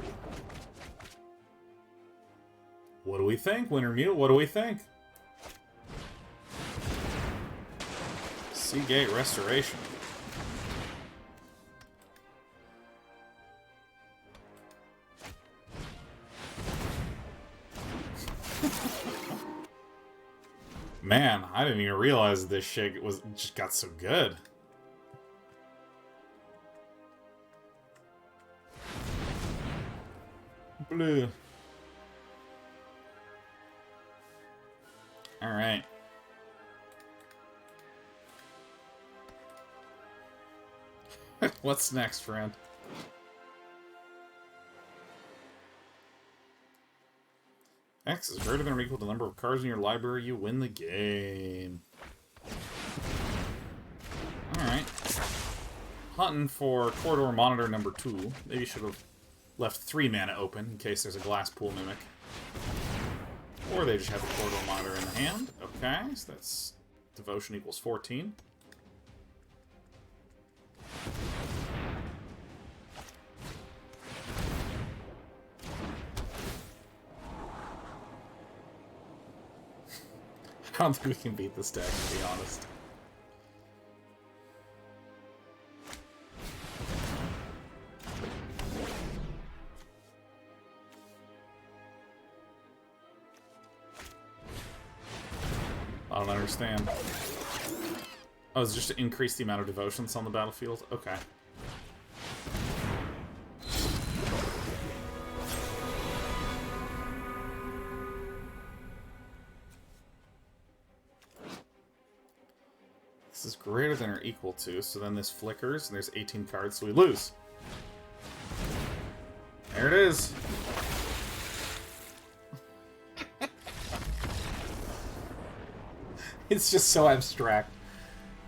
What do we think, Wintermute? What do we think? Seagate Restoration. Man, I didn't even realize this shit just got so good. Blue. Alright. What's next, friend? X is greater than or equal to the number of cards in your library, you win the game. Alright. Hunting for Corridor Monitor number 2. Maybe should have left 3 mana open in case there's a Glasspool Mimic. Or they just have a Corridor Monitor in the hand. Okay, so that's Devotion equals 14. I don't think we can beat this deck, to be honest. I don't understand. Oh, it's just to increase the amount of devotions on the battlefield? Okay. This is greater than or equal to, so then this flickers, and there's 18 cards, so we lose. There it is. It's just so abstract.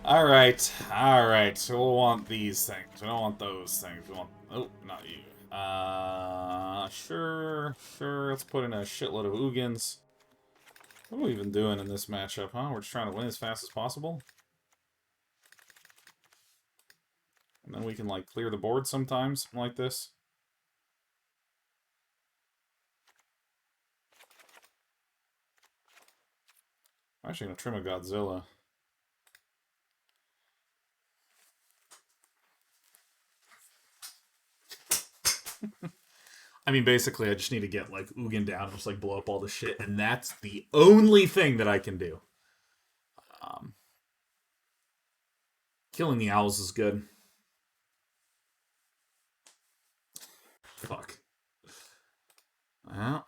Alright, alright, so we'll want these things. We don't want those things. We want... Oh, not you. Sure, let's put in a shitload of Ugins. What are we even doing in this matchup, huh? We're just trying to win as fast as possible? And then we can, like, clear the board sometimes, like this. I'm actually going to trim a Godzilla. I mean, basically, I just need to get, like, Ugin down and just, like, blow up all the shit, and that's the only thing that I can do. Killing the owls is good. Fuck. Well.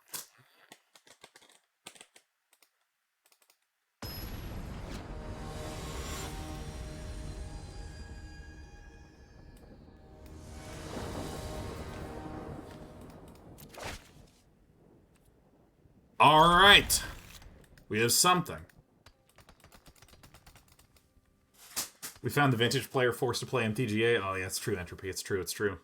Alright. We have something. We found the vintage player forced to play MTGA. Oh yeah, it's true, Entropy. It's true, it's true.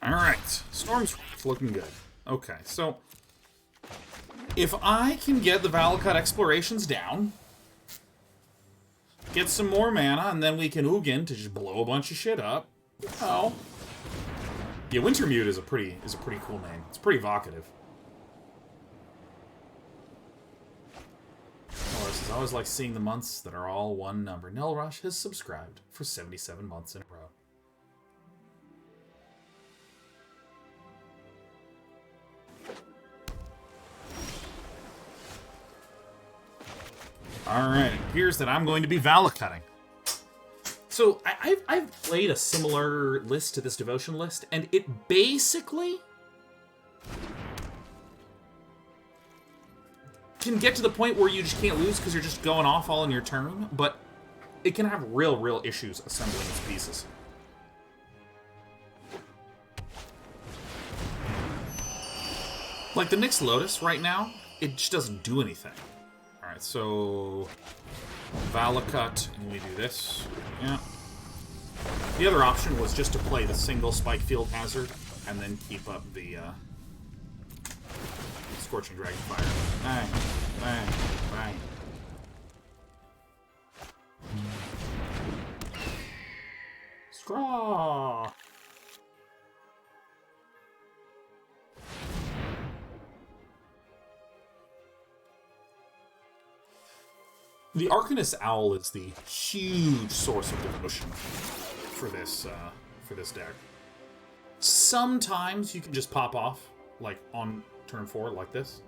Alright, Storm's looking good. Okay, so if I can get the Valakut Explorations down, Get some more mana, and then we can Ugin to just blow a bunch of shit up. Oh. Yeah, Wintermute is a pretty cool name. It's pretty evocative. I always like seeing the months that are all one number. Nell Rush has subscribed for 77 months in a row. Alright, it appears that I'm going to be Valakutting. So, I've played a similar list to this devotion list, and it basically can get to the point where you just can't lose because you're just going off all in your turn, but it can have real issues assembling its pieces. Like the Nyx Lotus right now, it just doesn't do anything. Alright, so Valakut, and we do this. Yeah. The other option was just to play the single Spikefield Hazard and then keep up the Scorching Dragonfire. Bang, bang, bang. Scraw! The Arcanist Owl is the huge source of devotion for this deck. Sometimes you can just pop off, like on turn 4, like this.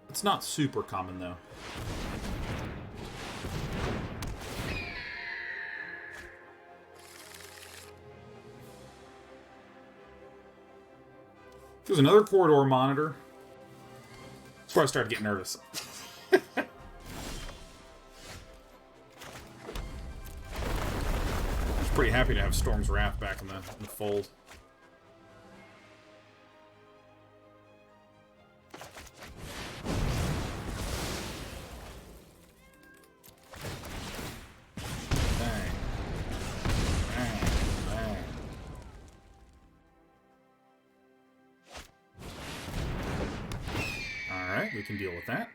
It's not super common though. There's another corridor monitor. That's where I started getting nervous. Pretty happy to have Storm's Wrath back in the fold. Bang. Bang. Bang. Alright, we can deal with that.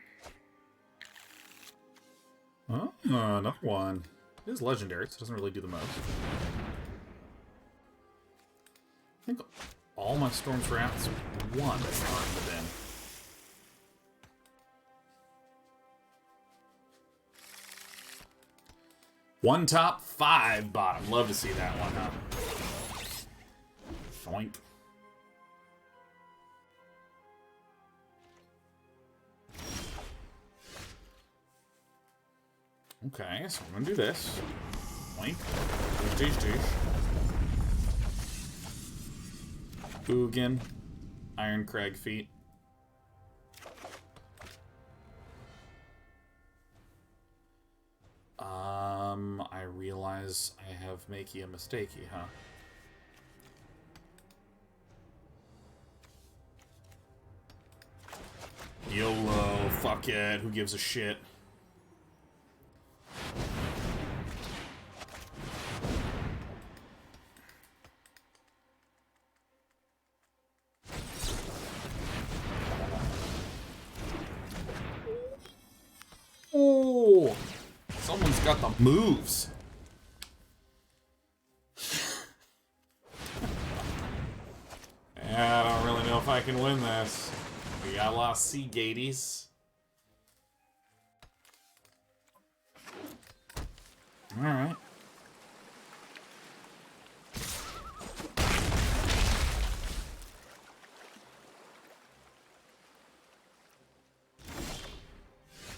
Oh, another one. It is legendary, so it doesn't really do the most. I think all my Storm's Wraths one are in the bin. One top, 5 bottom. Love to see that one, huh? Foink. Okay, so I'm gonna do this. Boink. Douche, douche. Ugin. Irencrag feet. I realize I have makey a mistakey, huh? YOLO, fuck it, who gives a shit? Oh, someone's got the moves. Yeah, I don't really know if I can win this. We got lost Sea Gaties. Alright.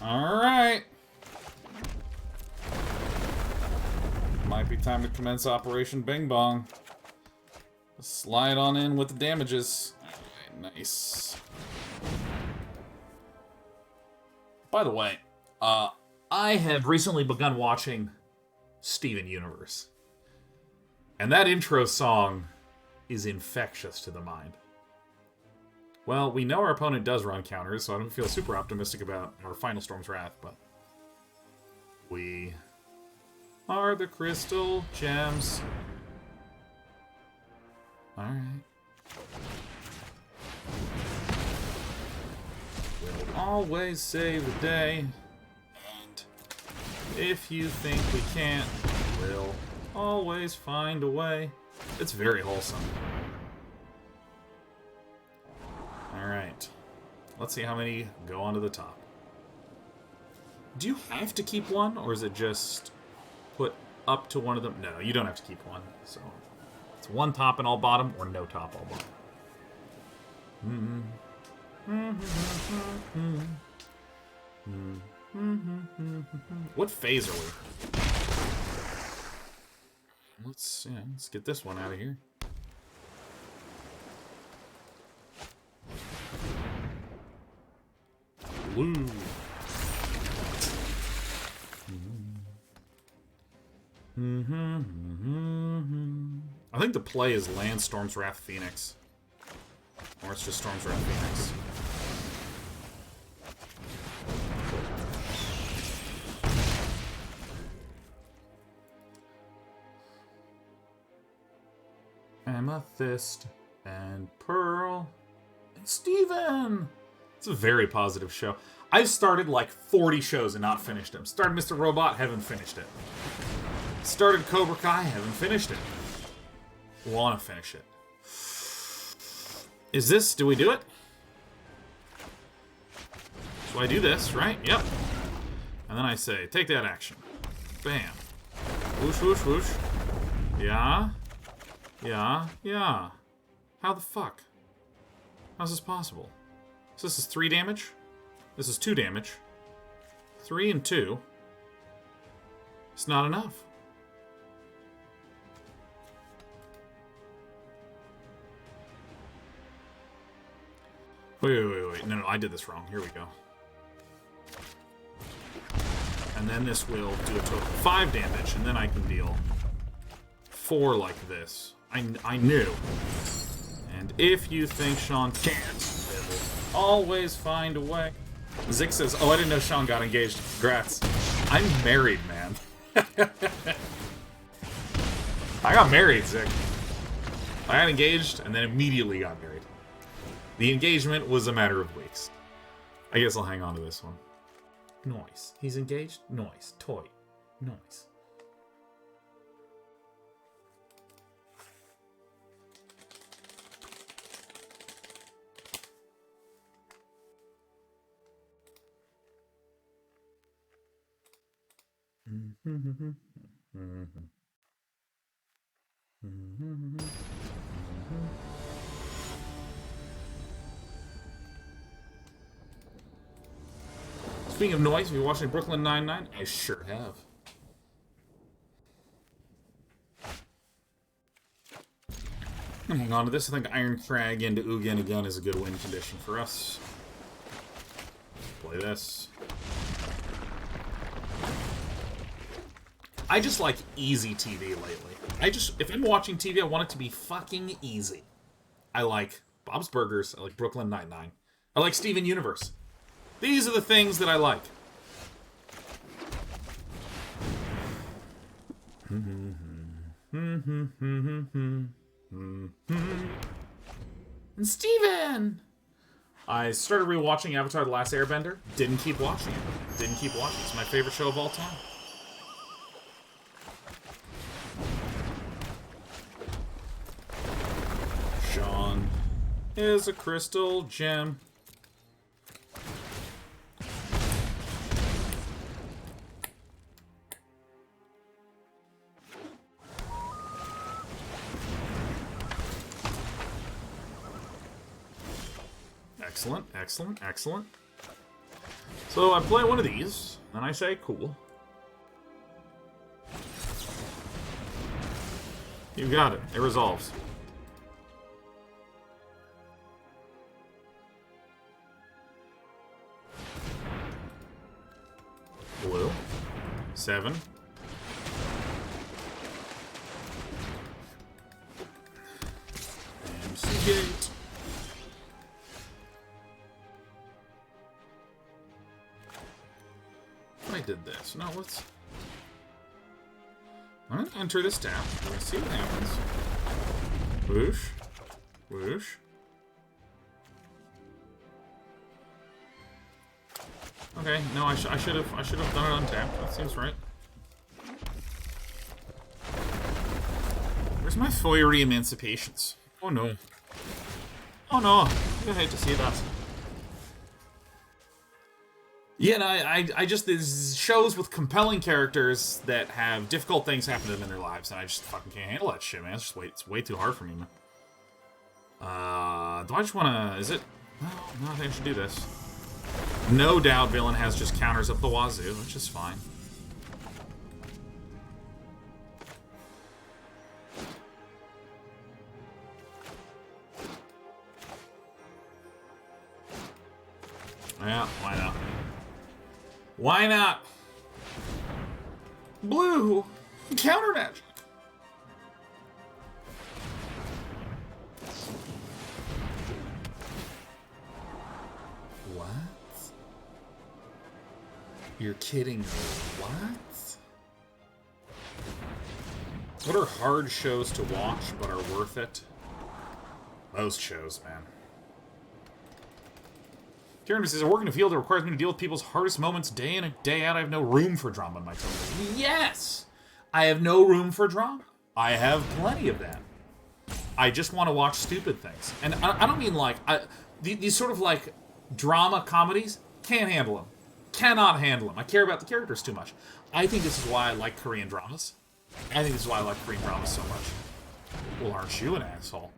Alright. Might be time to commence Operation Bing Bong. Slide on in with the damages. Alright, nice. By the way, I have recently begun watching Steven Universe. And that intro song is infectious to the mind. Well, we know our opponent does run counters, so I don't feel super optimistic about our final Storm's Wrath, but we are the Crystal Gems. Alright. We'll always save the day. And If you think we can't, we'll always find a way. It's very wholesome. Alright. Let's see how many go onto the top. Do you have to keep one, or is it just put up to one of them? No, you don't have to keep one. So it's one top and all bottom, or no top, all bottom. What phase are we? Let's get this one out of here. Blue. I think the play is land Storm's Wrath Phoenix. Or it's just Storm's Wrath Phoenix. Amethyst and Pearl and Steven! It's a very positive show. I've started like 40 shows and not finished them. Started Mr. Robot, haven't finished it. Started Cobra Kai, haven't finished it. Wanna finish it. Is this, do we do it? So I do this, right? Yep. And then I say, take that action. Bam. Whoosh, whoosh, whoosh. Yeah. Yeah, yeah. How the fuck? How's this possible? So this is 3 damage? This is 2 damage. 3 and 2. It's not enough. Wait. No, I did this wrong. Here we go. And then this will do a total of 5 damage, and then I can deal 4 like this. I knew. And if you think Sean can't, they'll always find a way. Zick says, oh, I didn't know Sean got engaged. Congrats. I'm married, man. I got married, Zick. I got engaged and then immediately got married. The engagement was a matter of weeks. I guess I'll hang on to this one. Nice. He's engaged? Nice. Toy. Nice. Speaking of noise, have you watched Brooklyn Nine-Nine? I sure have. I'm hang on to this. I think Irencrag into Ugin again is a good win condition for us. Play this. I just like easy TV lately. If I'm watching TV, I want it to be fucking easy. I like Bob's Burgers. I like Brooklyn Nine-Nine. I like Steven Universe. These are the things that I like. And Steven! I started rewatching Avatar The Last Airbender. Didn't keep watching it. It's my favorite show of all time. Sean is a crystal gem. Excellent, excellent, excellent. So I play one of these, and I say, cool. You got it. It resolves. Blue. 7. MC Gate. I did this. No, let's... I'm going to enter this tap. We're going to see what happens. Whoosh. Whoosh. Okay, no, I should have done it untapped. That seems right. Where's my Fiery Emancipations? Oh no. Oh no. I hate to see that. Yeah, no, I just, there's shows with compelling characters that have difficult things happen to them in their lives, and I just fucking can't handle that shit, man. It's way too hard for me, man. Do I just wanna, is it? No, I think I should do this. No doubt villain has just counters up the wazoo, which is fine. Yeah, why not? Why not? Blue! Counter magic! What? You're kidding me. What? What are hard shows to watch but are worth it? Most shows, man. Karen says, I work in a field that requires me to deal with people's hardest moments day in and day out. I have no room for drama in my television. Yes! I have no room for drama. I have plenty of that. I just want to watch stupid things. And I don't mean like... these sort of like drama comedies, can't handle them. Cannot handle them. I care about the characters too much. I think this is why I like Korean dramas. I think this is why I like Korean dramas so much. Well, aren't you an asshole?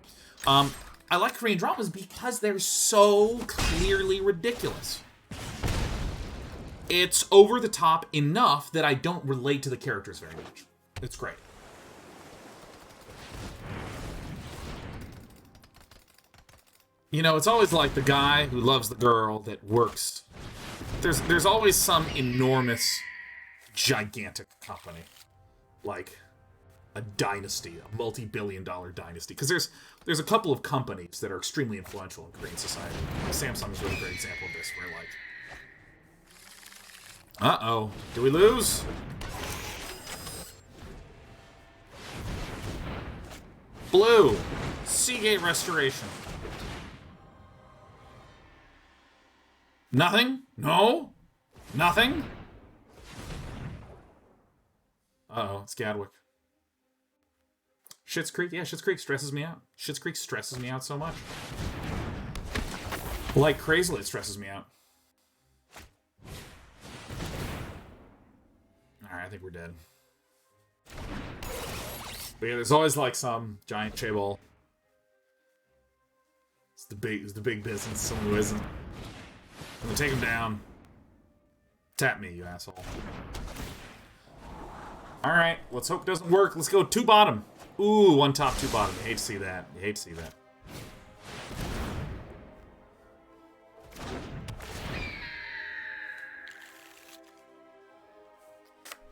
I like Korean dramas because they're so clearly ridiculous. It's over the top enough that I don't relate to the characters very much. It's great. You know, it's always like the guy who loves the girl that works. There's always some enormous, gigantic company. Like a dynasty, a multi-billion-dollar dynasty. Because there's a couple of companies that are extremely influential in Korean society. Samsung is a really great example of this, where like... Uh-oh. Do we lose? Blue. Seagate Restoration. Nothing? No? Nothing? Uh-oh, it's Gadwick. Schitt's Creek? Yeah, Schitt's Creek stresses me out. Schitt's Creek stresses me out so much. Like crazily, it stresses me out. Alright, I think we're dead. But yeah, there's always like some giant chaebol. It's the big business, someone who isn't. I'm gonna take him down. Tap me, you asshole. Alright, let's hope it doesn't work. Let's go 2 bottom. Ooh, 1 top, 2 bottom. You hate to see that. You hate to see that.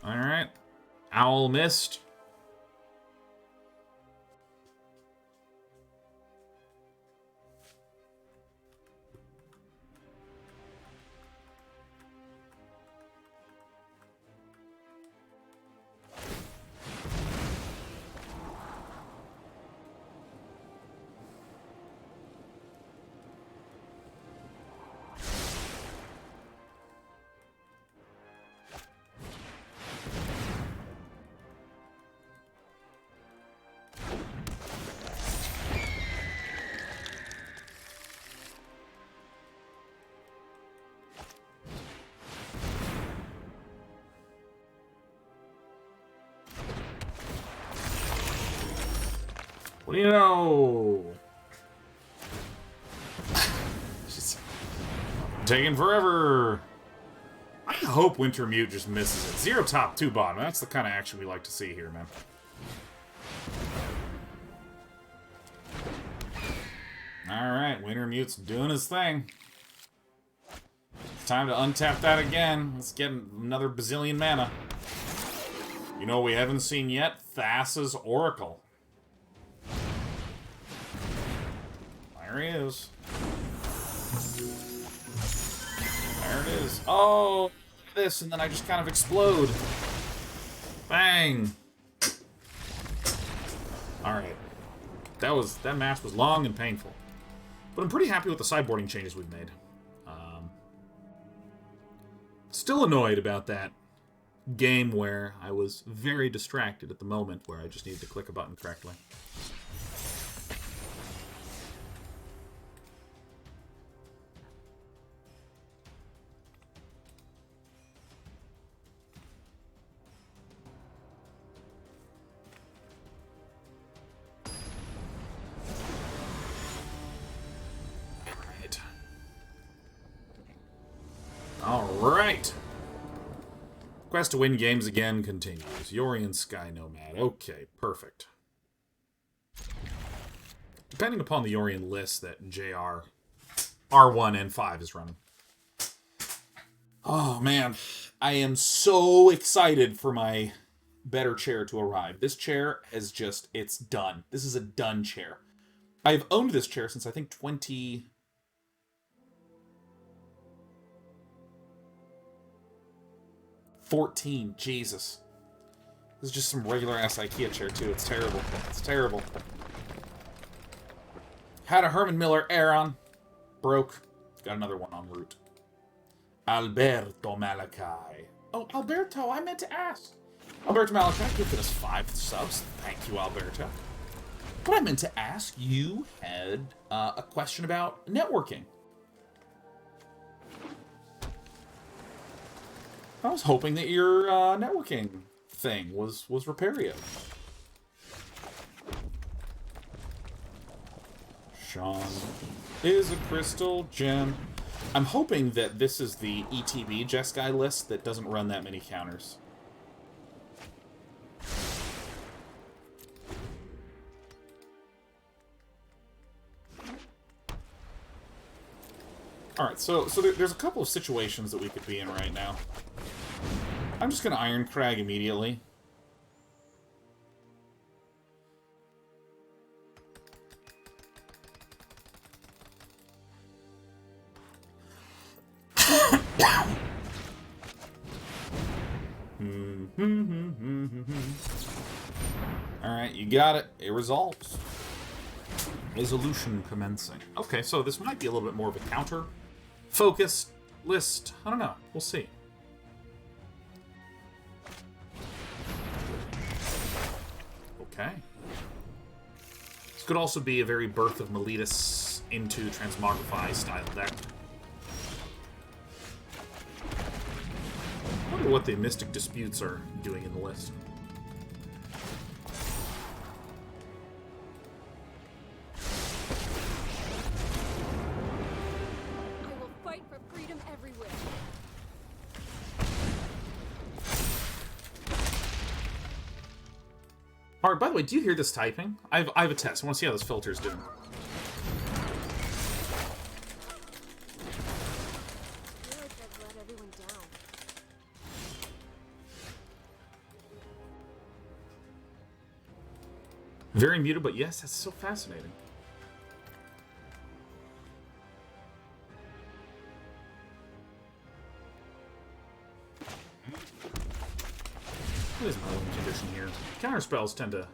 Alright. Owl missed. What do you know? She's taking forever. I hope Wintermute just misses it. 0 top, 2 bottom. That's the kind of action we like to see here, man. Alright, Wintermute's doing his thing. It's time to untap that again. Let's get another bazillion mana. You know what we haven't seen yet? Thassa's Oracle. There he is. There it is. Oh, this, and then I just kind of explode. Bang. Alright. That match was long and painful. But I'm pretty happy with the sideboarding changes we've made. Still annoyed about that game where I was very distracted at the moment where I just needed to click a button correctly. Alright. Quest to win games again continues. Yorian Sky Nomad. Okay, perfect. Depending upon the Yorian list that JR R1 and 5 is running. Oh, man. I am so excited for my better chair to arrive. This chair is just, it's done. This is a done chair. I've owned this chair since I think 2014. Jesus. This is just some regular ass IKEA chair too. It's terrible. It's terrible. Had a Herman Miller Aeron. Broke. Got another one en route. Alberto Malachi. Oh, Alberto, I meant to ask. Alberto Malachi, gifted us 5 subs. Thank you, Alberto. But I meant to ask, you had a question about networking. I was hoping that your networking thing was Repario. Sean is a crystal gem. I'm hoping that this is the ETB Jeskai list that doesn't run that many counters. Alright, so there's a couple of situations that we could be in right now. I'm just going to Irencrag immediately. Alright, you got it. It resolves. Resolution commencing. Okay, so this might be a little bit more of a counter-focused list. I don't know. We'll see. Okay. This could also be a very Birth of Meletus into Transmogrify style deck. I wonder what the Mystic Disputes are doing in the list. I will fight for freedom everywhere. Alright, by the way, do you hear this typing? I have a test. I want to see how this filter's doing. I feel like I've let everyone down. Very muted, but yes, that's so fascinating. What is my living condition here? Counter spells tend to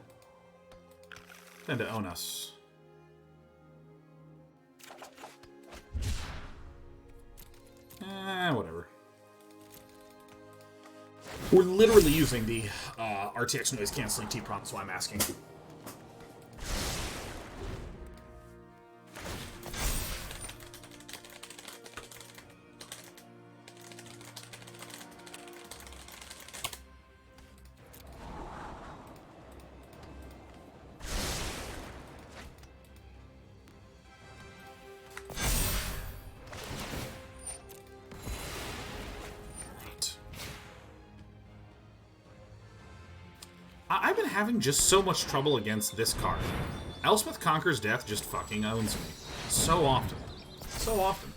own us. Whatever. We're literally using the RTX noise canceling T-prompt, so I'm asking. I've been having just so much trouble against this card. Elspeth Conquers Death just fucking owns me. So often. So often.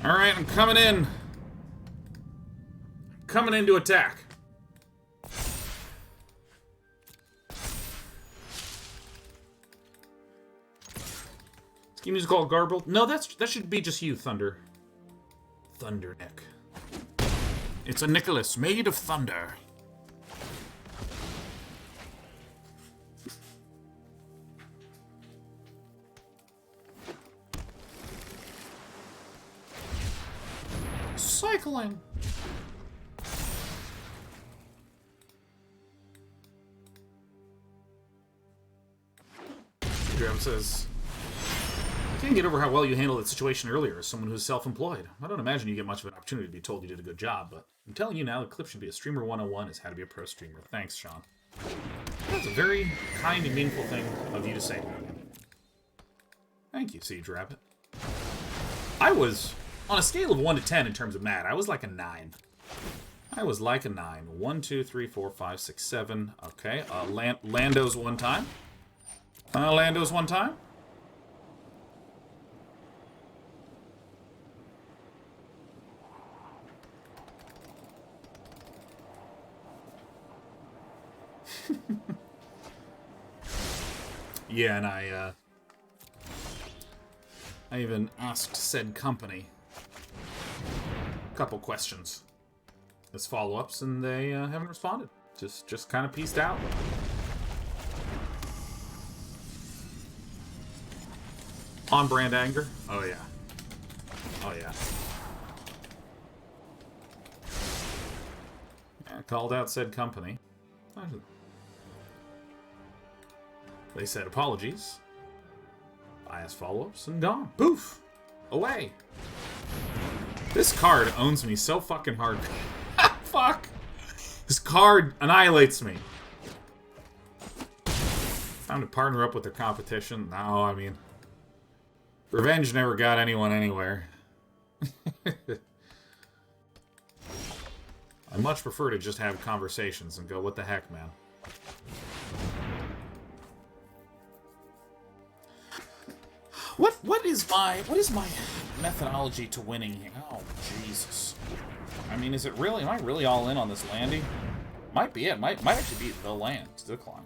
Alright, I'm coming in. Coming in to attack. Scheme music called Garbled? No, that should be just you, Thunder. Thunder Nick. It's a Nicholas made of thunder. cycling. Graham says, I can't get over how well you handled that situation earlier as someone who's self-employed. I don't imagine you get much of an opportunity to be told you did a good job, but I'm telling you now, the clip should be a Streamer 101 is how to be a pro streamer. Thanks, Sean. That's a very kind and meaningful thing of you to say. Thank you, Siege Rabbit. I was, on a scale of 1 to 10 in terms of mad, I was like a 9. I was like a 9. 1, 2, 3, 4, 5, 6, 7. Okay, Lando's one time. Lando's one time. Yeah, and I even asked said company a couple questions as follow-ups, and they haven't responded. Just kind of pieced out. On-brand anger? Oh, yeah. Oh, yeah. Yeah, called out said company. They said apologies. I asked follow-ups and gone. Poof! Away! This card owns me so fucking hard. Fuck! This card annihilates me. Time to partner up with their competition. No, I mean... Revenge never got anyone anywhere. I much prefer to just have conversations and go, what the heck, man? What is my methodology to winning here? Oh, Jesus. I mean, is it really, am I really all in on this landing? Might be it. Might actually be the land to decline.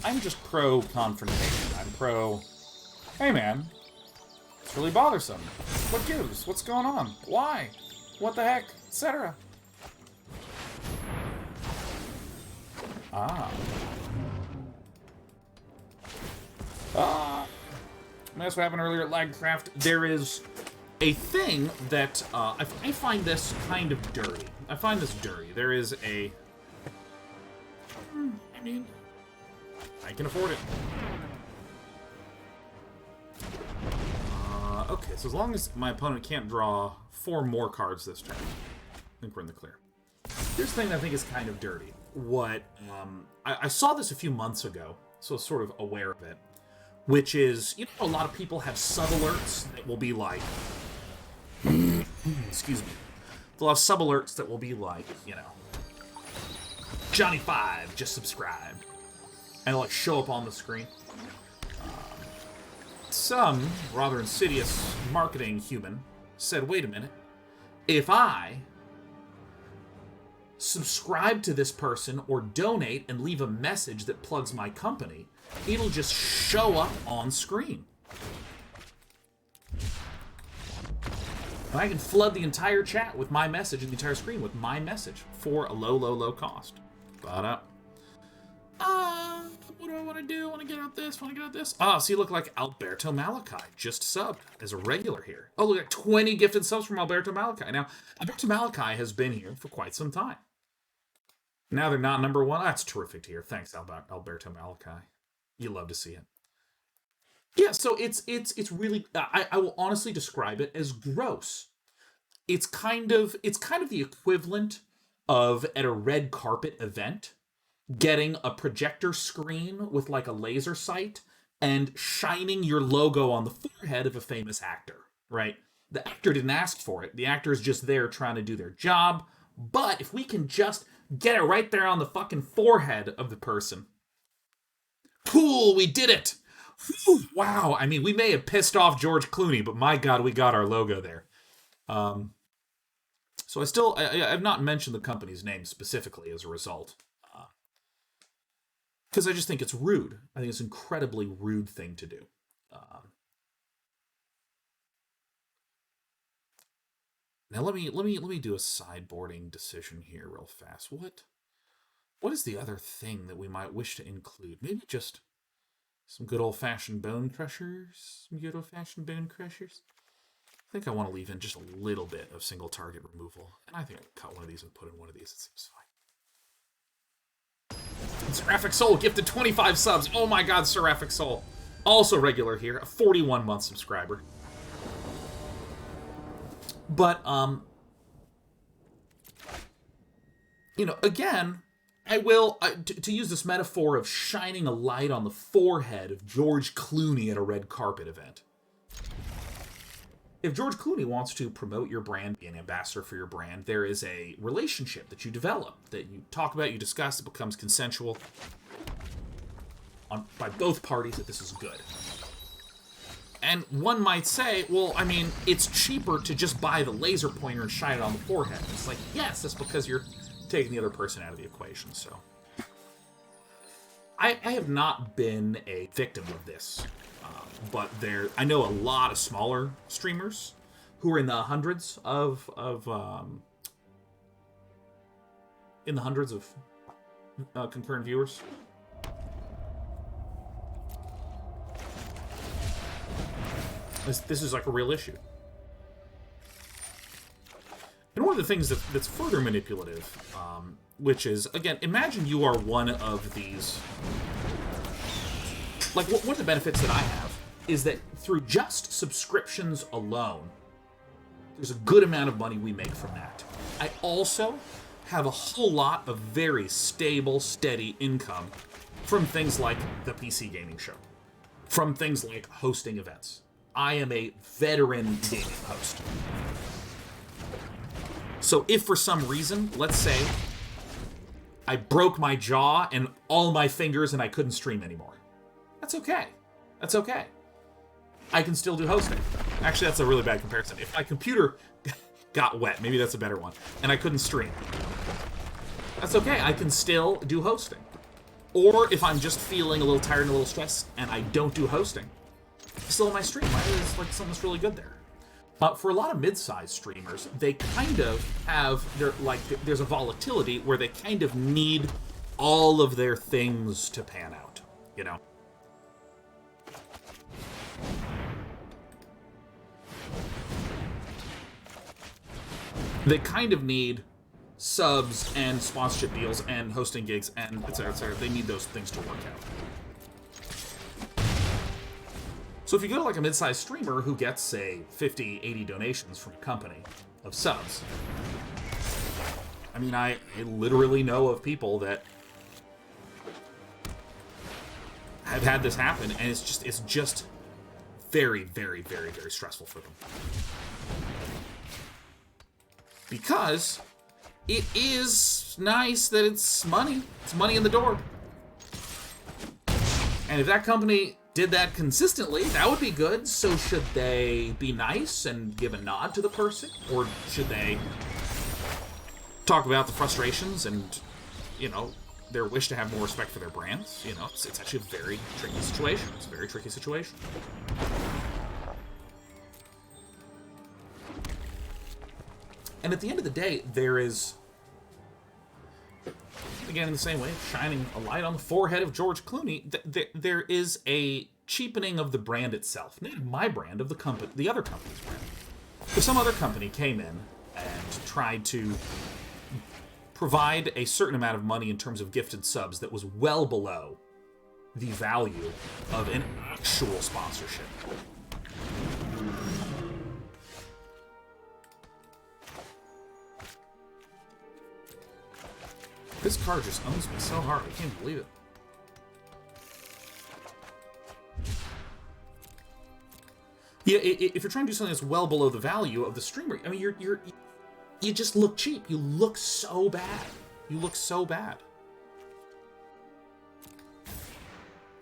I'm just pro confrontation. I'm pro, hey man, it's really bothersome. What gives? What's going on? Why? What the heck? Etc. That's what happened earlier at Lagcraft. There is a thing that, I find this kind of dirty. I find this dirty. There is a... I mean, I can afford it. Okay, so as long as my opponent can't draw 4 more cards this turn, I think we're in the clear. Here's the thing that I think is kind of dirty. What, I saw this a few months ago, so I was sort of aware of it, which is, you know, a lot of people have sub-alerts that will be like, excuse me, they'll have sub-alerts that will be like, you know, Johnny5 just subscribed, and it'll like show up on the screen. Some rather insidious marketing human said, wait a minute, if I subscribe to this person or donate and leave a message that plugs my company, it'll just show up on screen. And I can flood the entire chat with my message and the entire screen with my message for a low, low, low cost. But, what do I want to do? Want to get out this? Want to get out this? Ah, so you look like Alberto Malachi just subbed as a regular here. Oh, look at 20 gifted subs from Alberto Malachi. Now, Alberto Malachi has been here for quite some time. Now they're not number 1. That's terrific to hear. Thanks, Alberto Malachi. You love to see it. Yeah, so it's really, I will honestly describe it as gross. It's kind of the equivalent of at a red carpet event, getting a projector screen with like a laser sight and shining your logo on the forehead of a famous actor, right? The actor didn't ask for it. The actor is just there trying to do their job. But if we can just get it right there on the fucking forehead of the person. Cool, we did it! Whew, wow, I mean, we may have pissed off George Clooney, but my God, we got our logo there. So I've not mentioned the company's name specifically as a result. Because I just think it's rude. I think it's an incredibly rude thing to do. Now let me do a sideboarding decision here real fast. What is the other thing that we might wish to include? Maybe just some good old-fashioned bone crushers. Some good old-fashioned bone crushers. I think I want to leave in just a little bit of single target removal. And I think I can cut one of these and put in one of these. It seems fine. Seraphic Soul gifted 25 subs. Oh my god, Seraphic Soul. Also regular here, a 41-month subscriber. But, you know, again, I will, to use this metaphor of shining a light on the forehead of George Clooney at a red carpet event. If George Clooney wants to promote your brand, be an ambassador for your brand, there is a relationship that you develop, that you talk about, you discuss, it becomes consensual by both parties that this is good. And one might say, well, I mean, it's cheaper to just buy the laser pointer and shine it on the forehead. It's like, yes, that's because you're taking the other person out of the equation, so. I have not been a victim of this, but I know a lot of smaller streamers who are in the hundreds of concurrent viewers. This is like a real issue. And one of the things that's further manipulative, which is, again, imagine you are one of these... Like, one of the benefits that I have is that through just subscriptions alone, there's a good amount of money we make from that. I also have a whole lot of very stable, steady income from things like the PC Gaming Show, from things like hosting events. I am a veteran gaming host. So if for some reason, let's say, I broke my jaw and all my fingers and I couldn't stream anymore, that's okay. That's okay. I can still do hosting. Actually, that's a really bad comparison. If my computer got wet, maybe that's a better one, and I couldn't stream, that's okay. I can still do hosting. Or if I'm just feeling a little tired and a little stressed and I don't do hosting, still on my stream. It's like something's really good there. For a lot of mid-sized streamers, they kind of have there's a volatility where they kind of need all of their things to pan out, you know? They kind of need subs and sponsorship deals and hosting gigs and et cetera, et cetera. They need those things to work out. So if you go to like a mid-sized streamer who gets, say, 50, 80 donations from a company of subs, I mean, I literally know of people that have had this happen, and it's just very, very, very, very stressful for them. Because it is nice that it's money. It's money in the door. And if that company did that consistently, that would be good. So should they be nice and give a nod to the person? Or should they talk about the frustrations and, you know, their wish to have more respect for their brands? You know, it's actually a very tricky situation. It's a very tricky situation. And at the end of the day, there is, again, in the same way, shining a light on the forehead of George Clooney, there is a cheapening of the brand itself. Not my brand, of the other company's brand. If some other company came in and tried to provide a certain amount of money in terms of gifted subs that was well below the value of an actual sponsorship, this card just owns me so hard, I can't believe it. Yeah, if you're trying to do something that's well below the value of the streamer, I mean, you just look cheap. You look so bad. You look so bad.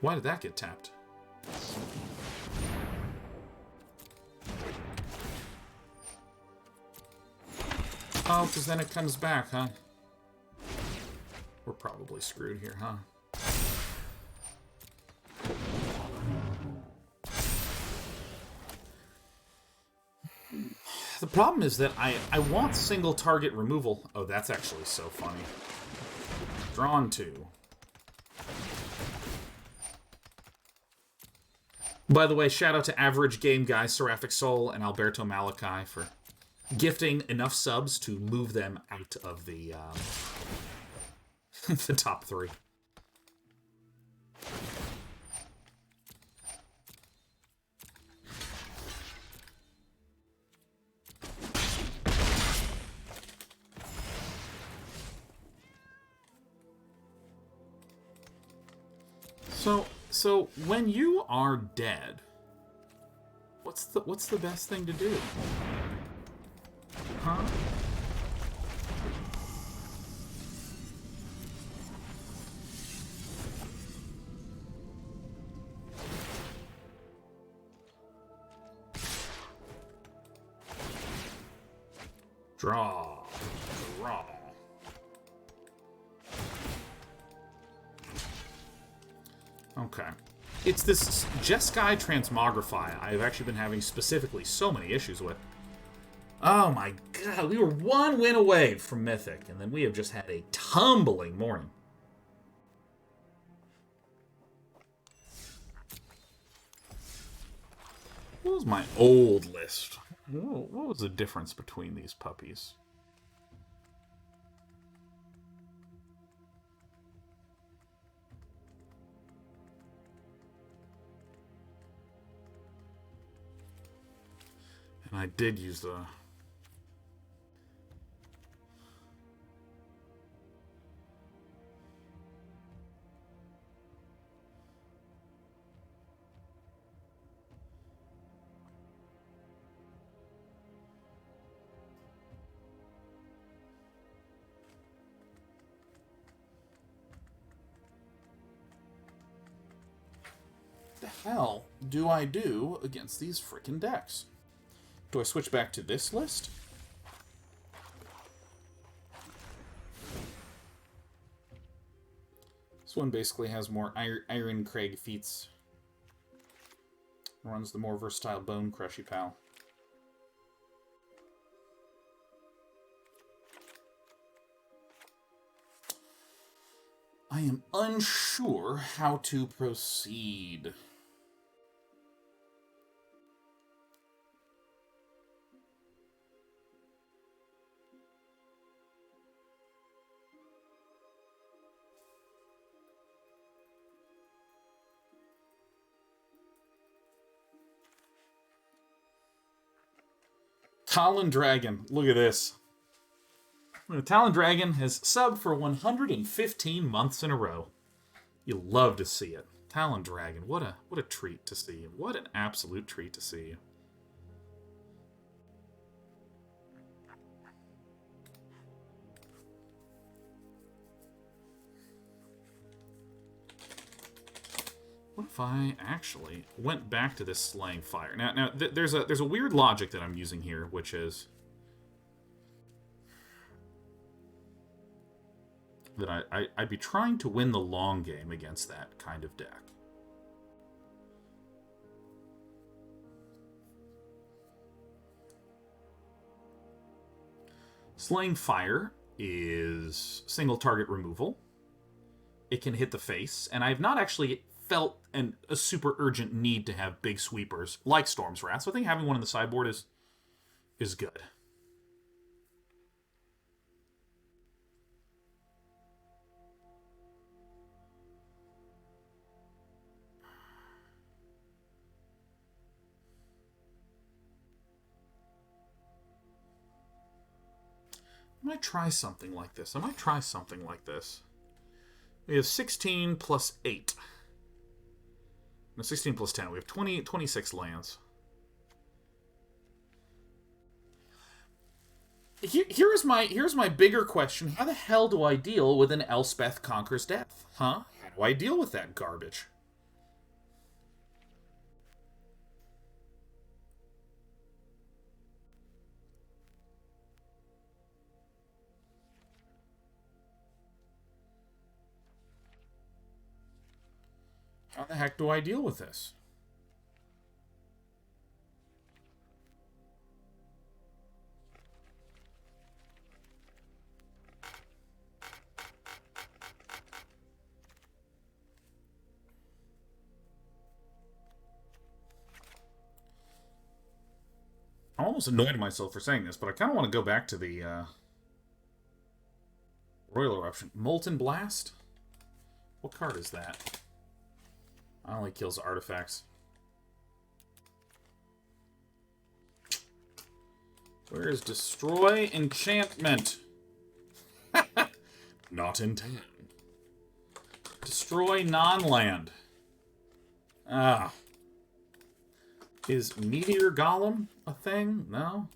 Why did that get tapped? Oh, because then it comes back, huh? We're probably screwed here, huh? problem is that I want single target removal. Oh, that's actually so funny. Drawn 2. By the way, shout out to Average Game Guy, Seraphic Soul, and Alberto Malachi for gifting enough subs to move them out of the the top 3. So when you are dead, what's the best thing to do? Huh? Draw. Draw. Okay. It's this Jeskai Transmogrify I've actually been having specifically so many issues with. Oh my god, we were 1 win away from Mythic, and then we have just had a tumbling morning. What was my old list? What was the difference between these puppies? And I did use the... the hell do I do against these frickin' decks? Do I switch back to this list? This one basically has more Irencrag feats. Runs the more versatile Bonecrusher pal. I am unsure how to proceed. Talon Dragon, look at this. Talon Dragon has subbed for 115 months in a row. You'll love to see it. Talon Dragon, what a treat to see. What an absolute treat to see. What if I actually went back to this Slaying Fire? Now there's a weird logic that I'm using here, which is that I'd be trying to win the long game against that kind of deck. Slaying Fire is single target removal. It can hit the face, and I've not actually felt a super urgent need to have big sweepers like Storm's Wrath, so I think having one in the sideboard is good. I might try something like this. We have 16 plus 8. No, 16 plus 10. We have 26 lands. Here's my bigger question. How the hell do I deal with an Elspeth Conquers Death? Huh? How do I deal with that garbage? How the heck do I deal with this? almost annoyed myself for saying this, but I kind of want to go back to the Royal Eruption. Molten Blast? What card is that? I only kills artifacts. Where is Destroy Enchantment? Not in 10. Destroy non-land. Ah. Is Meteor Golem a thing? No?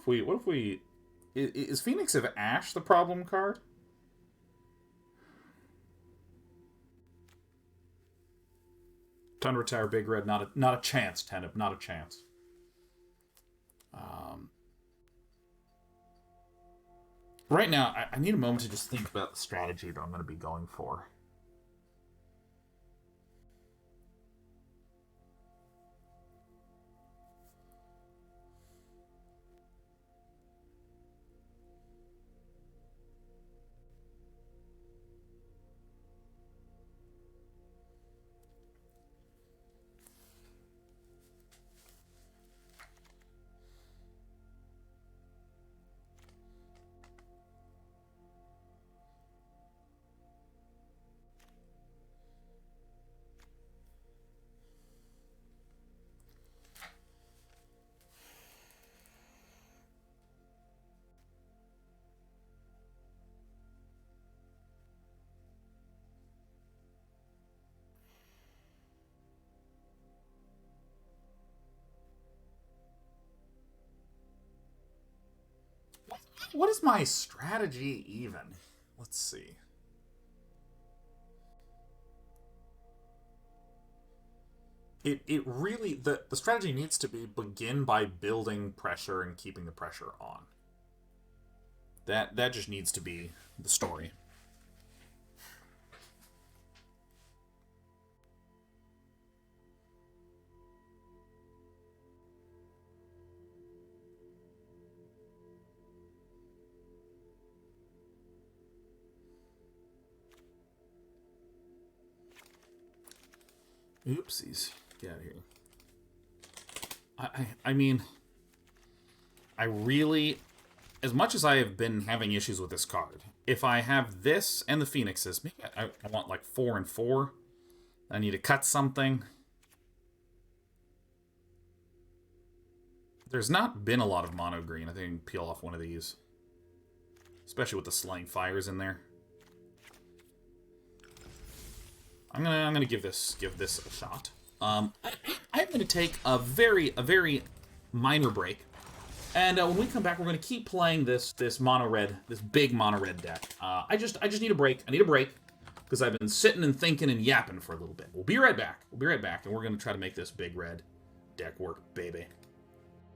What if we... Is Phoenix of Ash the problem card? Tundra Tower, Big Red, not a chance, Teneb, not a chance. Right now, I need a moment to just think about the strategy that I'm going to be going for. What is my strategy even? Let's see. It really, the strategy needs to be begin by building pressure and keeping the pressure on. That just needs to be the story. Oopsies. Get out of here. I mean, I really, as much as I have been having issues with this card, if I have this and the Phoenixes, maybe I want like 4 and 4. I need to cut something. There's not been a lot of mono green. I think I can peel off one of these. Especially with the Slaying Fires in there. I'm gonna give this a shot. I'm gonna take a very minor break, and when we come back, we're gonna keep playing this mono red, this big mono red deck. I just need a break. I need a break because I've been sitting and thinking and yapping for a little bit. We'll be right back. And we're gonna try to make this big red deck work, baby.